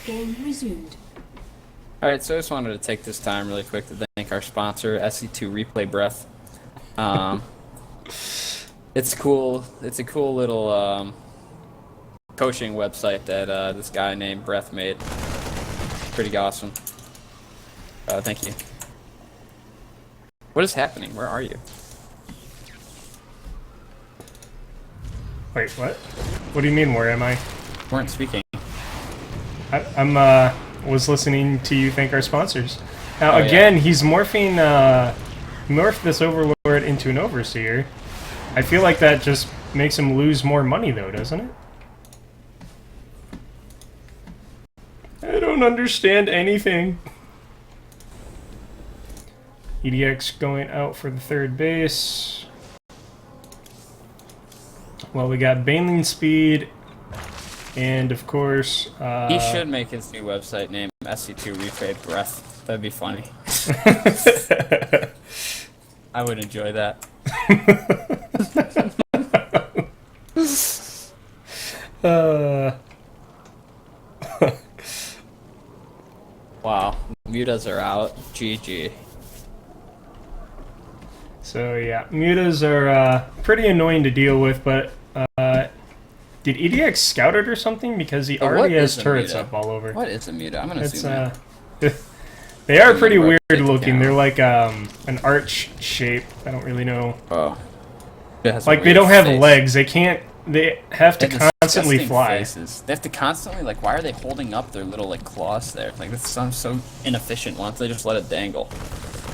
Game resumed. Alright, so I just wanted to take this time really quick to thank our sponsor, SE2 Replay Breath. It's cool. It's a cool little coaching website that this guy named Breath made. Pretty awesome. Thank you. What is happening? Where are you? Wait, what? What do you mean? Where am I? Weren't speaking. I'm was listening to you thank our sponsors. Now Oh, yeah. again, he's morphing morphed this overlord into an overseer. I feel like that just makes him lose more money though, doesn't it? I don't understand anything. eDx going out for the third base. Well, we got Baneling speed, and of course, He should make his new website name SE2 Replay Breath. That'd be funny. I would enjoy that. Wow. Mutas are out. GG. So yeah, mutas are pretty annoying to deal with, but did eDx scout it or something? Because he Oh, already what has is a turrets muta? up all over. What is a muta? I'm gonna It's zoom in. they are I'm pretty gonna weird rotate the looking. camera. They're like an arch shape. I don't really know. Oh. It has a Like they weird don't have face. legs. They can't. They have to They have constantly disgusting fly. faces. They have to constantly, like, why are they holding up their little, like, claws there? Like, this sounds so inefficient. Why don't they just let it dangle?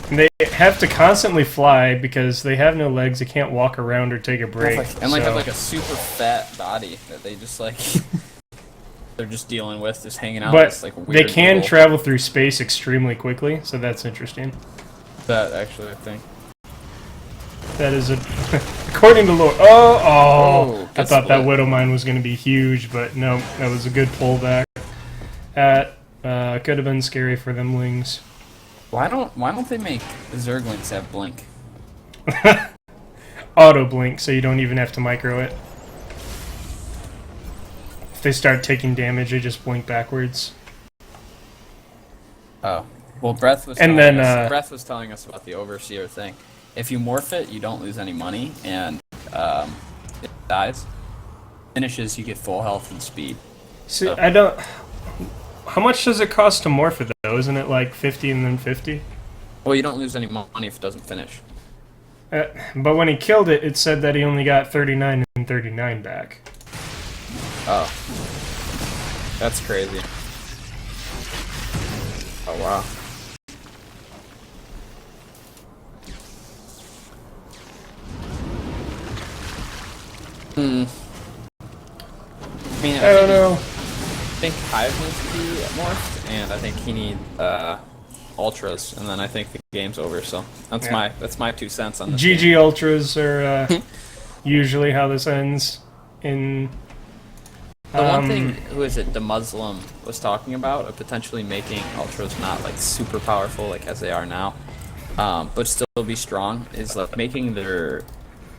And they have to constantly fly because they have no legs. They can't walk around or take a break. And, like, have, so- like, a super fat body that they just, like, they're just dealing with, just hanging out. but This, like, weird they can little- travel through space extremely quickly, so that's interesting. That, actually, I think. That is a according to lore. Oh! I good thought that split. Widow Mine was going to be huge, but no, that was a good pullback. That could have been scary for them wings. Why don't they make Zerglings have blink? Auto blink, so you don't even have to micro it. If they start taking damage, they just blink backwards. Oh. Well, Breath was And telling then, Breath was telling us about the Overseer thing. If you morph it, you don't lose any money, and it dies. Finishes, you get full health and speed. See, Oh. I don't. How much does it cost to morph it though? Isn't it like 50 and then 50? Well, you don't lose any money if it doesn't finish. But when he killed it, it said that he only got 39 and 39 back. Oh. That's crazy. Oh, wow. I mean, I don't know. I think Hive needs to be morphed, and I think he needs ultras, and then I think the game's over. So that's Yeah. my 2 cents on this. GG game. Ultras are usually how this ends in The one thing, who is it, the Muslim was talking about, of potentially making Ultras not like super powerful like as they are now, but still be strong, is like making their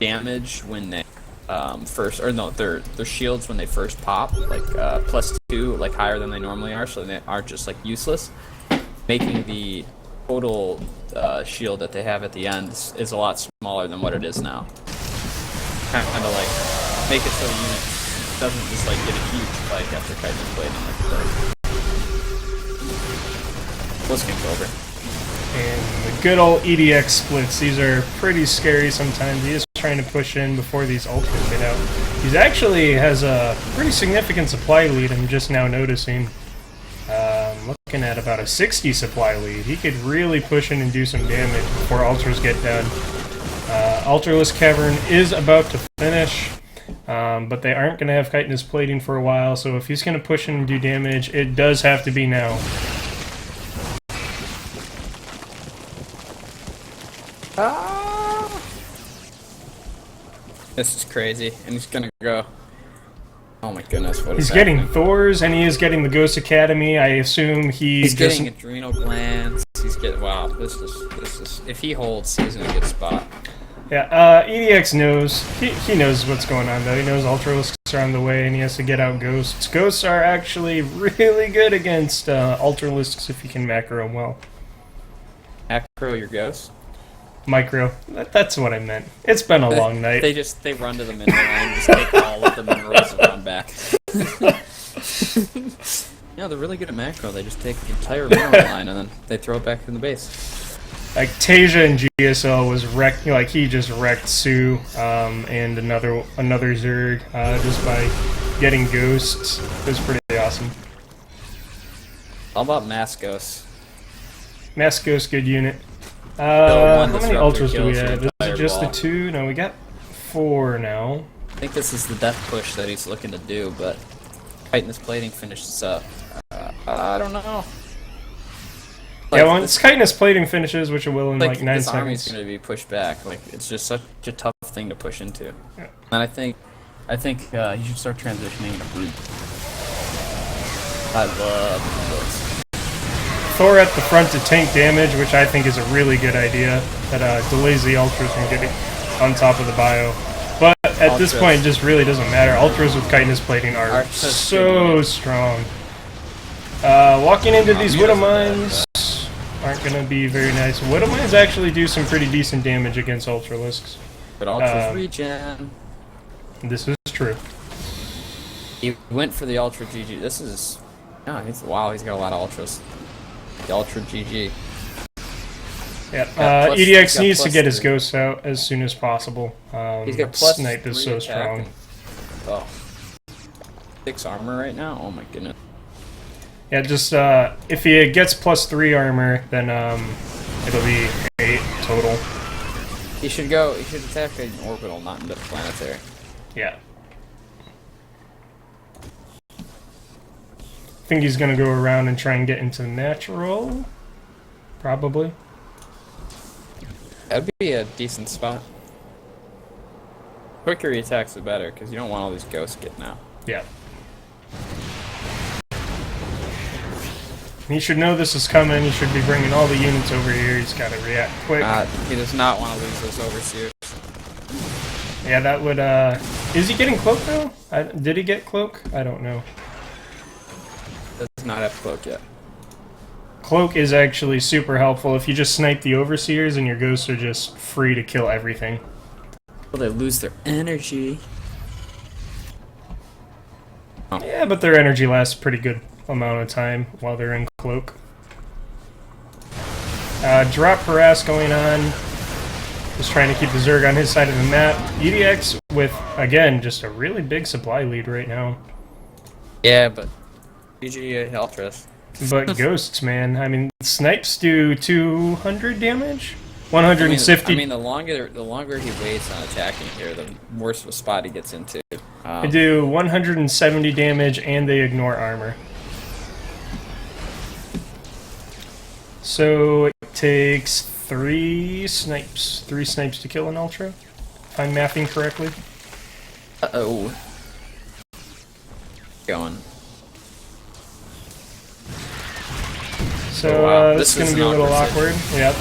damage when they their shields when they first pop, like +2, like higher than they normally are, so they aren't just like useless. Making the total shield that they have at the end is a lot smaller than what it is now. Kind of like make it so you doesn't just like get a huge spike after Chitinous Plating like it does. Blitzking's over. And the good old eDxX splits. These are pretty scary sometimes. He is trying to push in before these ultras get out. He's actually has a pretty significant supply lead, I'm just now noticing. Looking at about a 60 supply lead. He could really push in and do some damage before ultras get done. Ultraless Cavern is about to finish. But they aren't going to have chitinous plating for a while, so if he's going to push in and do damage, it does have to be now. This is crazy, and he's gonna go. Oh my goodness, what is He's getting happening? Thors, and he is getting the Ghost Academy. I assume He's just... getting adrenal glands. He's getting wow. This is if he holds, he's in a good spot. Yeah, eDxX knows. He knows what's going on, though. He knows Ultralisks are on the way, and he has to get out Ghosts. Ghosts are actually really good against Ultralisks if you can macro them well. Macro your ghost. Micro. That's what I meant. It's been a long night. They run to the mineral line, just take all of the minerals and run back. Yeah, they're really good at macro. They just take the entire mineral line and then they throw it back in the base. Like Tasia and GSL was wrecked. Like he just wrecked Sue and another Zerg just by getting ghosts. It was pretty awesome. How about mass ghosts? Mass Ghost, good unit. How many disruptor ultras do we kills the have? Is entire it just the wall. 2? No, we got 4 now. I think this is the death push that he's looking to do, but chitinous plating finishes up. I don't know. Yeah, once chitinous plating finishes, which it will in like 9 this army's seconds. going to be pushed back. Like it's just such a tough thing to push into. Yeah. And I think he should start transitioning into brute. I love those. Thor at the front to tank damage, which I think is a really good idea. That delays the ultras from getting on top of the bio. But at this point, it just really doesn't matter. Ultras with chitinous plating are so strong. Walking into these Widow Mines aren't going to be very nice. Widow Mines actually do some pretty decent damage against Ultralisks. But Ultra's regen. This is true. He went for the Ultra GG. This is... Oh, wow, he's got a lot of Ultras. The Ultra GG. Yeah, He's eDxX got needs to get his +3. ghosts out as soon as possible. He's got Snipe is +3 so attack strong. and- Oh. 6 armor right now? Oh my goodness. Yeah, just if he gets +3 armor, then it'll be 8 total. He should attack an orbital, not into planetary. Yeah. I think he's gonna go around and try and get into natural. Probably. That'd be a decent spot. Quicker he attacks, the better, because you don't want all these ghosts getting out. Yeah. He should know this is coming. He should be bringing all the units over here. He's got to react quick. He does not want to lose those overseers. Yeah, that would, is he getting cloak now? Did he get cloak? I don't know. Does not have cloak yet. Cloak is actually super helpful if you just snipe the overseers and your ghosts are just free to kill everything. Well, they lose their energy. Oh. Yeah, but their energy lasts a pretty good amount of time while they're in cloak. Drop harass going on. Just trying to keep the Zerg on his side of the map. eDxX with, again, just a really big supply lead right now. Yeah, but GG Ultras. But ghosts, man. I mean, snipes do 200 damage? 150. I mean, the longer he waits on attacking here, the worse of a spot he gets into. They do 170 damage and they ignore armor. So it takes 3 snipes to kill an ultra, if I'm mathing correctly. Uh-oh. Going. So Oh, wow. this is This going to is be a an little awkward awkward. Yep.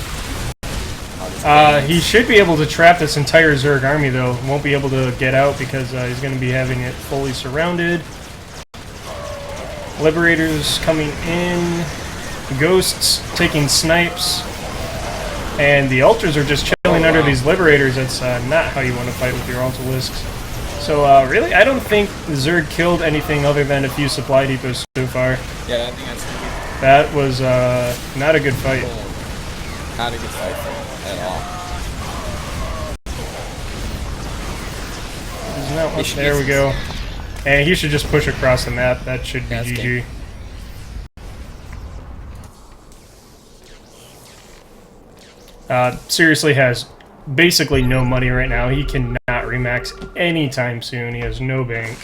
Oh, this He should be able to trap this entire Zerg army, though. Won't be able to get out because he's going to be having it fully surrounded. Liberators coming in. Ghosts taking snipes. And the Ultras are just chilling under these Liberators. That's not how you want to fight with your Ultilisks. So, really, I don't think Zerg killed anything other than a few supply depots so far. Yeah, I think that's gonna be That was not a good fight. cool. Not a good fight for him at all. There's not much. There we go. And he should just push across the map. That should be That's GG. game. Seriously has basically no money right now. He cannot remax anytime soon. He has no bank.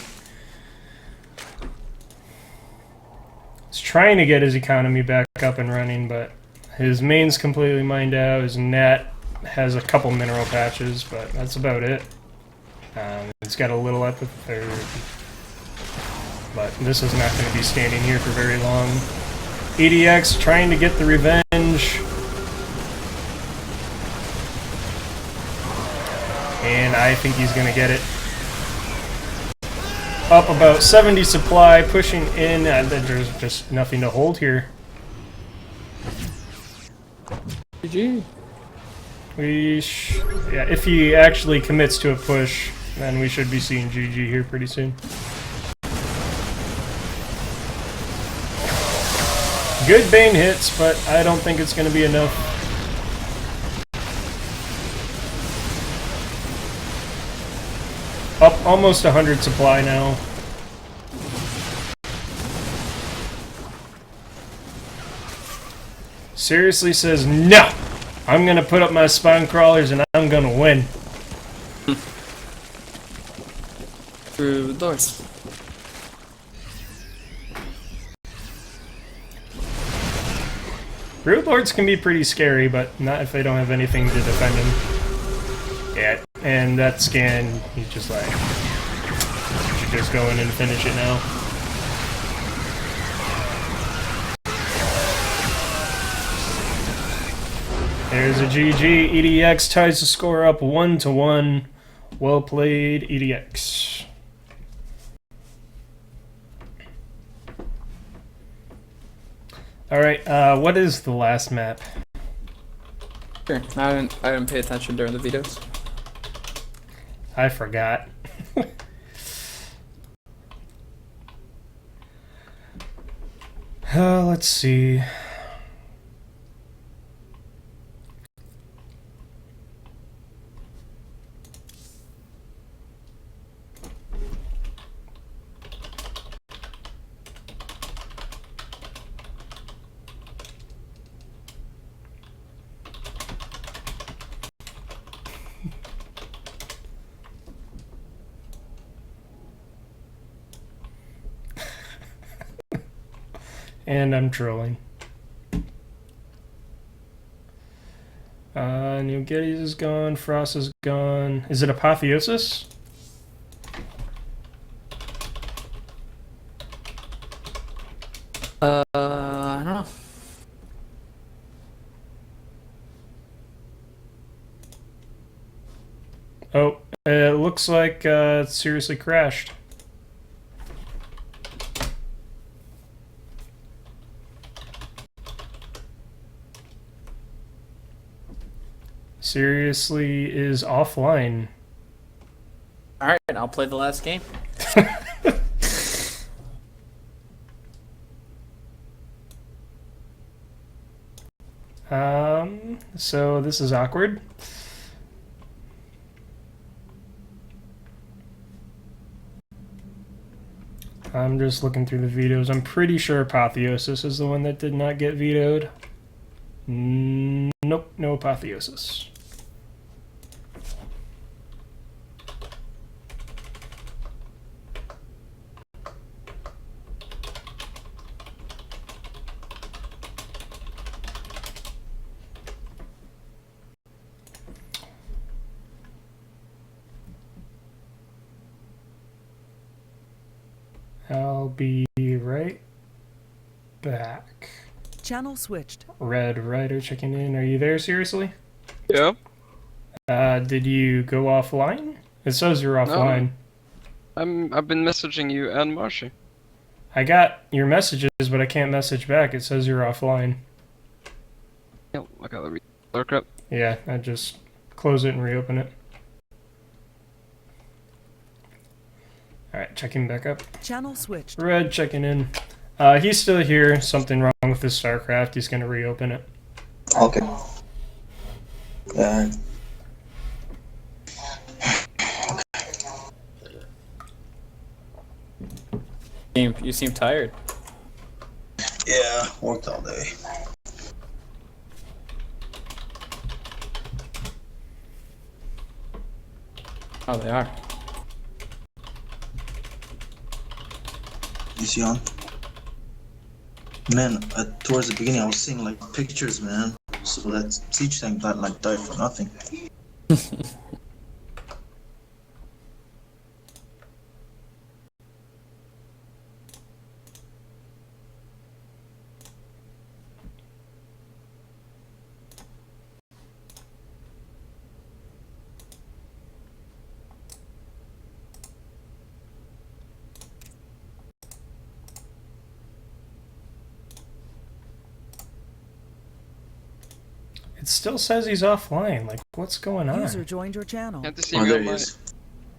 He's trying to get his economy back up and running, but his main's completely mined out. His net has a couple mineral patches, but that's about it. He's got a little at the third. But this is not going to be standing here for very long. eDxX trying to get the revenge. And I think he's going to get it. Up about 70 supply, pushing in. There's just nothing to hold here. GG. Yeah, if he actually commits to a push, then we should be seeing GG here pretty soon. Good Bane hits, but I don't think it's going to be enough. Up almost 100 supply now. Seriously says, no! I'm gonna put up my spawn crawlers and I'm gonna win. Through the doors. Brood Lords can be pretty scary, but not if they don't have anything to defend them. Yeah, and that scan, he's just like, you should just go in and finish it now. There's a GG. eDxX ties the score up 1-1. Well played, eDxX. Alright, what is the last map? Sure. I didn't pay attention during the videos. I forgot. Let's see. And I'm trolling. New Geddes is gone. Frost is gone. Is it Apotheosis? I don't know. Oh, it looks like it seriously crashed. Seriously is offline. Alright, I'll play the last game. So this is awkward. I'm just looking through the videos. I'm pretty sure Apotheosis is the one that did not get vetoed. Nope, no Apotheosis. I'll be right back. Channel switched. Red Rider checking in. Are you there, seriously? Yeah. Did you go offline? It says you're offline. I've been messaging you and Marshy. I got your messages, but I can't message back. It says you're offline. Yeah, I gotta read Starcraft. Yeah, I just close it and reopen it. Alright, checking back up. Channel switched. Red checking in. He's still here. Something wrong with his Starcraft. He's gonna reopen it. Okay. Yeah. You seem tired. Yeah, worked all day. Oh, they are. You see on? Man, towards the beginning I was seeing like pictures, man. So that siege tank that like died for nothing. It still says he's offline. Like, what's going on? User joined your channel. Can't you see Oh, me there on he my... is.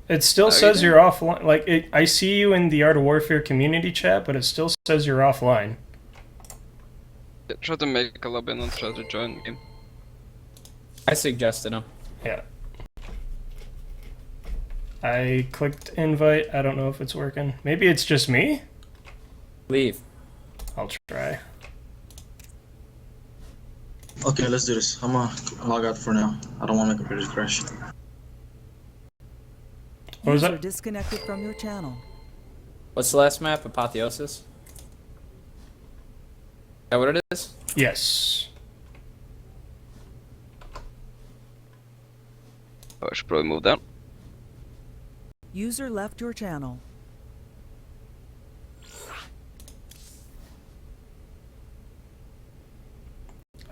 It still you says there? you're offline. Like, I see you in the Art of Warfare community chat, but it still says you're offline. Try to make a lobby and try to join the game. I suggested him. Yeah. I clicked invite. I don't know if it's working. Maybe it's just me? Leave. I'll try. Okay, let's do this. I'm gonna log out for now. I don't want my computer to crash. What was User that? disconnected from your channel. What's the last map? Apotheosis? Is that what it is? Yes. Oh, I should probably move down. User left your channel.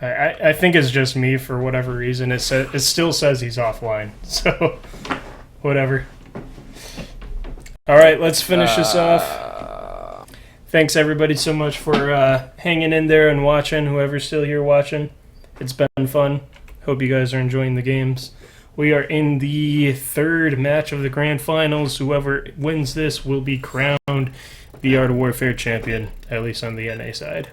I think it's just me for whatever reason. It still says he's offline. So, whatever. All right, let's finish this off. Thanks everybody so much for hanging in there and watching. Whoever's still here watching, it's been fun. Hope you guys are enjoying the games. We are in the third match of the grand finals. Whoever wins this will be crowned the Art of Warfare champion, at least on the NA side.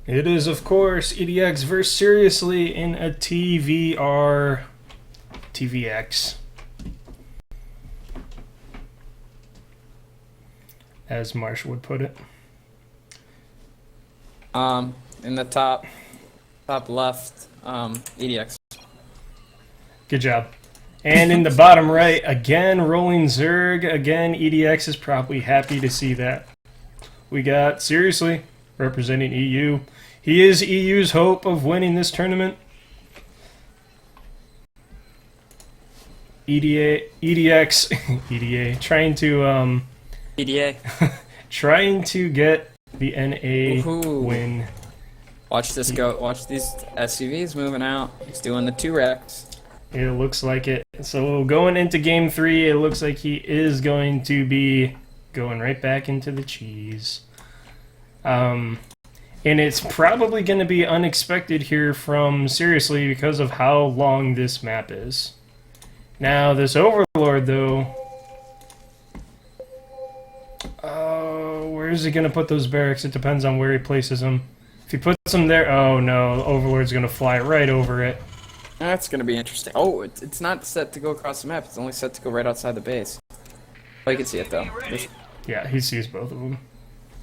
It is, of course, eDxX versus Seriously in a TVX. As Marsh would put it. In the top left, eDxX. Good job. And in the bottom right, again, rolling Zerg. Again, eDxX is probably happy to see that. We got Seriously representing EU. He is EU's hope of winning this tournament. eDxX, EDA, trying to EDA. trying to get the NA Woohoo. win. Watch this go. Watch these SUVs moving out. He's doing the 2-Rex. It looks like it. So going into game 3, it looks like he is going to be going right back into the cheese. And it's probably going to be unexpected here from Seriously because of how long this map is. Now, this Overlord, though... where is he going to put those barracks? It depends on where he places them. If he puts them there... Oh, no. Overlord's going to fly right over it. That's gonna be interesting. Oh, it's not set to go across the map. It's only set to go right outside the base. Oh, you can see it though. Yeah, he sees both of them.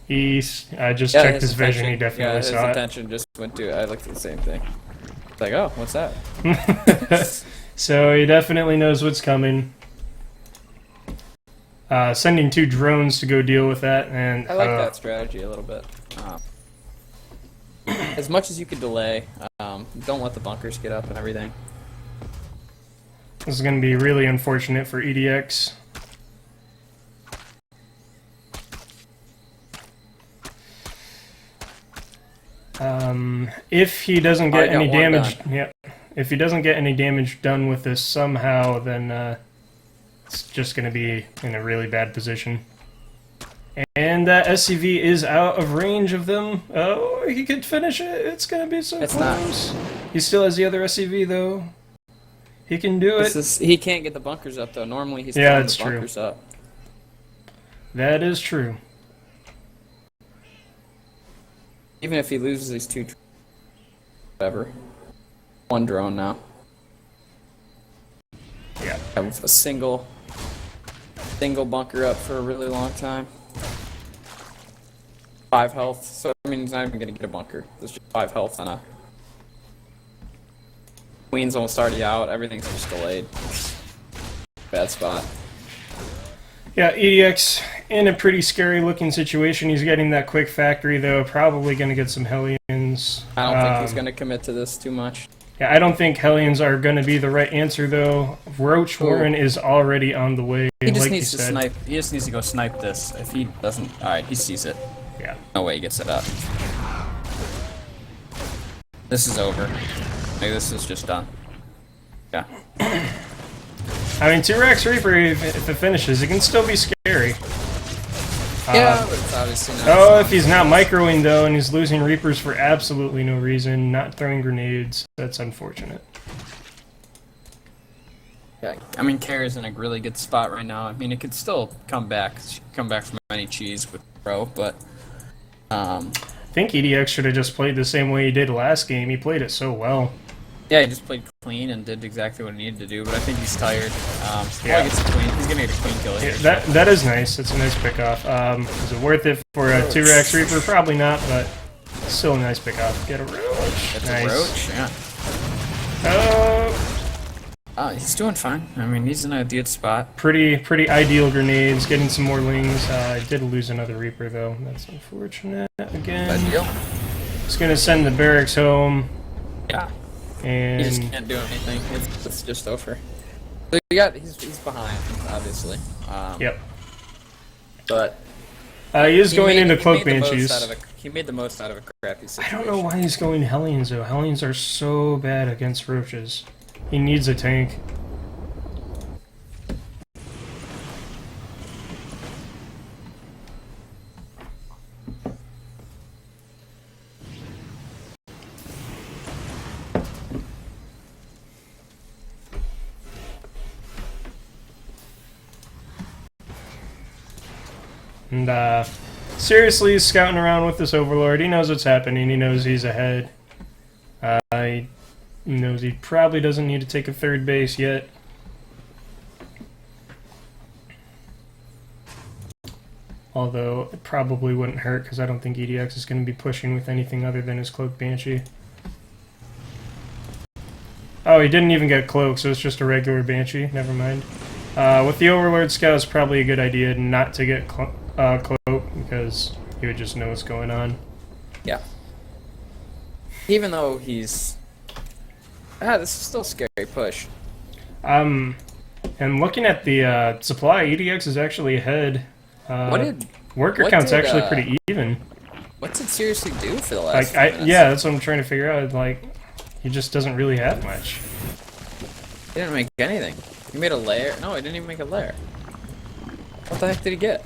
I just Yeah, checked his vision. He attention- definitely his saw it. attention just went to it. I looked at the same thing. It's like, oh, what's that? So he definitely knows what's coming. Sending 2 drones to go deal with that, and I like that strategy a little bit. as much as you could delay. Don't let the bunkers get up and everything. This is going to be really unfortunate for eDxX. If he doesn't get any damage, if he doesn't get any damage done with this somehow, then it's just going to be in a really bad position. And that SCV is out of range of them. Oh, he could finish it. It's going to be so close. He still has the other SCV though. He can do it. He can't get the bunkers up though. Normally he's throwing the bunkers up. That is true. Even if he loses these two, whatever. One drone now. Yeah. Have a single bunker up for a really long time. 5 health, so I mean he's not even gonna get a bunker. There's just 5 health on a Queen's almost already out. Everything's just delayed. Bad spot. Yeah, eDxX in a pretty scary looking situation. He's getting that quick factory though. Probably gonna get some Hellions. I don't think he's gonna commit to this too much. Yeah, I don't think Hellions are gonna be the right answer though. Ro8 Tournament is already on the way. He just like needs you to said. snipe. He just needs to go snipe this. If he doesn't, all right, he sees it. Yeah. No way he gets it up. This is over. Like, this is just done. Yeah. I mean, 2-Rex Reaper, if it finishes, it can still be scary. Yeah, but it's obviously not. Oh, if he's not microing though, and he's losing Reapers for absolutely no reason, not throwing grenades, that's unfortunate. Yeah, I mean, Kare's in a really good spot right now. I mean, it could still come back. She could come back from any cheese with Pro, but I think eDxX should have just played the same way he did last game. He played it so well. yeah, he just played clean and did exactly what he needed to do. But I think he's tired. Yeah. He gets a queen. He's gonna get a queen kill here. Yeah, that is nice. That's a nice pickoff. Is it worth it for a 2-Rex Reaper? Probably not, but still a nice pickoff. Get a roach. That's Nice. a roach. Yeah. He's doing fine. I mean, he's in a good spot. Pretty ideal grenades. Getting some more lings. I did lose another Reaper though. That's unfortunate. Again. Bad deal. Just gonna send the barracks home. Yeah. And He just can't do anything. It's just over. So he's behind, obviously. Yep. But he is going into Cloak made the most Banshees. he made the most out of a crappy I situation. don't know why he's going Hellions though. Hellions are so bad against roaches. He needs a tank. And seriously, he's scouting around with this Overlord. He knows what's happening. He knows he's ahead. He knows he probably doesn't need to take a third base yet. Although it probably wouldn't hurt because I don't think eDxX is going to be pushing with anything other than his Cloak Banshee. Oh, he didn't even get Cloak, so it's just a regular Banshee. Never mind. With the Overlord Scout, it's probably a good idea not to get Cloak because he would just know what's going on. Yeah. Even though he's... this is still a scary push. And looking at the supply, eDxX is actually ahead. Worker count's actually pretty even. What's it seriously do for the last few minutes? Yeah, that's what I'm trying to figure out. Like, he just doesn't really have much. He didn't make anything. He made a lair. No, he didn't even make a lair. What the heck did he get?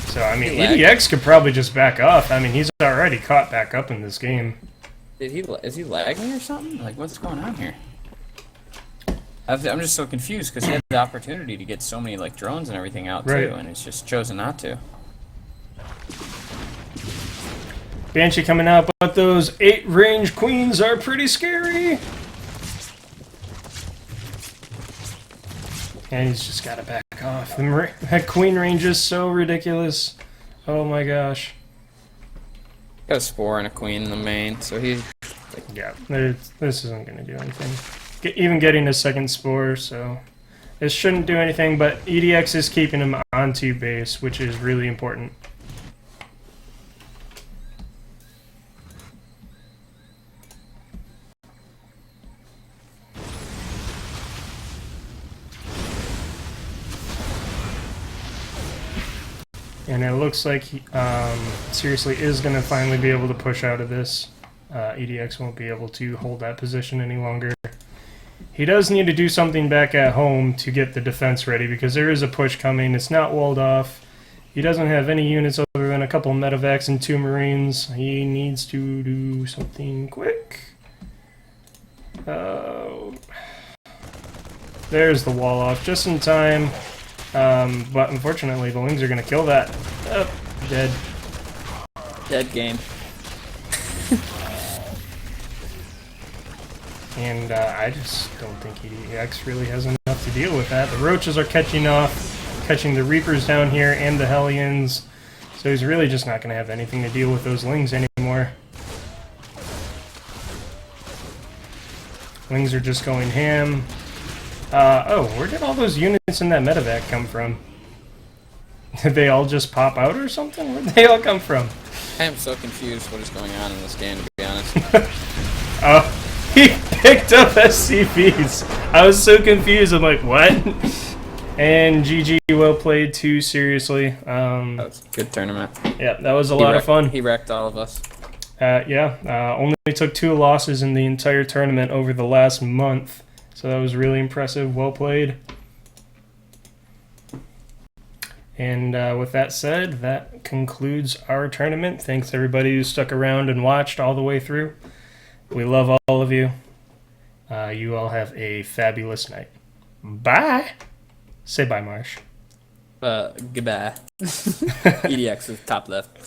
So, I mean, eDxX could probably just back off. I mean, he's already caught back up in this game. Is he lagging or something? Like, what's going on here? I'm just so confused because he had the opportunity to get so many like drones and everything out too, and he's just chosen not to. Banshee coming out, but those 8 range queens are pretty scary. And he's just got to back off. That queen range is so ridiculous. Oh my gosh. Got a spore and a queen in the main, so he's... Yeah, this isn't going to do anything. Even getting a second spore, so... This shouldn't do anything, but eDxX is keeping him onto base, which is really important. And it looks like he, Seriously is going to finally be able to push out of this. eDxX won't be able to hold that position any longer. He does need to do something back at home to get the defense ready because there is a push coming. It's not walled off. He doesn't have any units other than a couple medevacs and 2 Marines. He needs to do something quick. There's the wall off just in time. But unfortunately, the Wings are going to kill that. Dead. Dead game. And I just don't think eDxX really has enough to deal with that. The Roaches are catching the Reapers down here and the Hellions. So he's really just not going to have anything to deal with those Lings anymore. Lings are just going ham. Oh, where did all those units in that medevac come from? Did they all just pop out or something? Where'd they all come from? I am so confused what is going on in this game, to be honest. Oh, he picked up SCVs. I was so confused. I'm like, what? And GG, well played too, seriously. That was a good tournament. Yeah, that was a lot of fun. He wrecked all of us. Only took 2 losses in the entire tournament over the last month. So that was really impressive. Well played. And with that said, that concludes our tournament. Thanks everybody who stuck around and watched all the way through. We love all of you. You all have a fabulous night. Bye. Say bye, Marsh. Goodbye. eDxX is top left.